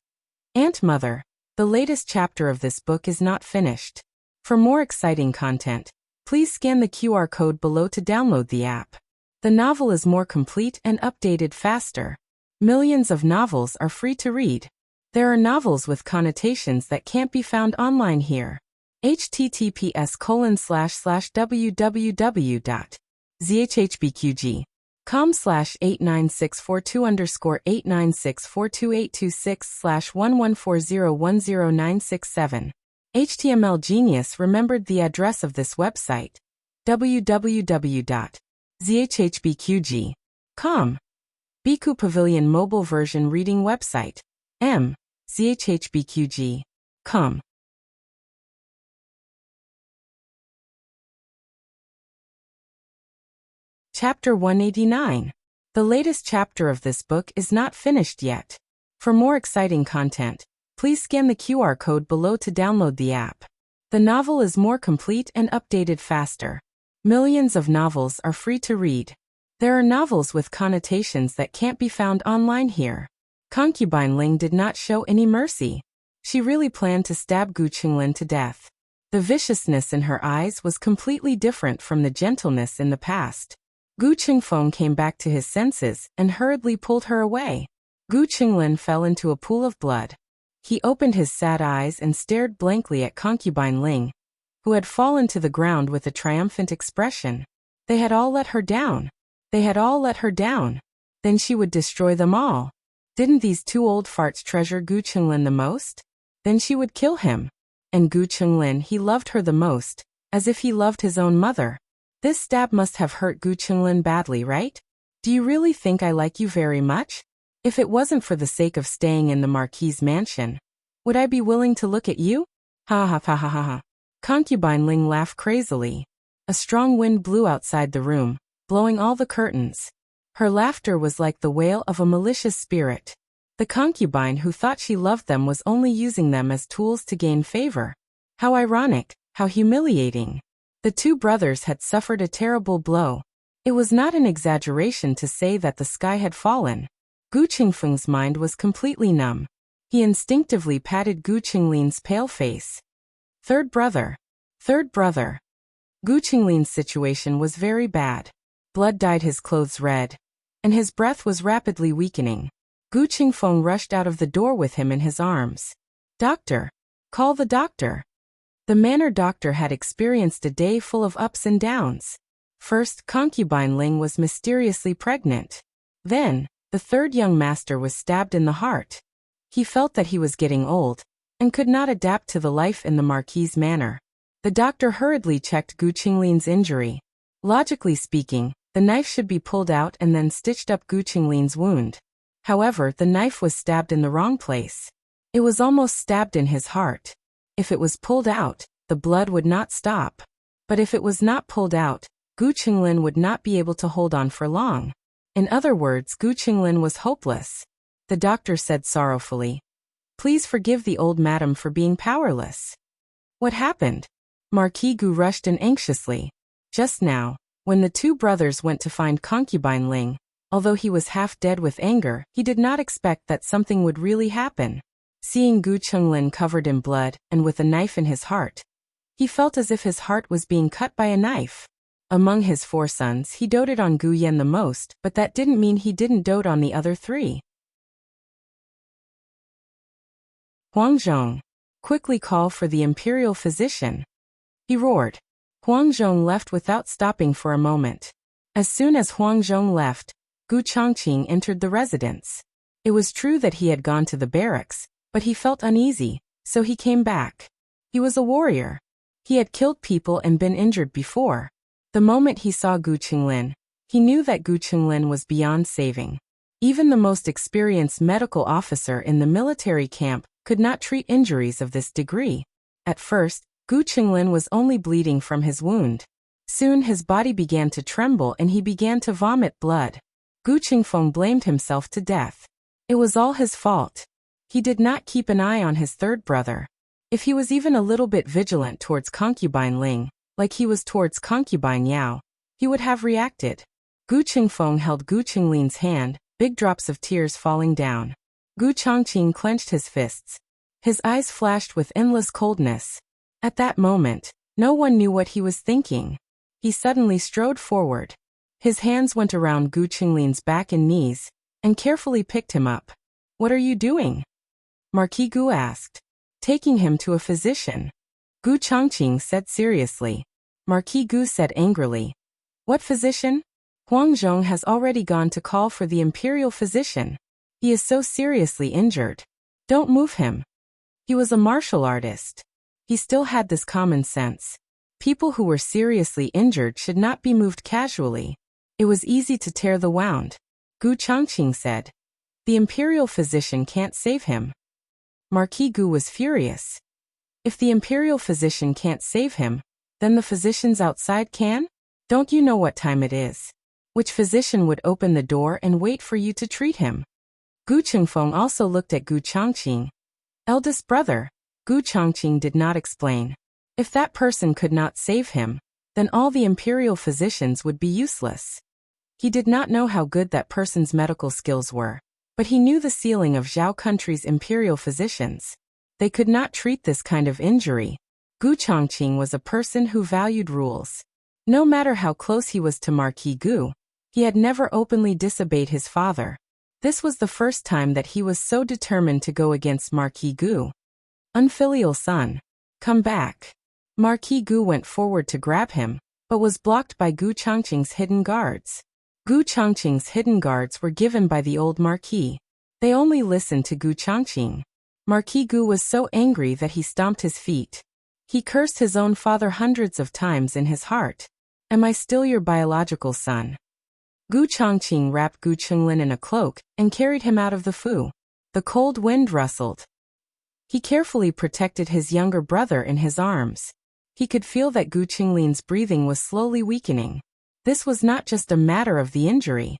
"Aunt Mother, the latest chapter of this book is not finished. For more exciting content, please scan the QR code below to download the app. The novel is more complete and updated faster. Millions of novels are free to read. There are novels with connotations that can't be found online here. https://www.zhhbqg.com/89642_8964226/114010967. HTML Genius remembered the address of this website. www.zhhbqg.com. Biku Pavilion Mobile Version Reading Website. zhhbqg.com. Chapter 189. The latest chapter of this book is not finished yet. For more exciting content, please scan the QR code below to download the app. The novel is more complete and updated faster. Millions of novels are free to read. There are novels with connotations that can't be found online here. Concubine Ling did not show any mercy. She really planned to stab Gu Qinglin to death. The viciousness in her eyes was completely different from the gentleness in the past. Gu Qingfeng came back to his senses and hurriedly pulled her away. Gu Qinglin fell into a pool of blood. He opened his sad eyes and stared blankly at Concubine Ling, who had fallen to the ground with a triumphant expression. They had all let her down. They had all let her down. Then she would destroy them all. Didn't these two old farts treasure Gu Qinglin the most? Then she would kill him. And Gu Qinglin, he loved her the most, as if he loved his own mother. This stab must have hurt Gu Qinglin badly, right? Do you really think I like you very much? If it wasn't for the sake of staying in the Marquis's mansion, would I be willing to look at you? Ha ha ha ha ha ha. Concubine Ling laughed crazily. A strong wind blew outside the room, blowing all the curtains. Her laughter was like the wail of a malicious spirit. The concubine who thought she loved them was only using them as tools to gain favor. How ironic, how humiliating. The two brothers had suffered a terrible blow. It was not an exaggeration to say that the sky had fallen. Gu Qingfeng's mind was completely numb. He instinctively patted Gu Qinglin's pale face. Third brother. Third brother. Gu Qinglin's situation was very bad. Blood dyed his clothes red, and his breath was rapidly weakening. Gu Qingfeng rushed out of the door with him in his arms. Doctor! Call the doctor! The manor doctor had experienced a day full of ups and downs. First, Concubine Ling was mysteriously pregnant. Then, The third young master was stabbed in the heart. He felt that he was getting old and could not adapt to the life in the Marquis's manner. The doctor hurriedly checked Gu Qinglin's injury. Logically speaking, the knife should be pulled out and then stitched up Gu Qinglin's wound. However, the knife was stabbed in the wrong place. It was almost stabbed in his heart. If it was pulled out, the blood would not stop. But if it was not pulled out, Gu Qinglin would not be able to hold on for long. In other words, Gu Qinglin was hopeless. The doctor said sorrowfully, "Please forgive the old madam for being powerless." What happened? Marquis Gu rushed in anxiously. Just now, when the two brothers went to find concubine Ling, although he was half dead with anger, he did not expect that something would really happen. Seeing Gu Qinglin covered in blood and with a knife in his heart, he felt as if his heart was being cut by a knife. Among his 4 sons, he doted on Gu Yan the most, but that didn't mean he didn't dote on the other 3. Huang Zhong, quickly call for the imperial physician, he roared. Huang Zhong left without stopping for a moment. As soon as Huang Zhong left, Gu Changqing entered the residence. It was true that he had gone to the barracks, but he felt uneasy, so he came back. He was a warrior. He had killed people and been injured before. The moment he saw Gu Qinglin, he knew that Gu Qinglin was beyond saving. Even the most experienced medical officer in the military camp could not treat injuries of this degree. At first, Gu Qinglin was only bleeding from his wound. Soon his body began to tremble and he began to vomit blood. Gu Qingfeng blamed himself to death. It was all his fault. He did not keep an eye on his third brother. If he was even a little bit vigilant towards concubine Ling, like he was towards concubine Yao, he would have reacted. Gu Qingfeng held Gu Qinglin's hand, big drops of tears falling down. Gu Changqing clenched his fists. His eyes flashed with endless coldness. At that moment, no one knew what he was thinking. He suddenly strode forward. His hands went around Gu Qinglin's back and knees, and carefully picked him up. "What are you doing?" Marquis Gu asked. "Taking him to a physician," Gu Changqing said seriously. Marquis Gu said angrily, "What physician? Huang Zhong has already gone to call for the imperial physician. He is so seriously injured. Don't move him." He was a martial artist. He still had this common sense. People who were seriously injured should not be moved casually. It was easy to tear the wound. Gu Changqing said, "The imperial physician can't save him." Marquis Gu was furious. If the imperial physician can't save him, then the physicians outside can? Don't you know what time it is? Which physician would open the door and wait for you to treat him? Gu Qingfeng also looked at Gu Changqing. Eldest brother, Gu Changqing did not explain. If that person could not save him, then all the imperial physicians would be useless. He did not know how good that person's medical skills were, but he knew the ceiling of Zhao country's imperial physicians. They could not treat this kind of injury. Gu Changqing was a person who valued rules. No matter how close he was to Marquis Gu, he had never openly disobeyed his father. This was the first time that he was so determined to go against Marquis Gu. Unfilial son, come back. Marquis Gu went forward to grab him, but was blocked by Gu Changqing's hidden guards. Gu Changqing's hidden guards were given by the old Marquis. They only listened to Gu Changqing. Marquis Gu was so angry that he stomped his feet. He cursed his own father hundreds of times in his heart. "Am I still your biological son?" Gu Changqing wrapped Gu Qinglin in a cloak and carried him out of the fu. The cold wind rustled. He carefully protected his younger brother in his arms. He could feel that Gu Qinglin's breathing was slowly weakening. This was not just a matter of the injury.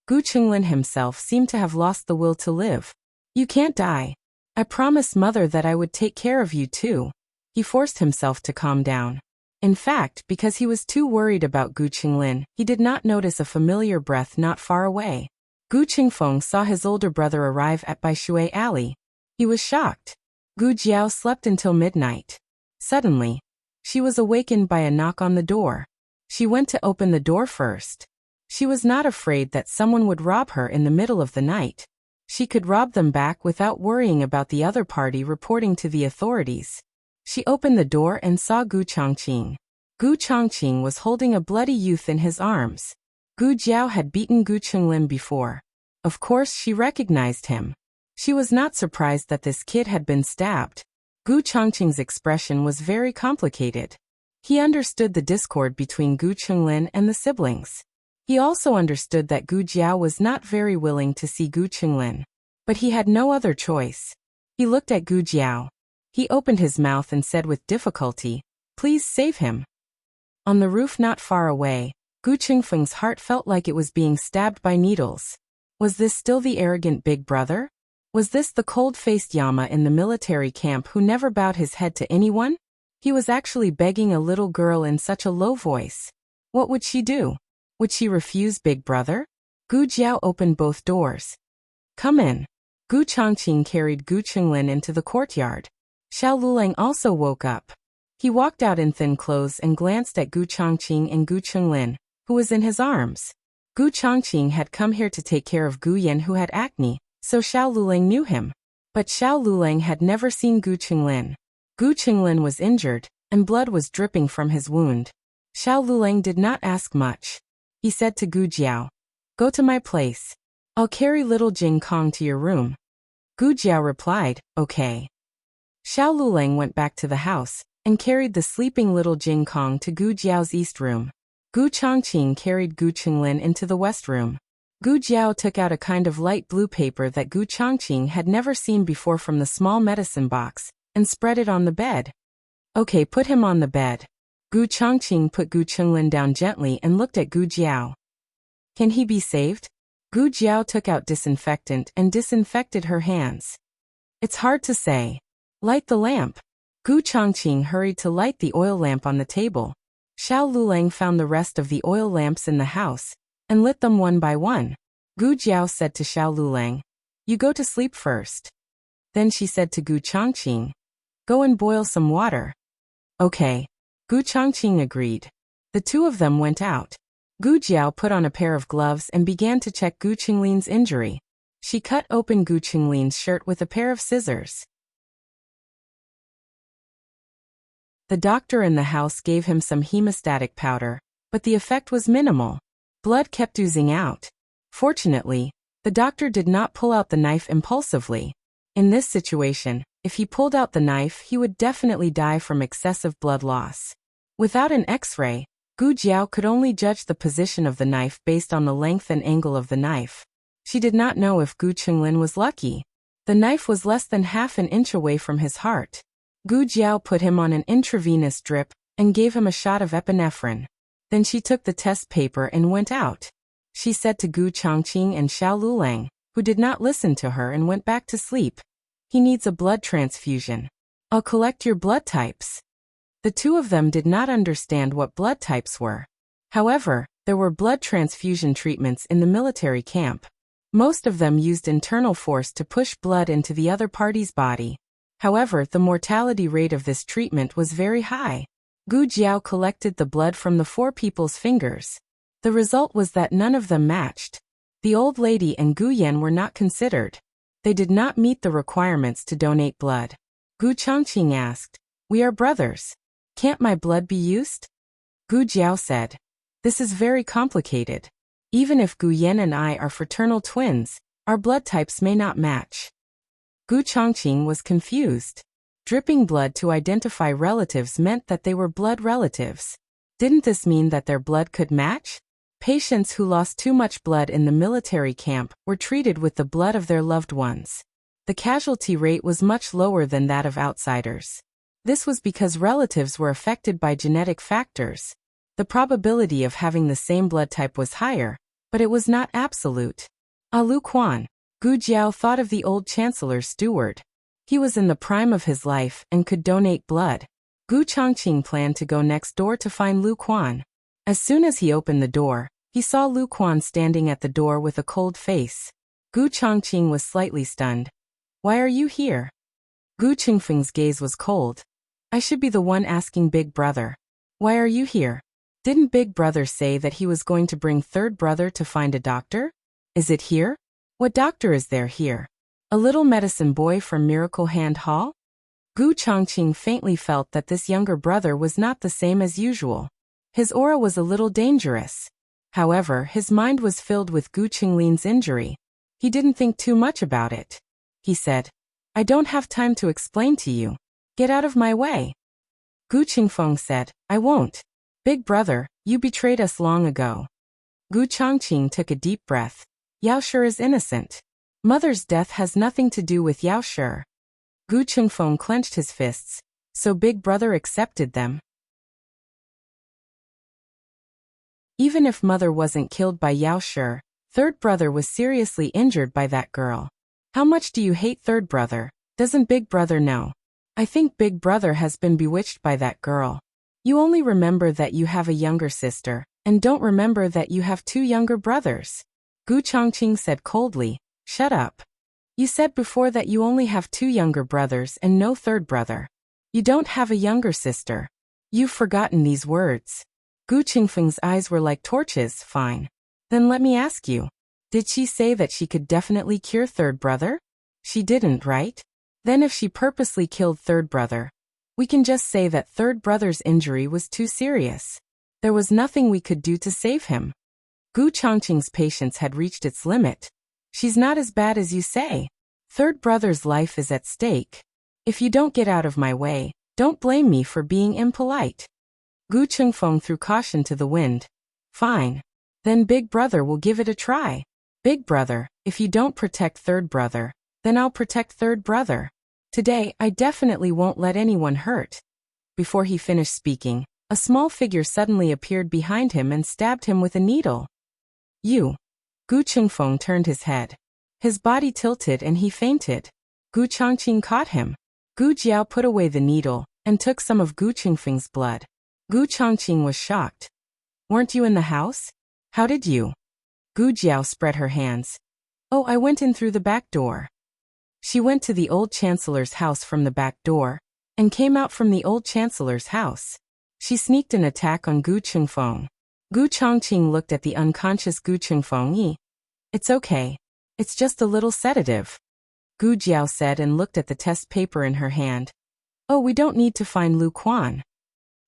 Gu Qinglin himself seemed to have lost the will to live. "You can't die. I promised mother that I would take care of you too." He forced himself to calm down. In fact, because he was too worried about Gu Qinglin, he did not notice a familiar breath not far away. Gu Qingfeng saw his older brother arrive at Baishui Alley. He was shocked. Gu Jiao slept until midnight. Suddenly, she was awakened by a knock on the door. She went to open the door first. She was not afraid that someone would rob her in the middle of the night. She could rob them back without worrying about the other party reporting to the authorities. She opened the door and saw Gu Changqing. Gu Changqing was holding a bloody youth in his arms. Gu Jiao had beaten Gu Qinglin before. Of course she recognized him. She was not surprised that this kid had been stabbed. Gu Chongqing's expression was very complicated. He understood the discord between Gu Qinglin and the siblings. He also understood that Gu Jiao was not very willing to see Gu Qinglin. But he had no other choice. He looked at Gu Jiao. He opened his mouth and said with difficulty, "Please save him." On the roof not far away, Gu Qingfeng's heart felt like it was being stabbed by needles. Was this still the arrogant big brother? Was this the cold-faced Yama in the military camp who never bowed his head to anyone? He was actually begging a little girl in such a low voice. What would she do? Would she refuse big brother? Gu Jiao opened both doors. "Come in." Gu Chongqing carried Gu Qinglin into the courtyard. Xiao Lulang also woke up. He walked out in thin clothes and glanced at Gu Chongqing and Gu Qinglin, who was in his arms. Gu Chongqing had come here to take care of Gu Yan who had acne, so Xiao Lulang knew him. But Xiao Lulang had never seen Gu Qinglin. Gu Qinglin was injured, and blood was dripping from his wound. Xiao Lulang did not ask much. He said to Gu Jiao, "Go to my place. I'll carry little Jing Kong to your room." Gu Jiao replied, "Okay." Xiao Lulang went back to the house and carried the sleeping little Jing Kong to Gu Jiao's east room. Gu Chongqing carried Gu Qinglin into the west room. Gu Jiao took out a kind of light blue paper that Gu Chongqing had never seen before from the small medicine box and spread it on the bed. "Okay, put him on the bed." Gu Chongqing put Gu Qinglin down gently and looked at Gu Jiao. "Can he be saved?" Gu Jiao took out disinfectant and disinfected her hands. "It's hard to say. Light the lamp." Gu Chongqing hurried to light the oil lamp on the table. Xiao Lulang found the rest of the oil lamps in the house and lit them one by one. Gu Jiao said to Xiao Lulang, "You go to sleep first." Then she said to Gu Chongqing, "Go and boil some water." "Okay." Gu Chongqing agreed. The two of them went out. Gu Jiao put on a pair of gloves and began to check Gu Qinglin's injury. She cut open Gu Qinglin's shirt with a pair of scissors. The doctor in the house gave him some hemostatic powder, but the effect was minimal. Blood kept oozing out. Fortunately, the doctor did not pull out the knife impulsively. In this situation, if he pulled out the knife, he would definitely die from excessive blood loss. Without an X-ray, Gu Jiao could only judge the position of the knife based on the length and angle of the knife. She did not know if Gu Qinglin was lucky. The knife was less than half an inch away from his heart. Gu Jiao put him on an intravenous drip and gave him a shot of epinephrine. Then she took the test paper and went out. She said to Gu Chongqing and Xiao Lulang, who did not listen to her and went back to sleep, "He needs a blood transfusion. I'll collect your blood types." The two of them did not understand what blood types were. However, there were blood transfusion treatments in the military camp. Most of them used internal force to push blood into the other party's body. However, the mortality rate of this treatment was very high. Gu Jiao collected the blood from the four people's fingers. The result was that none of them matched. The old lady and Gu Yan were not considered. They did not meet the requirements to donate blood. Gu Chongqing asked, "We are brothers. Can't my blood be used?" Gu Jiao said, "This is very complicated. Even if Gu Yan and I are fraternal twins, our blood types may not match." Gu Chongqing was confused. Dripping blood to identify relatives meant that they were blood relatives. Didn't this mean that their blood could match? Patients who lost too much blood in the military camp were treated with the blood of their loved ones. The casualty rate was much lower than that of outsiders. This was because relatives were affected by genetic factors. The probability of having the same blood type was higher, but it was not absolute. Lu Quan. Gu Jiao thought of the old chancellor's steward. He was in the prime of his life and could donate blood. Gu Chongqing planned to go next door to find Lu Quan. As soon as he opened the door, he saw Lu Quan standing at the door with a cold face. Gu Chongqing was slightly stunned. "Why are you here?" Gu Qingfeng's gaze was cold. "I should be the one asking Big Brother. Why are you here? Didn't Big Brother say that he was going to bring third brother to find a doctor? Is it here? What doctor is there here? A little medicine boy from Miracle Hand Hall?" Gu Chongqing faintly felt that this younger brother was not the same as usual. His aura was a little dangerous. However, his mind was filled with Gu Qinglin's injury. He didn't think too much about it. He said, I don't have time to explain to you. Get out of my way. Gu Qingfeng said, I won't. Big brother, you betrayed us long ago. Gu Changqing took a deep breath. Yao Shi is innocent. Mother's death has nothing to do with Yao Shi. Gu Qingfeng clenched his fists. So big brother accepted them. Even if mother wasn't killed by Yao Shi, third brother was seriously injured by that girl. How much do you hate third brother? Doesn't big brother know? I think big brother has been bewitched by that girl. You only remember that you have a younger sister, and don't remember that you have two younger brothers. Gu Changqing said coldly, shut up. You said before that you only have two younger brothers and no third brother. You don't have a younger sister. You've forgotten these words. Gu Qingfeng's eyes were like torches. Fine. Then let me ask you. Did she say that she could definitely cure third brother? She didn't, right? Then if she purposely killed third brother, we can just say that third brother's injury was too serious. There was nothing we could do to save him. Gu Changqing's patience had reached its limit. She's not as bad as you say. Third brother's life is at stake. If you don't get out of my way, don't blame me for being impolite. Gu Qingfeng threw caution to the wind. Fine. Then big brother will give it a try. Big brother, if you don't protect third brother, then I'll protect third brother. Today, I definitely won't let anyone hurt. Before he finished speaking, a small figure suddenly appeared behind him and stabbed him with a needle. You. Gu Qingfeng turned his head. His body tilted and he fainted. Gu Changqing caught him. Gu Jiao put away the needle and took some of Gu Qingfeng's blood. Gu Changqing was shocked. Weren't you in the house? How did you? Gu Jiao spread her hands. Oh, I went in through the back door. She went to the old chancellor's house from the back door, and came out from the old chancellor's house. She sneaked an attack on Gu Qingfeng. Gu Changqing looked at the unconscious Gu Qingfeng. It's okay. It's just a little sedative. Gu Jiao said and looked at the test paper in her hand. Oh, we don't need to find Lu Quan.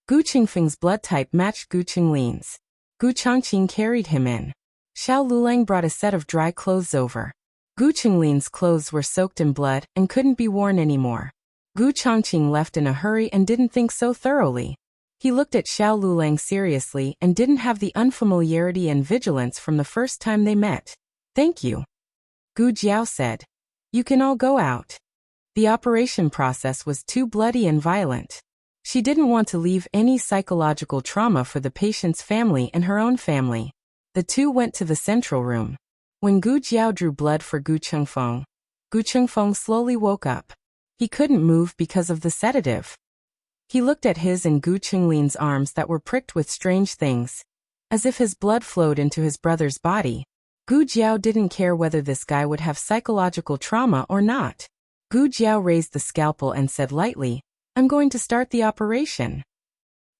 Gu Qingfeng's blood type matched Gu Qinglin's. Gu Changqing carried him in. Xiao Lulang brought a set of dry clothes over. Gu Qinglin's clothes were soaked in blood and couldn't be worn anymore. Gu Changqing left in a hurry and didn't think so thoroughly. He looked at Xiao Lulang seriously and didn't have the unfamiliarity and vigilance from the first time they met. Thank you. Gu Jiao said. You can all go out. The operation process was too bloody and violent. She didn't want to leave any psychological trauma for the patient's family and her own family. The two went to the central room. When Gu Jiao drew blood for Gu Qingfeng slowly woke up. He couldn't move because of the sedative. He looked at his and Gu Qinglin's arms that were pricked with strange things, as if his blood flowed into his brother's body. Gu Jiao didn't care whether this guy would have psychological trauma or not. Gu Jiao raised the scalpel and said lightly, I'm going to start the operation.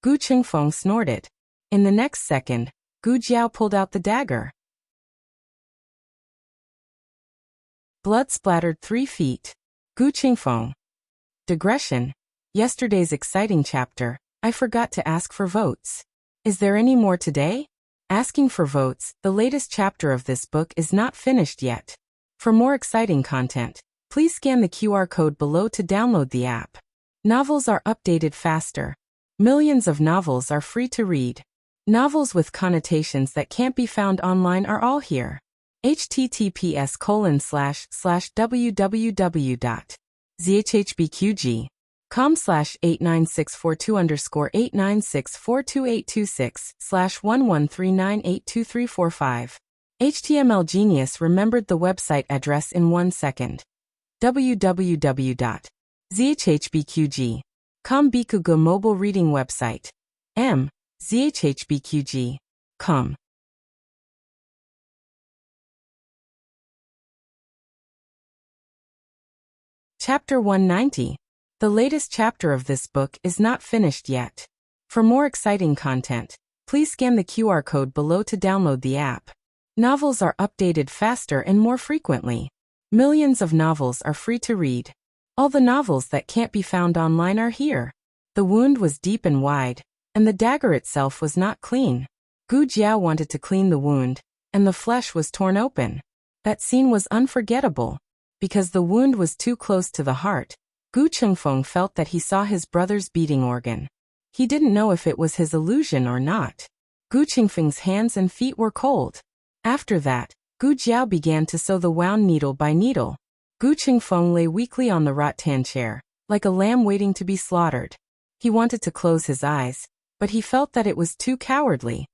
Gu Qingfeng snorted. In the next second, Gu Jiao pulled out the dagger. Blood splattered 3 feet. Gu Qingfeng. Digression. Yesterday's exciting chapter, I forgot to ask for votes. Is there any more today? Asking for votes, the latest chapter of this book is not finished yet. For more exciting content, please scan the QR code below to download the app. Novels are updated faster. Millions of novels are free to read. Novels with connotations that can't be found online are all here. https://www.zhhbqg.com/89642_896/11398235. HTML Genius remembered the website address in 1 second. www.zhhbqg.com Bikugo mobile reading website. zhhbqg.com. Chapter 190. The latest chapter of this book is not finished yet. For more exciting content, please scan the QR code below to download the app. Novels are updated faster and more frequently. Millions of novels are free to read. All the novels that can't be found online are here. The wound was deep and wide, and the dagger itself was not clean. Gu Jiao wanted to clean the wound, and the flesh was torn open. That scene was unforgettable. Because the wound was too close to the heart, Gu Chengfeng felt that he saw his brother's beating organ. He didn't know if it was his illusion or not. Gu Chengfeng's hands and feet were cold. After that, Gu Jiao began to sew the wound needle by needle. Gu Chengfeng lay weakly on the rattan chair, like a lamb waiting to be slaughtered. He wanted to close his eyes, but he felt that it was too cowardly.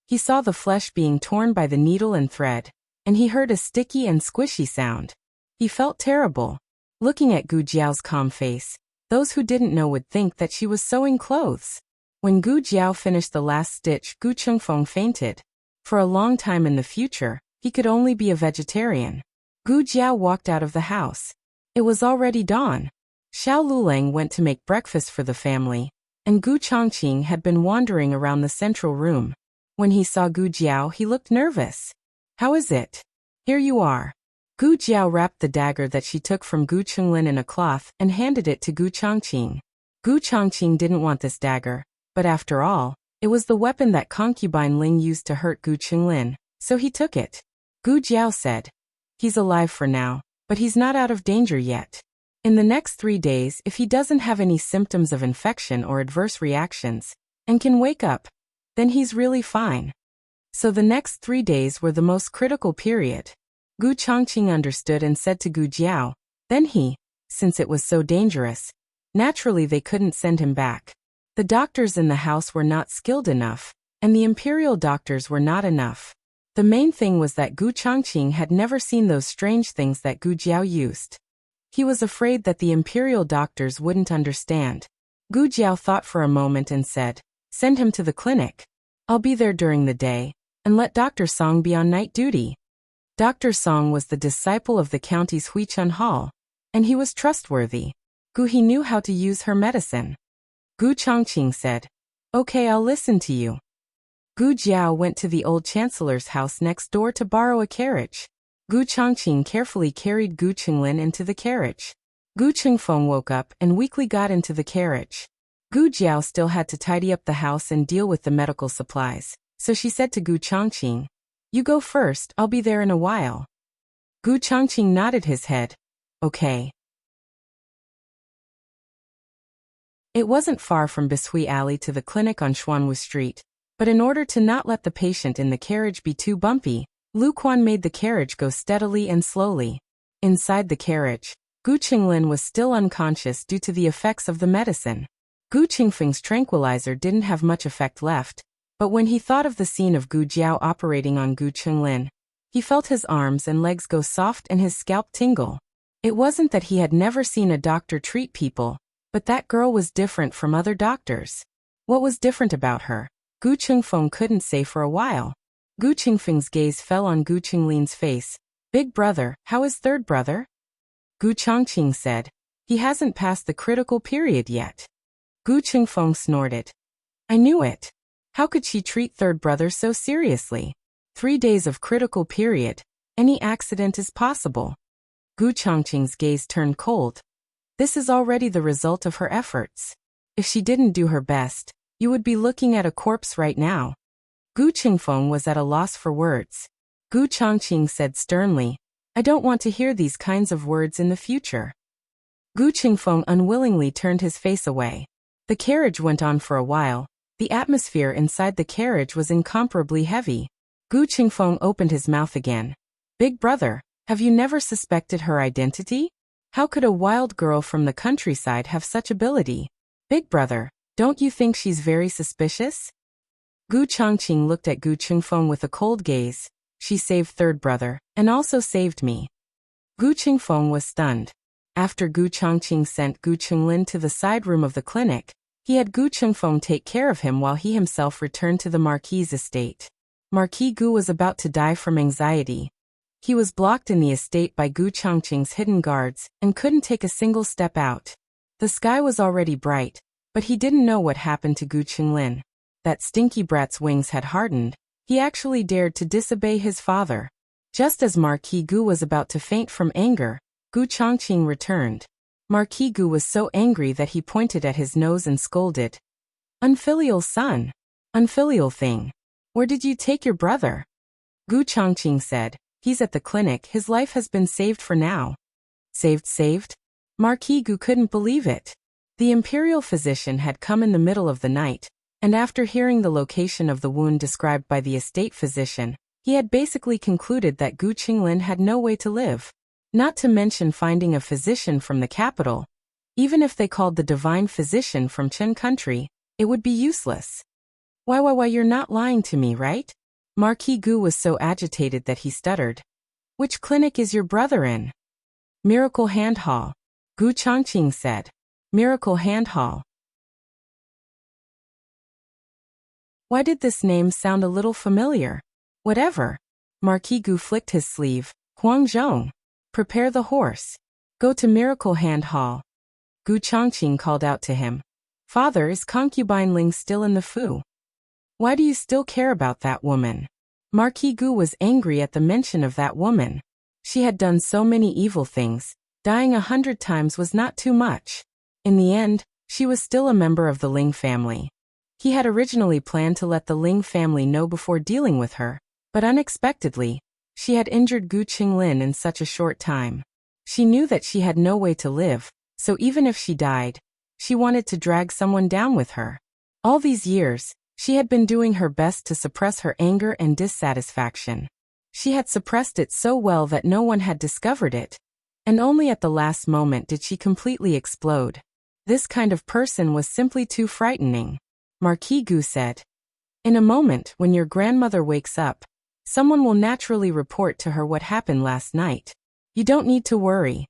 He saw the flesh being torn by the needle and thread, and he heard a sticky and squishy sound. He felt terrible. Looking at Gu Jiao's calm face, those who didn't know would think that she was sewing clothes. When Gu Jiao finished the last stitch, Gu Chengfeng fainted. For a long time in the future, he could only be a vegetarian. Gu Jiao walked out of the house. It was already dawn. Xiao Lulang went to make breakfast for the family, and Gu Chongqing had been wandering around the central room. When he saw Gu Jiao, he looked nervous. "How is it? Here you are." Gu Jiao wrapped the dagger that she took from Gu Chenglin in a cloth and handed it to Gu Chongqing. Gu Chongqing didn't want this dagger, but after all, it was the weapon that concubine Ling used to hurt Gu Chenglin, so he took it. Gu Jiao said, "He's alive for now, but he's not out of danger yet. In the next 3 days, if he doesn't have any symptoms of infection or adverse reactions, and can wake up, then he's really fine." So the next 3 days were the most critical period. Gu Chongqing understood and said to Gu Jiao, then since it was so dangerous, naturally they couldn't send him back. The doctors in the house were not skilled enough, and the imperial doctors were not enough. The main thing was that Gu Chongqing had never seen those strange things that Gu Jiao used. He was afraid that the imperial doctors wouldn't understand. Gu Jiao thought for a moment and said, "Send him to the clinic. I'll be there during the day, and let Dr. Song be on night duty." Dr. Song was the disciple of the county's Huichun Hall, and he was trustworthy. He knew how to use her medicine. Gu Chongqing said, "Okay, I'll listen to you." Gu Jiao went to the old chancellor's house next door to borrow a carriage. Gu Chongqing carefully carried Gu Chenglin into the carriage. Gu Chengfeng woke up and weakly got into the carriage. Gu Jiao still had to tidy up the house and deal with the medical supplies, so she said to Gu Chongqing, "You go first, I'll be there in a while." Gu Chongqing nodded his head. "Okay." It wasn't far from Bishui Alley to the clinic on Xuanwu Street, but in order to not let the patient in the carriage be too bumpy, Lu Quan made the carriage go steadily and slowly. Inside the carriage, Gu Chenglin was still unconscious due to the effects of the medicine. Gu Chengfeng's tranquilizer didn't have much effect left, but when he thought of the scene of Gu Jiao operating on Gu Chenglin, he felt his arms and legs go soft and his scalp tingle. It wasn't that he had never seen a doctor treat people, but that girl was different from other doctors. What was different about her? Gu Chengfeng couldn't say for a while. Gu Chengfeng's gaze fell on Gu Chenglin's face. "Big brother, how is third brother?" Gu Chongqing said, "He hasn't passed the critical period yet." Gu Chengfeng snorted. "I knew it. How could she treat third brother so seriously? 3 days of critical period. Any accident is possible." Gu Chongqing's gaze turned cold. "This is already the result of her efforts. If she didn't do her best, you would be looking at a corpse right now." Gu Chengfeng was at a loss for words. Gu Chongqing said sternly, "I don't want to hear these kinds of words in the future." Gu Chengfeng unwillingly turned his face away. The carriage went on for a while. The atmosphere inside the carriage was incomparably heavy. Gu Chengfeng opened his mouth again. "Big brother, have you never suspected her identity? How could a wild girl from the countryside have such ability? Big brother, don't you think she's very suspicious?" Gu Chongqing looked at Gu Chengfeng with a cold gaze. "She saved third brother, and also saved me." Gu Chengfeng was stunned. After Gu Chongqing sent Gu Chenglin to the side room of the clinic, he had Gu Chengfeng take care of him while he himself returned to the Marquis's estate. Marquis Gu was about to die from anxiety. He was blocked in the estate by Gu Chongqing's hidden guards and couldn't take a single step out. The sky was already bright, but he didn't know what happened to Gu Chenglin. That stinky brat's wings had hardened. He actually dared to disobey his father. Just as Marquis Gu was about to faint from anger, Gu Chongqing returned. Marquis Gu was so angry that he pointed at his nose and scolded. "Unfilial son! Unfilial thing! Where did you take your brother? Gu Chongqing said, he's at the clinic, his life has been saved for now. Saved? Marquis Gu couldn't believe it. The imperial physician had come in the middle of the night, and after hearing the location of the wound described by the estate physician, he had basically concluded that Gu Qinglin had no way to live. Not to mention finding a physician from the capital. Even if they called the divine physician from Chen country, it would be useless. Why, you're not lying to me, right? Marquis Gu was so agitated that he stuttered. Which clinic is your brother in? Miracle Hand Hall. Gu Chongqing said. Miracle Hand Hall. Why did this name sound a little familiar? Whatever. Marquis Gu flicked his sleeve. Huangzhong. Prepare the horse. Go to Miracle Hand Hall. Gu Chongqing called out to him. Father, is concubine Ling still in the Fu? Why do you still care about that woman? Marquis Gu was angry at the mention of that woman. She had done so many evil things. Dying 100 times was not too much. In the end, she was still a member of the Ling family. He had originally planned to let the Ling family know before dealing with her, but unexpectedly, she had injured Gu Qinglin in such a short time. She knew that she had no way to live, so even if she died, she wanted to drag someone down with her. All these years, she had been doing her best to suppress her anger and dissatisfaction. She had suppressed it so well that no one had discovered it, and only at the last moment did she completely explode. This kind of person was simply too frightening. Marquis Gu said. In a moment, when your grandmother wakes up, someone will naturally report to her what happened last night. You don't need to worry.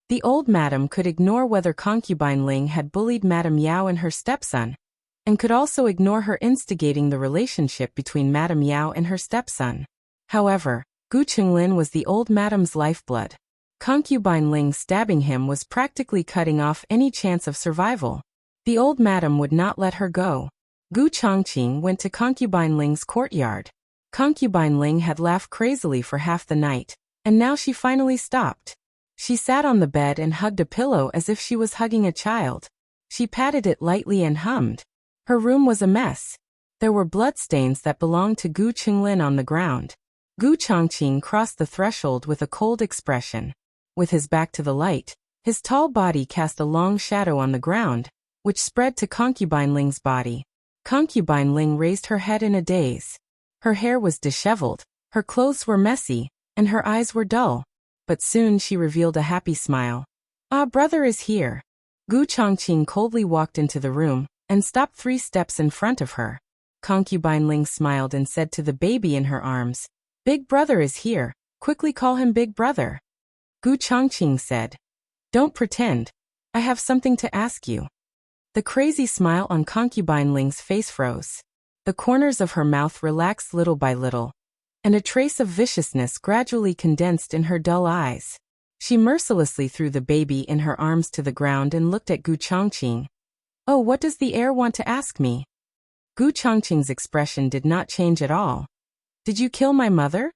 The old madam could ignore whether concubine Ling had bullied Madame Yao and her stepson, and could also ignore her instigating the relationship between Madame Yao and her stepson. However, Gu Qinglin was the old madam's lifeblood. Concubine Ling stabbing him was practically cutting off any chance of survival. The old madam would not let her go. Gu Chongqing went to concubine Ling's courtyard. Concubine Ling had laughed crazily for half the night, and now she finally stopped. She sat on the bed and hugged a pillow as if she was hugging a child. She patted it lightly and hummed. Her room was a mess. There were bloodstains that belonged to Gu Qinglin on the ground. Gu Chongqing crossed the threshold with a cold expression. With his back to the light, his tall body cast a long shadow on the ground, which spread to concubine Ling's body. Concubine Ling raised her head in a daze. Her hair was disheveled, her clothes were messy, and her eyes were dull. But soon she revealed a happy smile. Ah, brother is here. Gu Chongqing coldly walked into the room, and stopped 3 steps in front of her. Concubine Ling smiled and said to the baby in her arms, Big brother is here, quickly call him big brother. Gu Chongqing said, Don't pretend. I have something to ask you. The crazy smile on concubine Ling's face froze. The corners of her mouth relaxed little by little, and a trace of viciousness gradually condensed in her dull eyes. She mercilessly threw the baby in her arms to the ground and looked at Gu Chongqing. Oh, what does the heir want to ask me? Gu Chongqing's expression did not change at all. Did you kill my mother?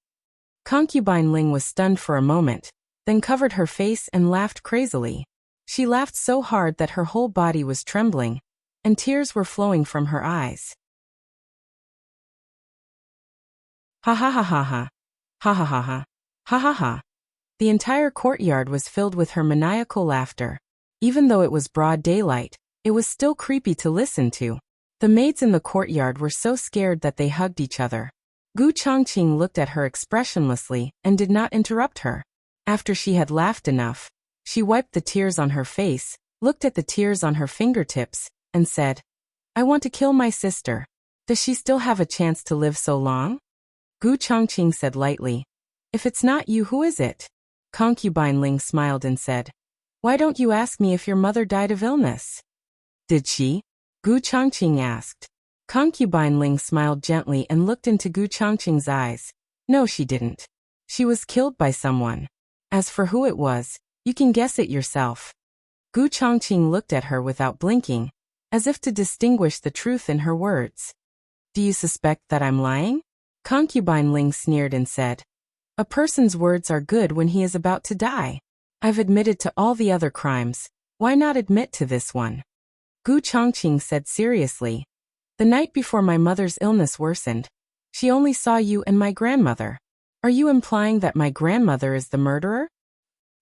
Concubine Ling was stunned for a moment, then covered her face and laughed crazily. She laughed so hard that her whole body was trembling, and tears were flowing from her eyes. Ha ha ha ha ha. Ha ha ha ha. Ha ha ha. The entire courtyard was filled with her maniacal laughter. Even though it was broad daylight, it was still creepy to listen to. The maids in the courtyard were so scared that they hugged each other. Gu Chongqing looked at her expressionlessly and did not interrupt her. After she had laughed enough, she wiped the tears on her face, looked at the tears on her fingertips, and said, I want to kill my sister. Does she still have a chance to live so long? Gu Chongqing said lightly, If it's not you, who is it? Concubine Ling smiled and said, Why don't you ask me if your mother died of illness? Did she? Gu Chongqing asked. Concubine Ling smiled gently and looked into Gu Chongqing's eyes. No, she didn't. She was killed by someone. As for who it was, you can guess it yourself. Gu Chongqing looked at her without blinking, as if to distinguish the truth in her words. Do you suspect that I'm lying? Concubine Ling sneered and said, A person's words are good when he is about to die. I've admitted to all the other crimes. Why not admit to this one? Gu Chongqing said seriously, The night before my mother's illness worsened, She only saw you and my grandmother. Are you implying that my grandmother is the murderer?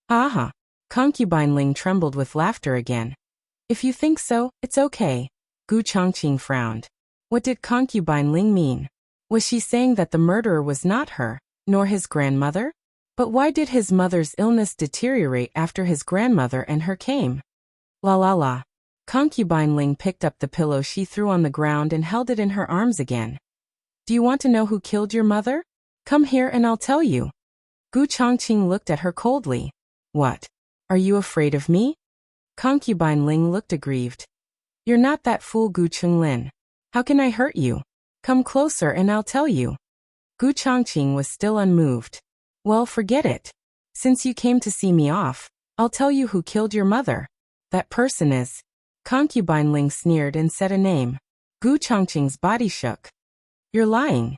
Aha! Concubine Ling trembled with laughter again. If you think so, it's okay. Gu Chongqing frowned. What did Concubine Ling mean? Was she saying that the murderer was not her, nor his grandmother? But why did his mother's illness deteriorate after his grandmother and her came? La la la. Concubine Ling picked up the pillow she threw on the ground and held it in her arms again. Do you want to know who killed your mother? Come here and I'll tell you. Gu Chongqing looked at her coldly. What? Are you afraid of me? Concubine Ling looked aggrieved. You're not that fool, Gu Chonglin. How can I hurt you? Come closer and I'll tell you. Gu Chongqing was still unmoved. Well, forget it. Since you came to see me off, I'll tell you who killed your mother. That person is. Concubine Ling sneered and said a name. Gu Chongqing's body shook. You're lying.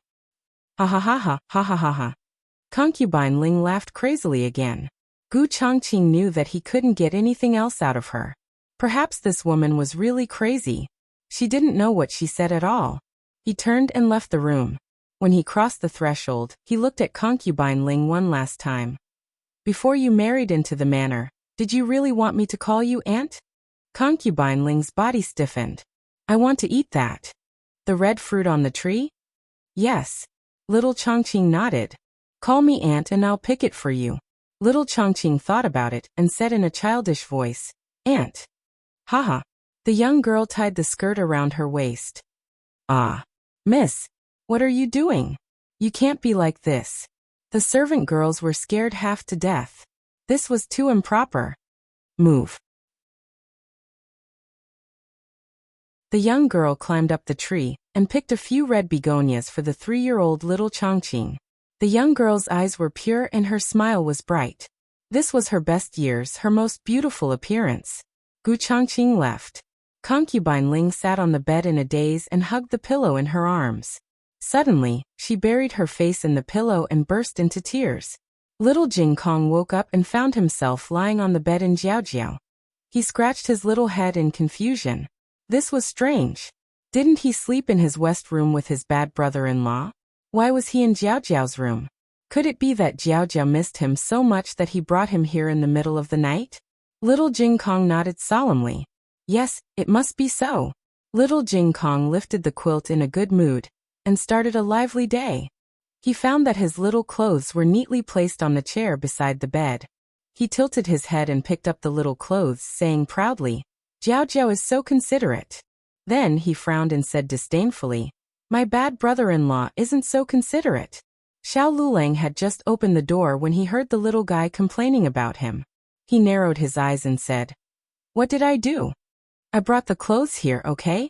Ha ha ha ha ha ha ha ha. Concubine Ling laughed crazily again. Gu Chongqing knew that he couldn't get anything else out of her. Perhaps this woman was really crazy. She didn't know what she said at all. He turned and left the room. When he crossed the threshold, he looked at Concubine Ling one last time. Before you married into the manor, did you really want me to call you aunt? Concubine Ling's body stiffened. I want to eat that. The red fruit on the tree? Yes. Little Chongqing nodded. Call me aunt and I'll pick it for you. Little Chongqing thought about it and said in a childish voice, Aunt. Haha. The young girl tied the skirt around her waist. Ah. Miss. What are you doing? You can't be like this. The servant girls were scared half to death. This was too improper. Move. The young girl climbed up the tree and picked a few red begonias for the 3-year-old little Chongqing. The young girl's eyes were pure and her smile was bright. This was her best years, her most beautiful appearance. Gu Chongqing left. Concubine Ling sat on the bed in a daze and hugged the pillow in her arms. Suddenly, she buried her face in the pillow and burst into tears. Little Jing Kong woke up and found himself lying on the bed in Jiaojiao. He scratched his little head in confusion. This was strange. Didn't he sleep in his west room with his bad brother-in-law? Why was he in Jiaojiao's room? Could it be that Jiaojiao missed him so much that he brought him here in the middle of the night? Little Jing Kong nodded solemnly. Yes, it must be so. Little Jing Kong lifted the quilt in a good mood and started a lively day. He found that his little clothes were neatly placed on the chair beside the bed. He tilted his head and picked up the little clothes, saying proudly, Jiaojiao is so considerate. Then he frowned and said disdainfully, My bad brother-in-law isn't so considerate. Xiao Lulang had just opened the door when he heard the little guy complaining about him. He narrowed his eyes and said, What did I do? I brought the clothes here, okay?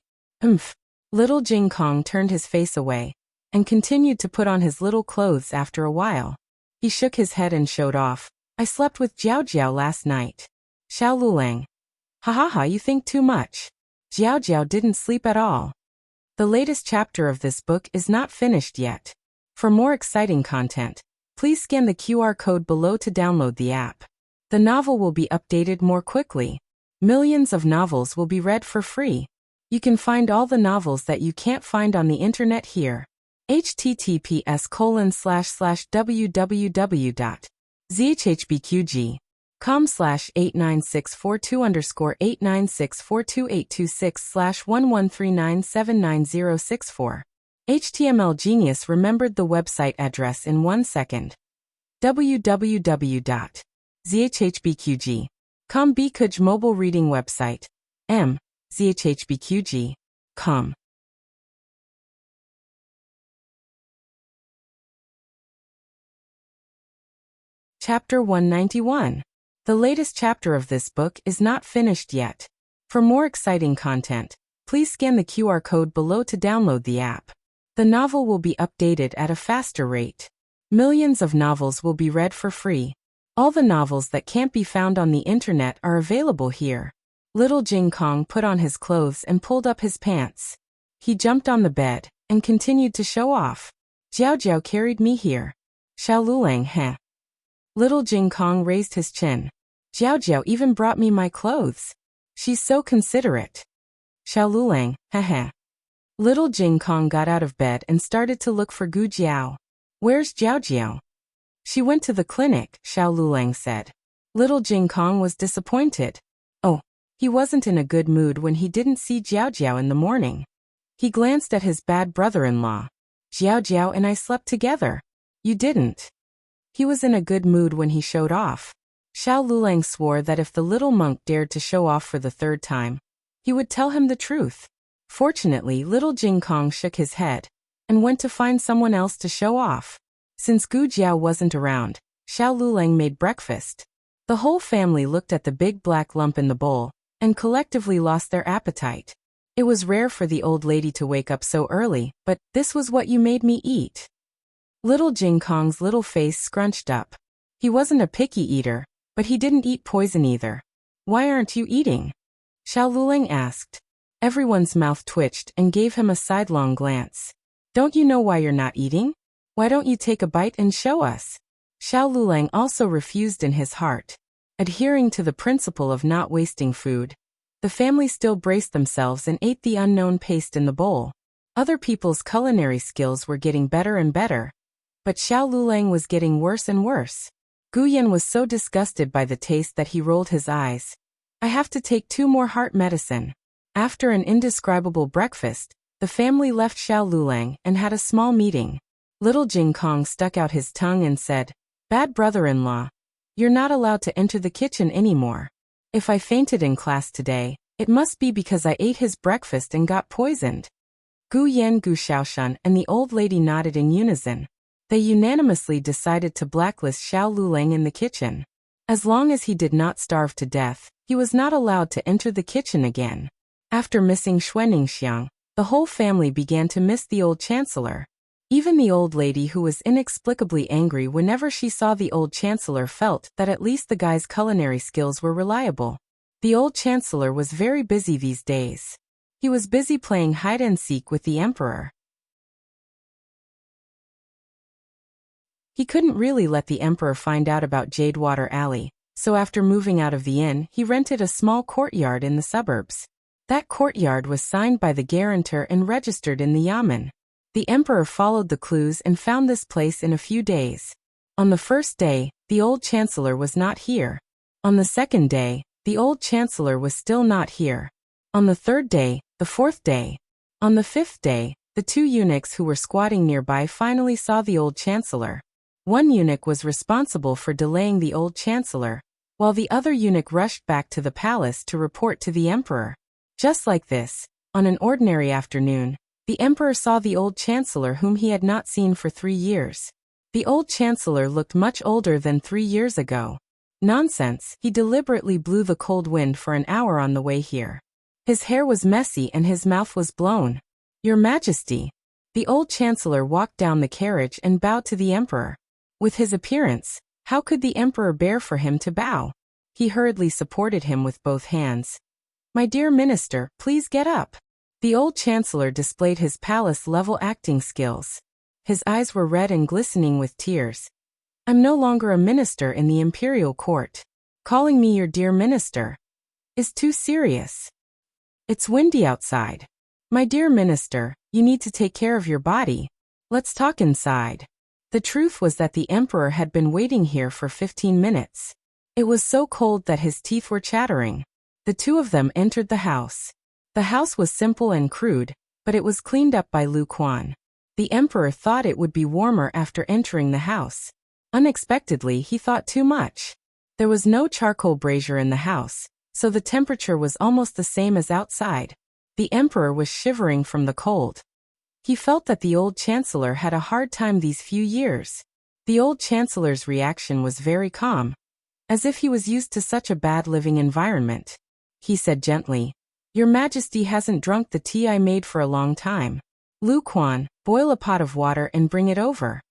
Little Jing Kong turned his face away and continued to put on his little clothes after a while. He shook his head and showed off, I slept with Jiaojiao last night. Xiao Lulang. Ha ha ha, you think too much. Jiaojiao didn't sleep at all. The latest chapter of this book is not finished yet. For more exciting content, please scan the QR code below to download the app. The novel will be updated more quickly. Millions of novels will be read for free. You can find all the novels that you can't find on the internet here. https://www.zhbqg.com/89642_8964286/113979064. HTML Genius remembered the website address in 1 second. www.zhbqg.com Bkuj mobile reading website. zhbqg.com. Chapter 191. The latest chapter of this book is not finished yet. For more exciting content, please scan the QR code below to download the app. The novel will be updated at a faster rate. Millions of novels will be read for free. All the novels that can't be found on the internet are available here. Little Jing Kong put on his clothes and pulled up his pants. He jumped on the bed and continued to show off. Jiaojiao carried me here. Xiao Lulang, heh. Little Jing Kong raised his chin. Jiaojiao even brought me my clothes. She's so considerate. Xiao Lulang, heh heh. Little Jing Kong got out of bed and started to look for Gu Jiao. Where's Jiao Jiao? She went to the clinic, Xiao Lulang said. Little Jing Kong was disappointed. Oh, he wasn't in a good mood when he didn't see Jiao Jiao in the morning. He glanced at his bad brother-in-law. Jiao Jiao and I slept together. You didn't. He was in a good mood when he showed off. Xiao Lulang swore that if the little monk dared to show off for the third time, he would tell him the truth. Fortunately, little Jing Kong shook his head and went to find someone else to show off. Since Gu Jiao wasn't around, Xiao Lulang made breakfast. The whole family looked at the big black lump in the bowl and collectively lost their appetite. It was rare for the old lady to wake up so early, but this was what you made me eat. Little Jing Kong's little face scrunched up. He wasn't a picky eater, but he didn't eat poison either. Why aren't you eating? Xiao Lulang asked. Everyone's mouth twitched and gave him a sidelong glance. Don't you know why you're not eating? Why don't you take a bite and show us? Xiao Lulang also refused in his heart. Adhering to the principle of not wasting food, the family still braced themselves and ate the unknown paste in the bowl. Other people's culinary skills were getting better and better, but Xiao Lulang was getting worse and worse. Gu Yan was so disgusted by the taste that he rolled his eyes. I have to take 2 more heart medicine. After an indescribable breakfast, the family left Xiao Lulang and had a small meeting. Little Jing Kong stuck out his tongue and said, Bad brother-in-law, you're not allowed to enter the kitchen anymore. If I fainted in class today, it must be because I ate his breakfast and got poisoned. Gu Yan, Gu Xiaoshan, and the old lady nodded in unison. They unanimously decided to blacklist Xiao Lulang in the kitchen. As long as he did not starve to death, he was not allowed to enter the kitchen again. After missing Xuaningxiang, the whole family began to miss the old chancellor. Even the old lady, who was inexplicably angry whenever she saw the old chancellor, felt that at least the guy's culinary skills were reliable. The old chancellor was very busy these days. He was busy playing hide-and-seek with the emperor. He couldn't really let the emperor find out about Jadewater Alley, so after moving out of the inn, he rented a small courtyard in the suburbs. That courtyard was signed by the guarantor and registered in the yamen. The emperor followed the clues and found this place in a few days. On the first day, the old chancellor was not here. On the second day, the old chancellor was still not here. On the third day, the fourth day. On the fifth day, the 2 eunuchs who were squatting nearby finally saw the old chancellor. One eunuch was responsible for delaying the old chancellor, while the other eunuch rushed back to the palace to report to the emperor. Just like this, on an ordinary afternoon, the emperor saw the old chancellor whom he had not seen for 3 years. The old chancellor looked much older than 3 years ago. Nonsense, he deliberately blew the cold wind for an hour on the way here. His hair was messy and his mouth was blown. Your Majesty. The old chancellor walked down the carriage and bowed to the emperor. With his appearance, how could the emperor bear for him to bow? He hurriedly supported him with both hands. My dear minister, please get up. The old chancellor displayed his palace-level acting skills. His eyes were red and glistening with tears. I'm no longer a minister in the imperial court. Calling me your dear minister is too serious. It's windy outside. My dear minister, you need to take care of your body. Let's talk inside. The truth was that the emperor had been waiting here for 15 minutes. It was so cold that his teeth were chattering. The 2 of them entered the house. The house was simple and crude, but it was cleaned up by Lu Quan. The emperor thought it would be warmer after entering the house. Unexpectedly, he thought too much. There was no charcoal brazier in the house, so the temperature was almost the same as outside. The emperor was shivering from the cold. He felt that the old chancellor had a hard time these few years. The old chancellor's reaction was very calm, as if he was used to such a bad living environment. He said gently, Your Majesty hasn't drunk the tea I made for a long time. Lu Quan, boil a pot of water and bring it over.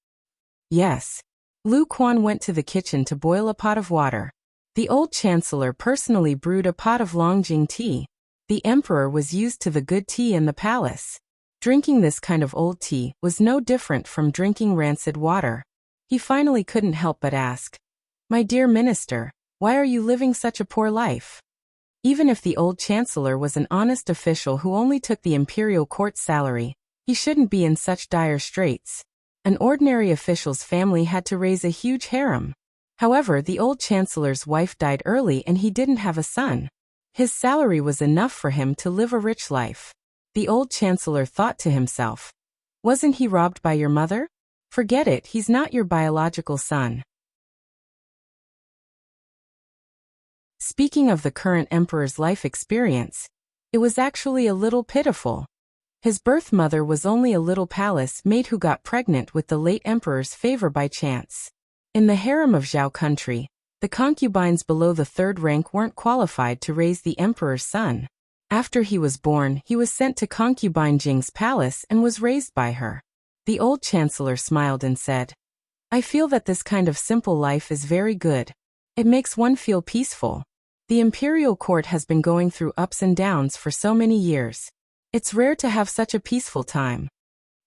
Yes. Lu Quan went to the kitchen to boil a pot of water. The old chancellor personally brewed a pot of Longjing tea. The emperor was used to the good tea in the palace. Drinking this kind of old tea was no different from drinking rancid water. He finally couldn't help but ask, My dear minister, why are you living such a poor life? Even if the old chancellor was an honest official who only took the imperial court's salary, he shouldn't be in such dire straits. An ordinary official's family had to raise a huge harem. However, the old chancellor's wife died early and he didn't have a son. His salary was enough for him to live a rich life. The old chancellor thought to himself, "Wasn't he robbed by your mother? Forget it, he's not your biological son." Speaking of the current emperor's life experience, it was actually a little pitiful. His birth mother was only a little palace maid who got pregnant with the late emperor's favor by chance. In the harem of Zhao country, the concubines below the third rank weren't qualified to raise the emperor's son. After he was born, he was sent to concubine Jing's palace and was raised by her. The old chancellor smiled and said, "I feel that this kind of simple life is very good. It makes one feel peaceful. The imperial court has been going through ups and downs for so many years. It's rare to have such a peaceful time."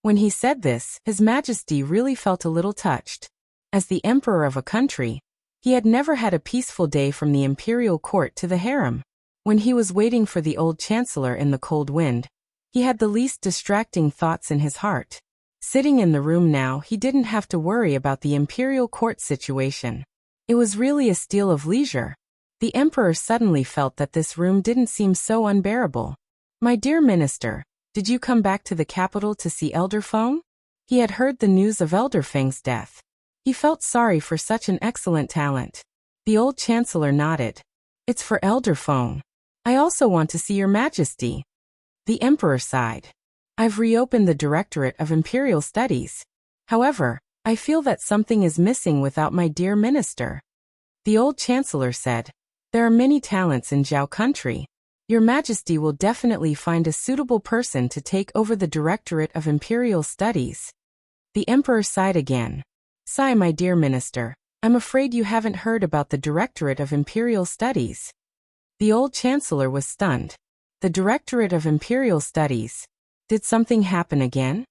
When he said this, His Majesty really felt a little touched. As the emperor of a country, he had never had a peaceful day from the imperial court to the harem. When he was waiting for the old chancellor in the cold wind, he had the least distracting thoughts in his heart. Sitting in the room now, he didn't have to worry about the imperial court situation. It was really a steal of leisure. The emperor suddenly felt that this room didn't seem so unbearable. "My dear minister, did you come back to the capital to see Elder Feng?" He had heard the news of Elder Feng's death. He felt sorry for such an excellent talent. The old chancellor nodded. "It's for Elder Feng. I also want to see your majesty." The emperor sighed. "I've reopened the Directorate of Imperial Studies. However, I feel that something is missing without my dear minister." The old chancellor said, "There are many talents in Zhao country. Your majesty will definitely find a suitable person to take over the Directorate of Imperial Studies." The emperor sighed again. "Sigh, my dear minister, I'm afraid you haven't heard about the Directorate of Imperial Studies." The old chancellor was stunned. The Directorate of Imperial Studies. Did something happen again?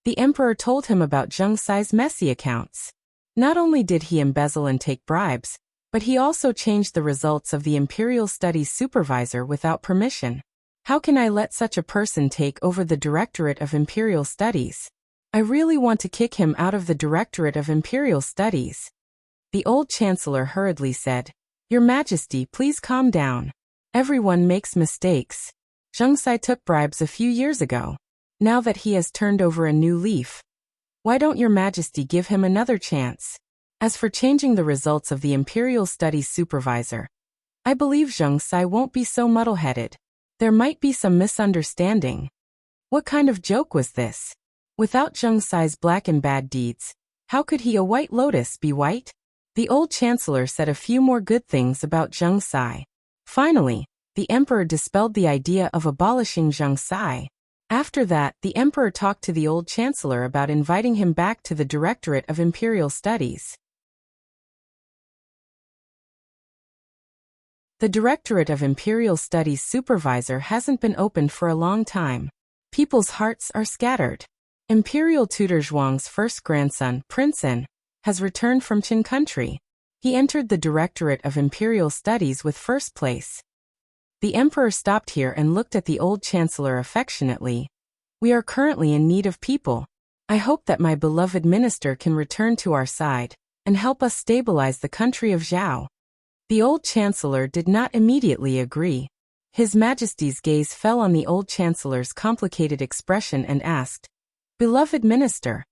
The emperor told him about Zheng Sai's messy accounts. Not only did he embezzle and take bribes, but he also changed the results of the Imperial Studies supervisor without permission. How can I let such a person take over the Directorate of Imperial Studies? I really want to kick him out of the Directorate of Imperial Studies. The old chancellor hurriedly said, "Your Majesty, please calm down. Everyone makes mistakes. Zheng Sai took bribes a few years ago. Now that he has turned over a new leaf, why don't your Majesty give him another chance? As for changing the results of the Imperial Studies supervisor, I believe Zheng Sai won't be so muddle-headed. There might be some misunderstanding." What kind of joke was this? Without Zheng Sai's black and bad deeds, how could he, a white lotus, be white? The old chancellor said a few more good things about Zheng Sai. Finally, the emperor dispelled the idea of abolishing Zheng Sai. After that, the emperor talked to the old chancellor about inviting him back to the Directorate of Imperial Studies. The Directorate of Imperial Studies supervisor hasn't been opened for a long time. People's hearts are scattered. Imperial tutor Zhuang's first grandson, Prince An, has returned from Qin country. He entered the Directorate of Imperial Studies with first place. The emperor stopped here and looked at the old chancellor affectionately. "We are currently in need of people. I hope that my beloved minister can return to our side and help us stabilize the country of Zhao." The old chancellor did not immediately agree. His Majesty's gaze fell on the old chancellor's complicated expression and asked, "Beloved minister,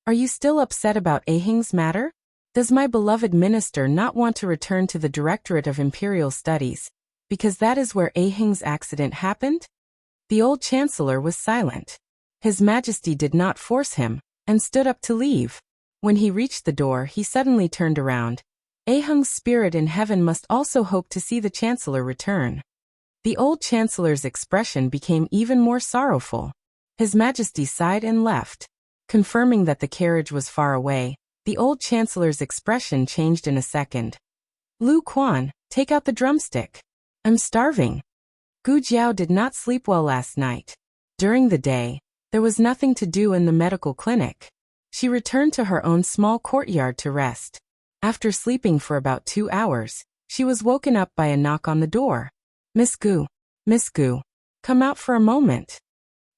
are you still upset about Ahing's matter? Does my beloved minister not want to return to the Directorate of Imperial Studies, because that is where Ahing's accident happened?" The old chancellor was silent. His Majesty did not force him, and stood up to leave. When he reached the door, he suddenly turned around. Aheng's spirit in heaven must also hope to see the chancellor return. The old chancellor's expression became even more sorrowful. His Majesty sighed and left. Confirming that the carriage was far away, the old chancellor's expression changed in a second. "Lu Quan, take out the drumstick. I'm starving." Gu Jiao did not sleep well last night. During the day, there was nothing to do in the medical clinic. She returned to her own small courtyard to rest. After sleeping for about 2 hours, she was woken up by a knock on the door. Miss Gu. Miss Gu. Come out for a moment.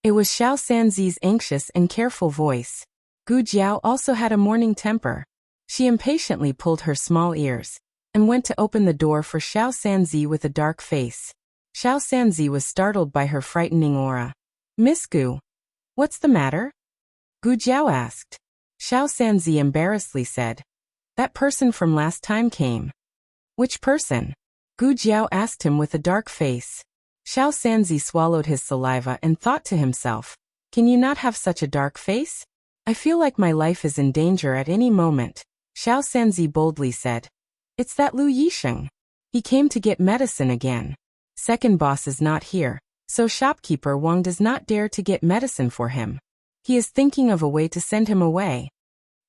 It was Xiao Sanzi's anxious and careful voice. Gu Jiao also had a morning temper. She impatiently pulled her small ears and went to open the door for Xiao Sanzi with a dark face. Xiao Sanzi was startled by her frightening aura. Miss Gu. What's the matter? Gu Jiao asked. Xiao Sanzi embarrassedly said. That person from last time came. Which person? Gu Jiao asked him with a dark face. Xiao Sanzi swallowed his saliva and thought to himself, can you not have such a dark face? I feel like my life is in danger at any moment, Xiao Sanzi boldly said. It's that Lu Yisheng. He came to get medicine again. Second boss is not here, so shopkeeper Wang does not dare to get medicine for him. He is thinking of a way to send him away.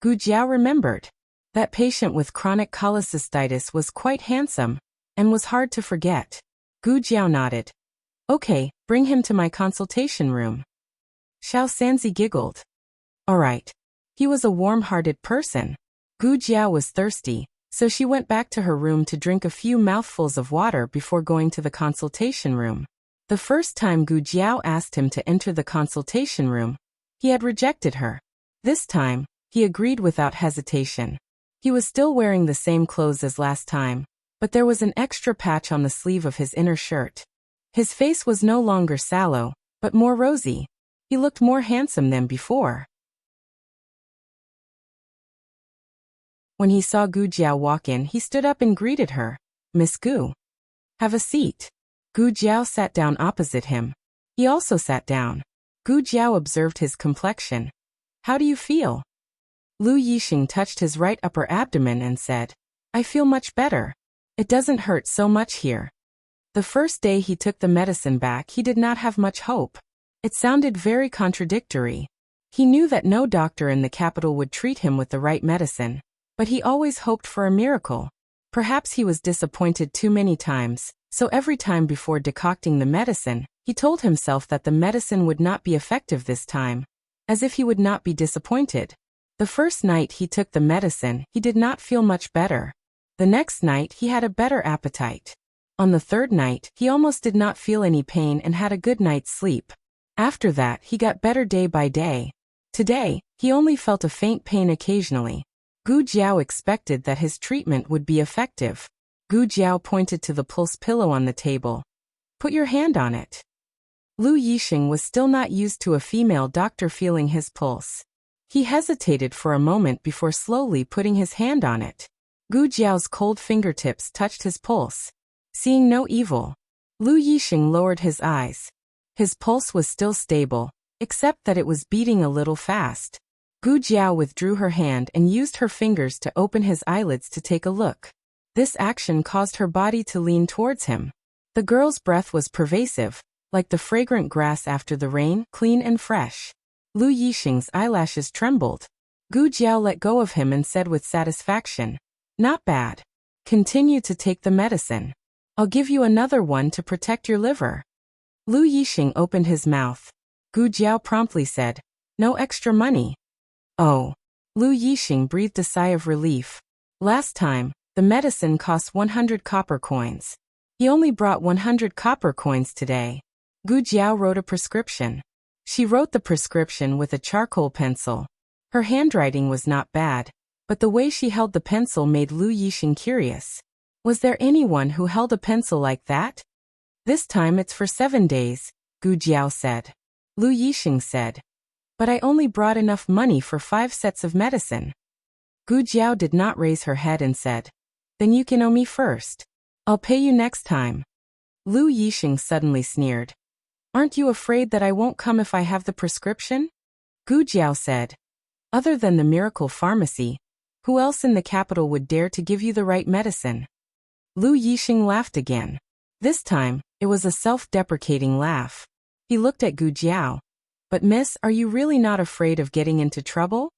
Gu Jiao remembered. That patient with chronic cholecystitis was quite handsome, and was hard to forget. Gu Jiao nodded. Okay, bring him to my consultation room. Xiao Sanzi giggled. All right. He was a warm-hearted person. Gu Jiao was thirsty, so she went back to her room to drink a few mouthfuls of water before going to the consultation room. The first time Gu Jiao asked him to enter the consultation room, he had rejected her. This time, he agreed without hesitation. He was still wearing the same clothes as last time, but there was an extra patch on the sleeve of his inner shirt. His face was no longer sallow, but more rosy. He looked more handsome than before. When he saw Gu Jiao walk in, he stood up and greeted her. Miss Gu. Have a seat. Gu Jiao sat down opposite him. He also sat down. Gu Jiao observed his complexion. How do you feel? Lu Yixing touched his right upper abdomen and said, I feel much better. It doesn't hurt so much here. The first day he took the medicine back, he did not have much hope. It sounded very contradictory. He knew that no doctor in the capital would treat him with the right medicine, but he always hoped for a miracle. Perhaps he was disappointed too many times, so every time before decocting the medicine, he told himself that the medicine would not be effective this time, as if he would not be disappointed. The first night he took the medicine, he did not feel much better. The next night he had a better appetite. On the third night, he almost did not feel any pain and had a good night's sleep. After that, he got better day by day. Today, he only felt a faint pain occasionally. Gu Jiao expected that his treatment would be effective. Gu Jiao pointed to the pulse pillow on the table. Put your hand on it. Lu Yixing was still not used to a female doctor feeling his pulse. He hesitated for a moment before slowly putting his hand on it. Gu Jiao's cold fingertips touched his pulse. Seeing no evil, Lu Yixing lowered his eyes. His pulse was still stable, except that it was beating a little fast. Gu Jiao withdrew her hand and used her fingers to open his eyelids to take a look. This action caused her body to lean towards him. The girl's breath was pervasive, like the fragrant grass after the rain, clean and fresh. Lu Yixing's eyelashes trembled. Gu Jiao let go of him and said with satisfaction, Not bad. Continue to take the medicine. I'll give you another one to protect your liver. Lu Yixing opened his mouth. Gu Jiao promptly said, No extra money. Oh. Lu Yixing breathed a sigh of relief. Last time, the medicine cost 100 copper coins. He only brought 100 copper coins today. Gu Jiao wrote a prescription. She wrote the prescription with a charcoal pencil. Her handwriting was not bad, but the way she held the pencil made Lu Yixing curious. Was there anyone who held a pencil like that? This time it's for 7 days, Gu Jiao said. Lu Yixing said. But I only brought enough money for 5 sets of medicine. Gu Jiao did not raise her head and said, Then you can owe me first. I'll pay you next time. Lu Yixing suddenly sneered. Aren't you afraid that I won't come if I have the prescription? Gu Jiao said. Other than the miracle pharmacy, who else in the capital would dare to give you the right medicine? Lu Yixing laughed again. This time, it was a self-deprecating laugh. He looked at Gu Jiao. But miss, are you really not afraid of getting into trouble?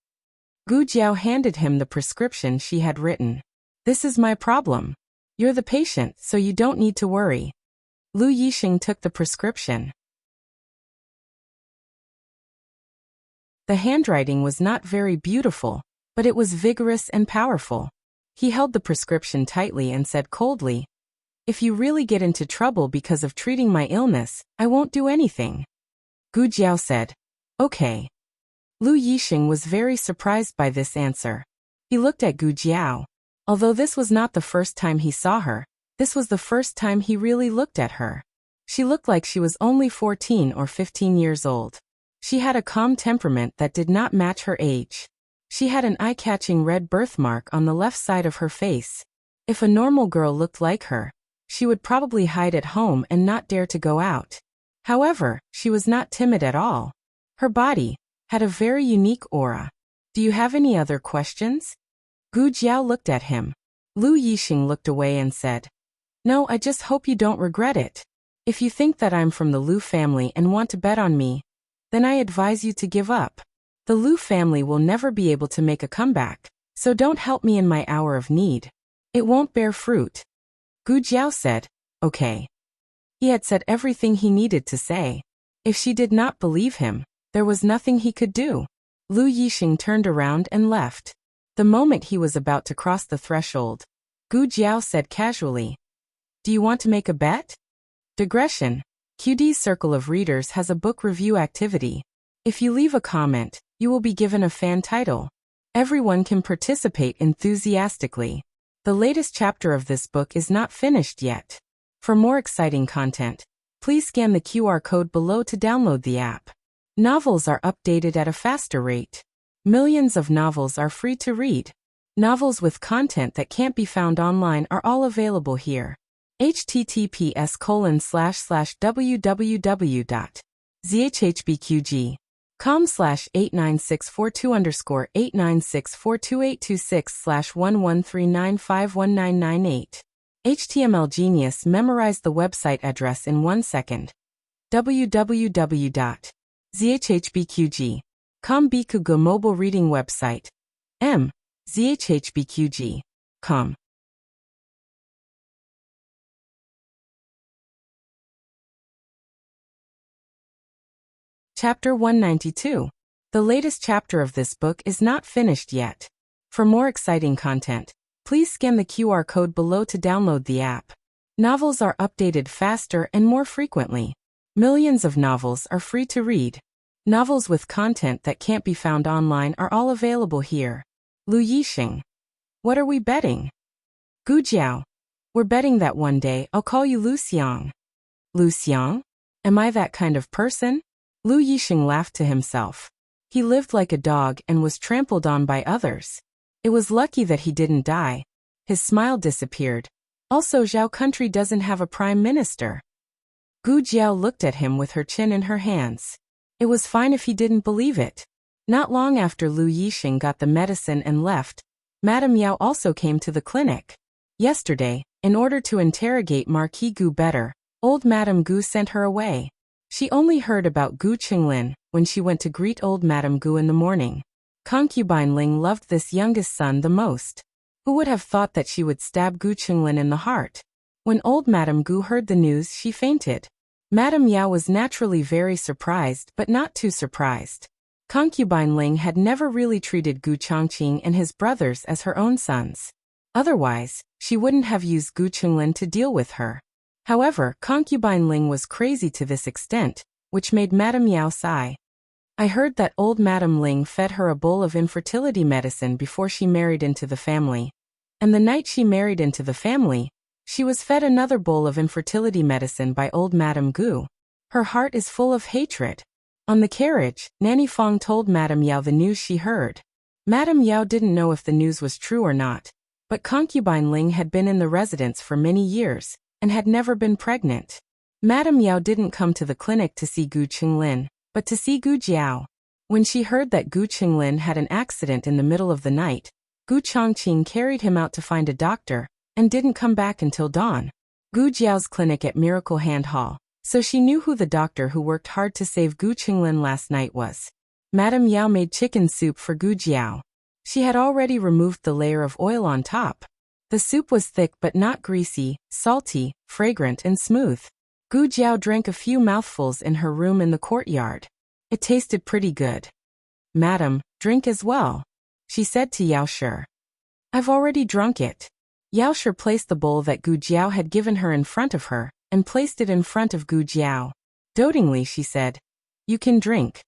Gu Jiao handed him the prescription she had written. This is my problem. You're the patient, so you don't need to worry. Lu Yixing took the prescription. The handwriting was not very beautiful, but it was vigorous and powerful. He held the prescription tightly and said coldly, If you really get into trouble because of treating my illness, I won't do anything. Gu Jiao said. Okay. Lu Yixing was very surprised by this answer. He looked at Gu Jiao. Although this was not the first time he saw her, this was the first time he really looked at her. She looked like she was only 14 or 15 years old. She had a calm temperament that did not match her age. She had an eye-catching red birthmark on the left side of her face. If a normal girl looked like her, she would probably hide at home and not dare to go out. However, she was not timid at all. Her body had a very unique aura. Do you have any other questions? Gu Jiao looked at him. Lu Yixing looked away and said, No, I just hope you don't regret it. If you think that I'm from the Lu family and want to bet on me, then I advise you to give up. The Lu family will never be able to make a comeback, so don't help me in my hour of need. It won't bear fruit. Gu Jiao said, Okay. He had said everything he needed to say. If she did not believe him, there was nothing he could do. Lu Yixing turned around and left. The moment he was about to cross the threshold, Gu Jiao said casually, Do you want to make a bet? Digression. QD's Circle of Readers has a book review activity. If you leave a comment, you will be given a fan title. Everyone can participate enthusiastically. The latest chapter of this book is not finished yet. For more exciting content, please scan the QR code below to download the app. Novels are updated at a faster rate. Millions of novels are free to read. Novels with content that can't be found online are all available here. https://www.zhhbqg.com/89642_8964286/11395198. HTML Genius memorized the website address in 1 second. www.zhhbqg.com Bikugo mobile reading website. zhhbqg.com. Chapter 192. The latest chapter of this book is not finished yet. For more exciting content, please scan the QR code below to download the app. Novels are updated faster and more frequently. Millions of novels are free to read. Novels with content that can't be found online are all available here. Lu Yixing. What are we betting? Gu Jiao. We're betting that one day I'll call you Lu Xiang. Lu Xiang? Am I that kind of person? Lu Yixing laughed to himself. He lived like a dog and was trampled on by others. It was lucky that he didn't die. His smile disappeared. Also, Zhao country doesn't have a prime minister. Gu Jiao looked at him with her chin in her hands. It was fine if he didn't believe it. Not long after Lu Yixing got the medicine and left, Madame Yao also came to the clinic. Yesterday, in order to interrogate Marquis Gu better, old Madame Gu sent her away. She only heard about Gu Qinglin when she went to greet old Madame Gu in the morning. Concubine Ling loved this youngest son the most. Who would have thought that she would stab Gu Qinglin in the heart? When old Madame Gu heard the news, she fainted. Madame Yao was naturally very surprised but not too surprised. Concubine Ling had never really treated Gu Chongqing and his brothers as her own sons. Otherwise, she wouldn't have used Gu Qinglin to deal with her. However, Concubine Ling was crazy to this extent, which made Madame Yao sigh. I heard that old Madame Ling fed her a bowl of infertility medicine before she married into the family. And the night she married into the family, she was fed another bowl of infertility medicine by old Madame Gu. Her heart is full of hatred. On the carriage, Nanny Fong told Madame Yao the news she heard. Madame Yao didn't know if the news was true or not, but Concubine Ling had been in the residence for many years and had never been pregnant. Madame Yao didn't come to the clinic to see Gu Qinglin, but to see Gu Jiao. When she heard that Gu Qinglin had an accident in the middle of the night, Gu Chongqing carried him out to find a doctor and didn't come back until dawn. Gu Jiao's clinic at Miracle Hand Hall, so she knew who the doctor who worked hard to save Gu Qinglin last night was. Madame Yao made chicken soup for Gu Jiao. She had already removed the layer of oil on top. The soup was thick but not greasy, salty, fragrant and smooth. Gu Jiao drank a few mouthfuls in her room in the courtyard. It tasted pretty good. Madam, drink as well, she said to Yao Shi. I've already drunk it. Yaoshi placed the bowl that Gu Jiao had given her in front of her, and placed it in front of Gu Jiao. Dotingly she said, "You can drink."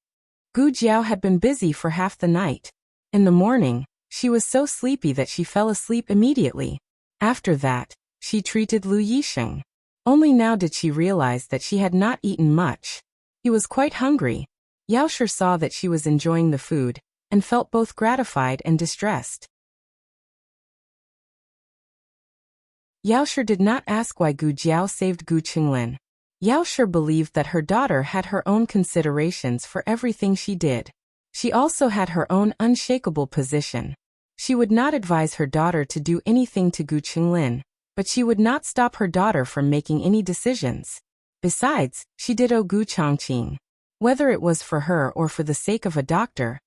Gu Jiao had been busy for half the night. In the morning, she was so sleepy that she fell asleep immediately. After that, she treated Lu Yisheng. Only now did she realize that she had not eaten much. He was quite hungry. Yaoshi saw that she was enjoying the food, and felt both gratified and distressed. Yaoshi did not ask why Gu Jiao saved Gu Qinglin. Yaoshi believed that her daughter had her own considerations for everything she did. She also had her own unshakable position. She would not advise her daughter to do anything to Gu Qinglin, but she would not stop her daughter from making any decisions. Besides, she did owe Gu Changqing. Whether it was for her or for the sake of a doctor,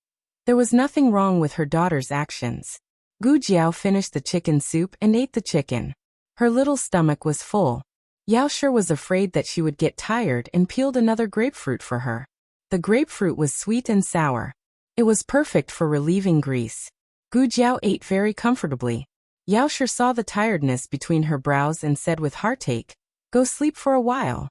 there was nothing wrong with her daughter's actions. Gu Jiao finished the chicken soup and ate the chicken. Her little stomach was full. Yaoshi was afraid that she would get tired and peeled another grapefruit for her. The grapefruit was sweet and sour. It was perfect for relieving grease. Gu Jiao ate very comfortably. Yaoshi saw the tiredness between her brows and said with heartache, "Go sleep for a while."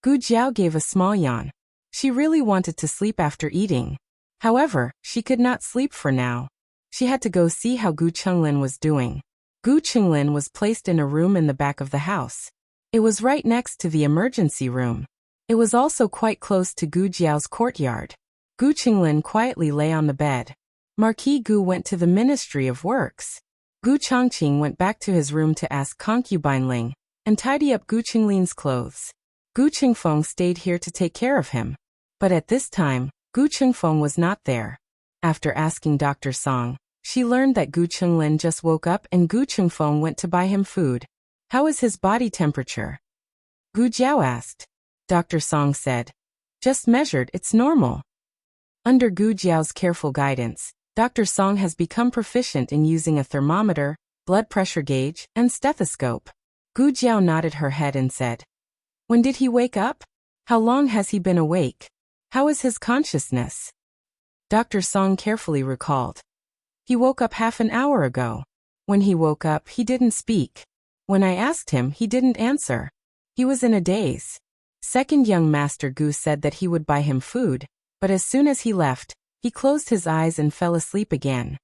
Gu Jiao gave a small yawn. She really wanted to sleep after eating. However, she could not sleep for now. She had to go see how Gu Qinglin was doing. Gu Qinglin was placed in a room in the back of the house. It was right next to the emergency room. It was also quite close to Gu Jiao's courtyard. Gu Qinglin quietly lay on the bed. Marquis Gu went to the Ministry of Works. Gu Changqing went back to his room to ask concubine Ling and tidy up Gu Qinglin's clothes. Gu Qingfeng stayed here to take care of him. But at this time, Gu Qingfeng was not there. After asking Dr. Song, she learned that Gu Qinglin just woke up and Gu Qingfeng went to buy him food. "How is his body temperature?" Gu Jiao asked. Dr. Song said, "Just measured, it's normal." Under Gu Jiao's careful guidance, Dr. Song has become proficient in using a thermometer, blood pressure gauge, and stethoscope. Gu Jiao nodded her head and said, "When did he wake up? How long has he been awake? How is his consciousness?" Dr. Song carefully recalled. "He woke up half an hour ago. When he woke up, he didn't speak. When I asked him, he didn't answer. He was in a daze." Second young master Gu said that he would buy him food, but as soon as he left, he closed his eyes and fell asleep again.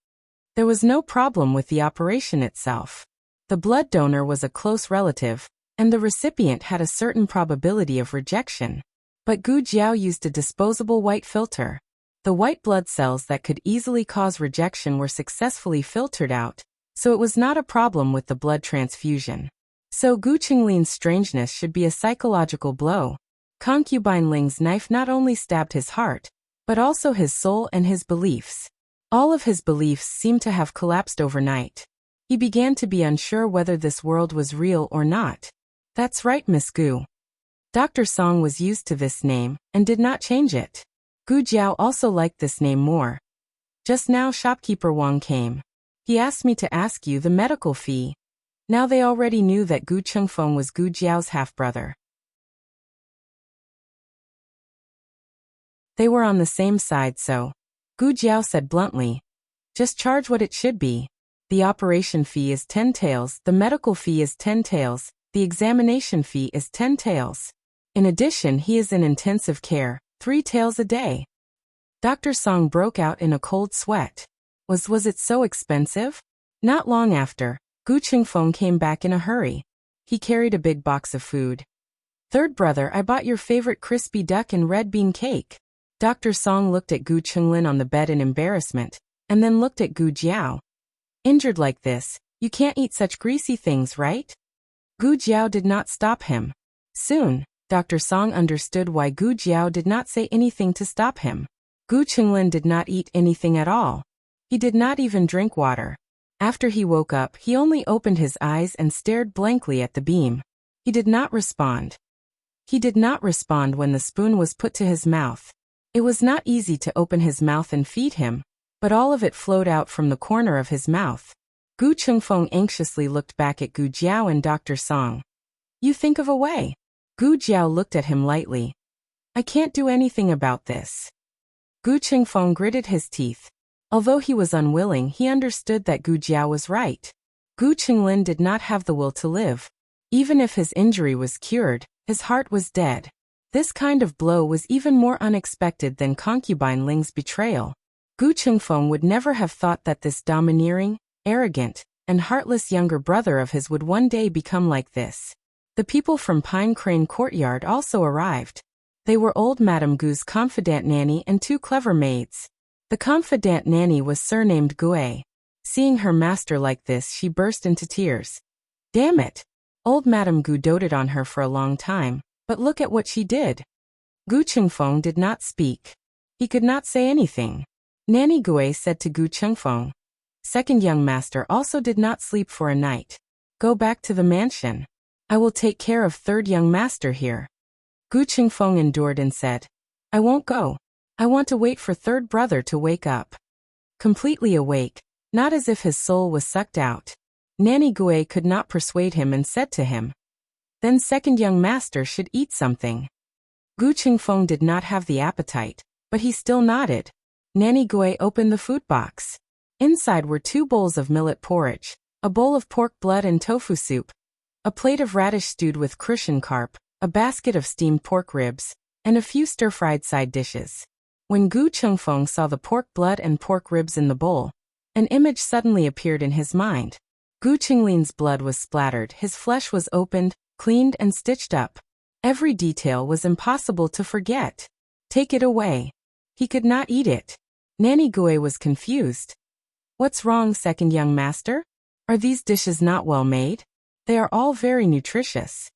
There was no problem with the operation itself. The blood donor was a close relative, and the recipient had a certain probability of rejection. But Gu Jiao used a disposable white filter. The white blood cells that could easily cause rejection were successfully filtered out, so it was not a problem with the blood transfusion. So Gu Qinglin's strangeness should be a psychological blow. Concubine Ling's knife not only stabbed his heart, but also his soul and his beliefs. All of his beliefs seemed to have collapsed overnight. He began to be unsure whether this world was real or not. "That's right, Miss Gu." Dr. Song was used to this name, and did not change it. Gu Jiao also liked this name more. "Just now shopkeeper Wang came. He asked me to ask you the medical fee." Now they already knew that Gu Chengfeng was Gu Jiao's half-brother. They were on the same side, so Gu Jiao said bluntly, "Just charge what it should be. The operation fee is 10 taels, the medical fee is 10 taels, the examination fee is 10 taels. In addition, he is in intensive care, 3 taels a day." Dr. Song broke out in a cold sweat. Was it so expensive? Not long after, Gu Qingfeng came back in a hurry. He carried a big box of food. "Third brother, I bought your favorite crispy duck and red bean cake." Dr. Song looked at Gu Qinglin on the bed in embarrassment, and then looked at Gu Jiao. "Injured like this, you can't eat such greasy things, right?" Gu Jiao did not stop him. Soon, Dr. Song understood why Gu Jiao did not say anything to stop him. Gu Qinglin did not eat anything at all. He did not even drink water. After he woke up, he only opened his eyes and stared blankly at the beam. He did not respond. He did not respond when the spoon was put to his mouth. It was not easy to open his mouth and feed him, but all of it flowed out from the corner of his mouth. Gu Chengfeng anxiously looked back at Gu Jiao and Dr. Song. "You think of a way." Gu Jiao looked at him lightly. "I can't do anything about this." Gu Chengfeng gritted his teeth. Although he was unwilling, he understood that Gu Jiao was right. Gu Qinglin did not have the will to live. Even if his injury was cured, his heart was dead. This kind of blow was even more unexpected than concubine Ling's betrayal. Gu Qingfeng would never have thought that this domineering, arrogant, and heartless younger brother of his would one day become like this. The people from Pine Crane Courtyard also arrived. They were old Madame Gu's confidant nanny and 2 clever maids. The confidant nanny was surnamed Gue. Seeing her master like this, she burst into tears. Damn it! Old Madame Gu doted on her for a long time, but look at what she did. Gu Qingfeng did not speak. He could not say anything. Nanny Gue said to Gu Qingfeng. Second young master also did not sleep for a night. Go back to the mansion. I will take care of third young master here. Gu Qingfeng endured and said, I won't go. I want to wait for third brother to wake up. Completely awake, not as if his soul was sucked out. Nanny Gue could not persuade him and said to him, then second young master should eat something. Gu Qingfeng did not have the appetite, but he still nodded. Nanny Gue opened the food box. Inside were 2 bowls of millet porridge, a bowl of pork blood and tofu soup, a plate of radish stewed with crucian carp, a basket of steamed pork ribs, and a few stir-fried side dishes. When Gu Qingfeng saw the pork blood and pork ribs in the bowl, an image suddenly appeared in his mind. Gu Qinglin's blood was splattered, his flesh was opened, cleaned and stitched up. Every detail was impossible to forget. Take it away. He could not eat it. Nanny Gue was confused. What's wrong, second young master? Are these dishes not well made? They are all very nutritious.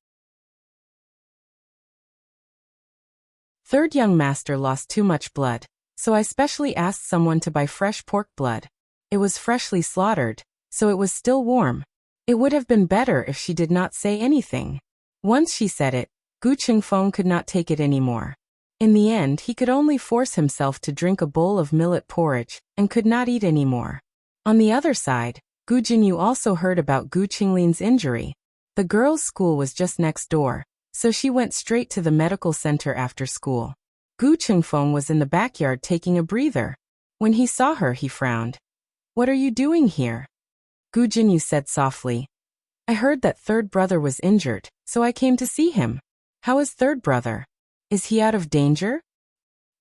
Third young master lost too much blood, so I specially asked someone to buy fresh pork blood. It was freshly slaughtered, so it was still warm. It would have been better if she did not say anything. Once she said it, Gu Qingfeng could not take it anymore. In the end, he could only force himself to drink a bowl of millet porridge, and could not eat anymore. On the other side, Gu Jinyu also heard about Gu Qinglin's injury. The girls' school was just next door, so she went straight to the medical center after school. Gu Qingfeng was in the backyard taking a breather. When he saw her, he frowned. What are you doing here? Gu Jinyu said softly. I heard that third brother was injured, so I came to see him. How is third brother? Is he out of danger?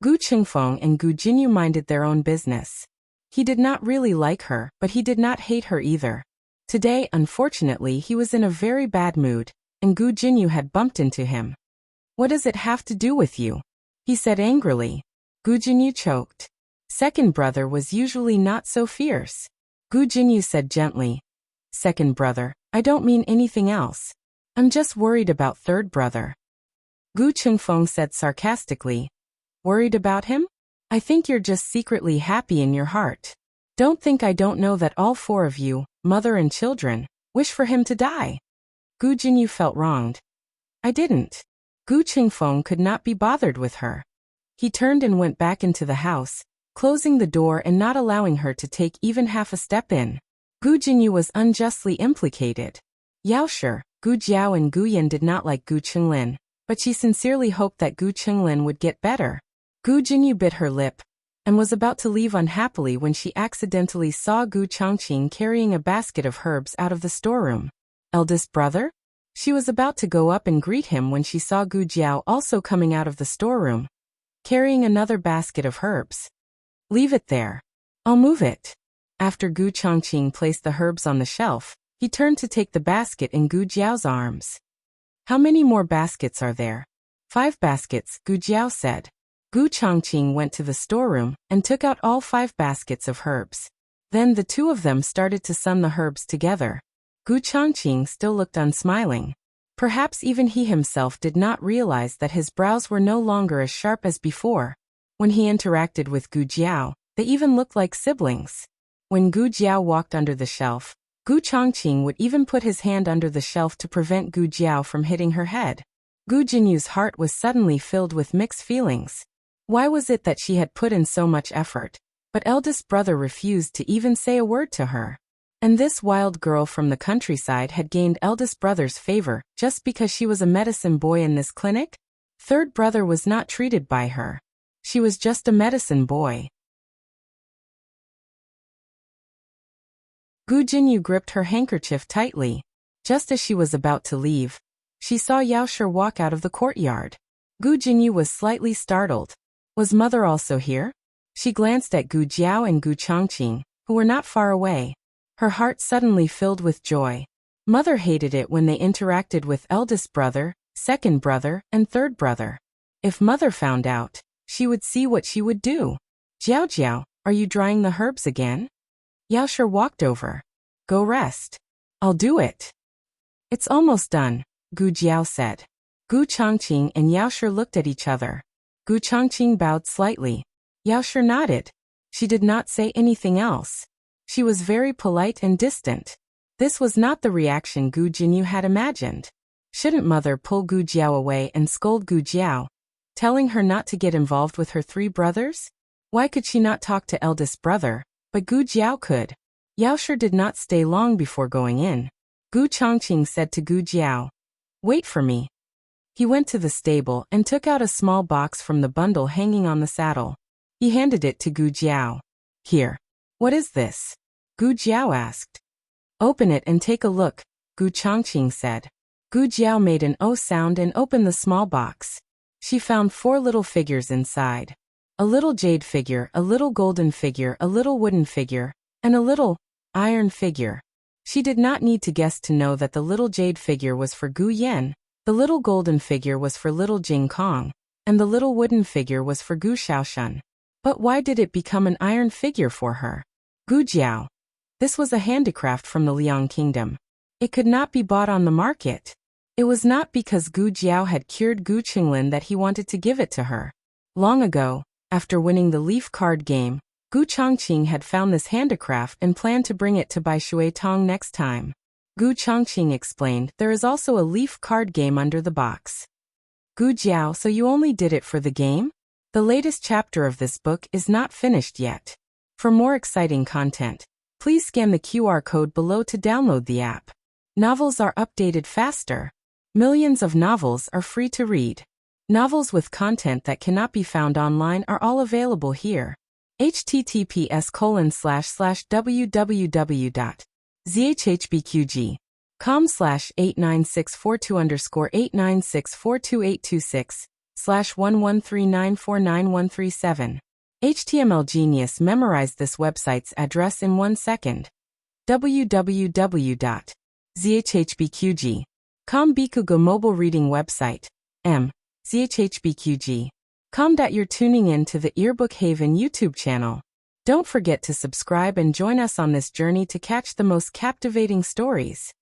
Gu Qingfeng and Gu Jinyu minded their own business. He did not really like her, but he did not hate her either. Today, unfortunately, he was in a very bad mood, and Gu Jinyu had bumped into him. What does it have to do with you? He said angrily. Gu Jinyu choked. Second brother was usually not so fierce. Gu Jinyu said gently. Second brother, I don't mean anything else. I'm just worried about third brother. Gu Qingfeng said sarcastically. Worried about him? I think you're just secretly happy in your heart. Don't think I don't know that all 4 of you, mother and children, wish for him to die. Gu Jinyu felt wronged. I didn't. Gu Qingfeng could not be bothered with her. He turned and went back into the house, closing the door and not allowing her to take even half a step in. Gu Jinyu was unjustly implicated. Yao Shi, Gu Jiao and Gu Yin did not like Gu Qinglin, but she sincerely hoped that Gu Qinglin would get better. Gu Jinyu bit her lip, and was about to leave unhappily when she accidentally saw Gu Changqing carrying a basket of herbs out of the storeroom. Eldest brother? She was about to go up and greet him when she saw Gu Jiao also coming out of the storeroom, carrying another basket of herbs. Leave it there. I'll move it. After Gu Changqing placed the herbs on the shelf, he turned to take the basket in Gu Jiao's arms. How many more baskets are there? 5 baskets, Gu Jiao said. Gu Changqing went to the storeroom and took out all 5 baskets of herbs. Then the 2 of them started to sun the herbs together. Gu Changqing still looked unsmiling. Perhaps even he himself did not realize that his brows were no longer as sharp as before. When he interacted with Gu Jiao, they even looked like siblings. When Gu Jiao walked under the shelf, Gu Changqing would even put his hand under the shelf to prevent Gu Jiao from hitting her head. Gu Jinyu's heart was suddenly filled with mixed feelings. Why was it that she had put in so much effort, but eldest brother refused to even say a word to her? And this wild girl from the countryside had gained eldest brother's favor just because she was a medicine boy in this clinic? Third brother was not treated by her. She was just a medicine boy. Gu Jinyu gripped her handkerchief tightly. Just as she was about to leave, she saw Yaoshi walk out of the courtyard. Gu Jinyu was slightly startled. Was mother also here? She glanced at Gu Jiao and Gu Chongqing, who were not far away. Her heart suddenly filled with joy. Mother hated it when they interacted with eldest brother, second brother, and third brother. If mother found out, she would see what she would do. Jiao Jiao, are you drying the herbs again? Yaoshi walked over. Go rest. I'll do it. It's almost done, Gu Jiao said. Gu Chongqing and Yaoshi looked at each other. Gu Chongqing bowed slightly. Yaoshi nodded. She did not say anything else. She was very polite and distant. This was not the reaction Gu Jinyu had imagined. Shouldn't mother pull Gu Jiao away and scold Gu Jiao, telling her not to get involved with her three brothers? Why could she not talk to eldest brother, but Gu Jiao could? Yaoshi did not stay long before going in. Gu Chongqing said to Gu Jiao, "Wait for me." He went to the stable and took out a small box from the bundle hanging on the saddle. He handed it to Gu Jiao. Here. What is this? Gu Jiao asked. Open it and take a look, Gu Chongqing said. Gu Jiao made an O sound and opened the small box. She found 4 little figures inside. A little jade figure, a little golden figure, a little wooden figure, and a little iron figure. She did not need to guess to know that the little jade figure was for Gu Yan, the little golden figure was for little Jing Kong, and the little wooden figure was for Gu Shaoshan. But why did it become an iron figure for her? Gu Jiao. This was a handicraft from the Liang Kingdom. It could not be bought on the market. It was not because Gu Jiao had cured Gu Qinglin that he wanted to give it to her. Long ago, after winning the leaf card game, Gu Chongqing had found this handicraft and planned to bring it to Bai Shui Tong next time. Gu Chongqing explained, there is also a leaf card game under the box. Gu Jiao, so you only did it for the game? The latest chapter of this book is not finished yet. For more exciting content, please scan the QR code below to download the app. Novels are updated faster. Millions of novels are free to read. Novels with content that cannot be found online are all available here. https://www.zhhbqg.com/89642_8964226/113949137. HTML Genius memorized this website's address in 1 second. www.zhhbqg.com Bikugo mobile reading website. zhhbqg.com. You're tuning in to the Earbook Haven YouTube channel. Don't forget to subscribe and join us on this journey to catch the most captivating stories.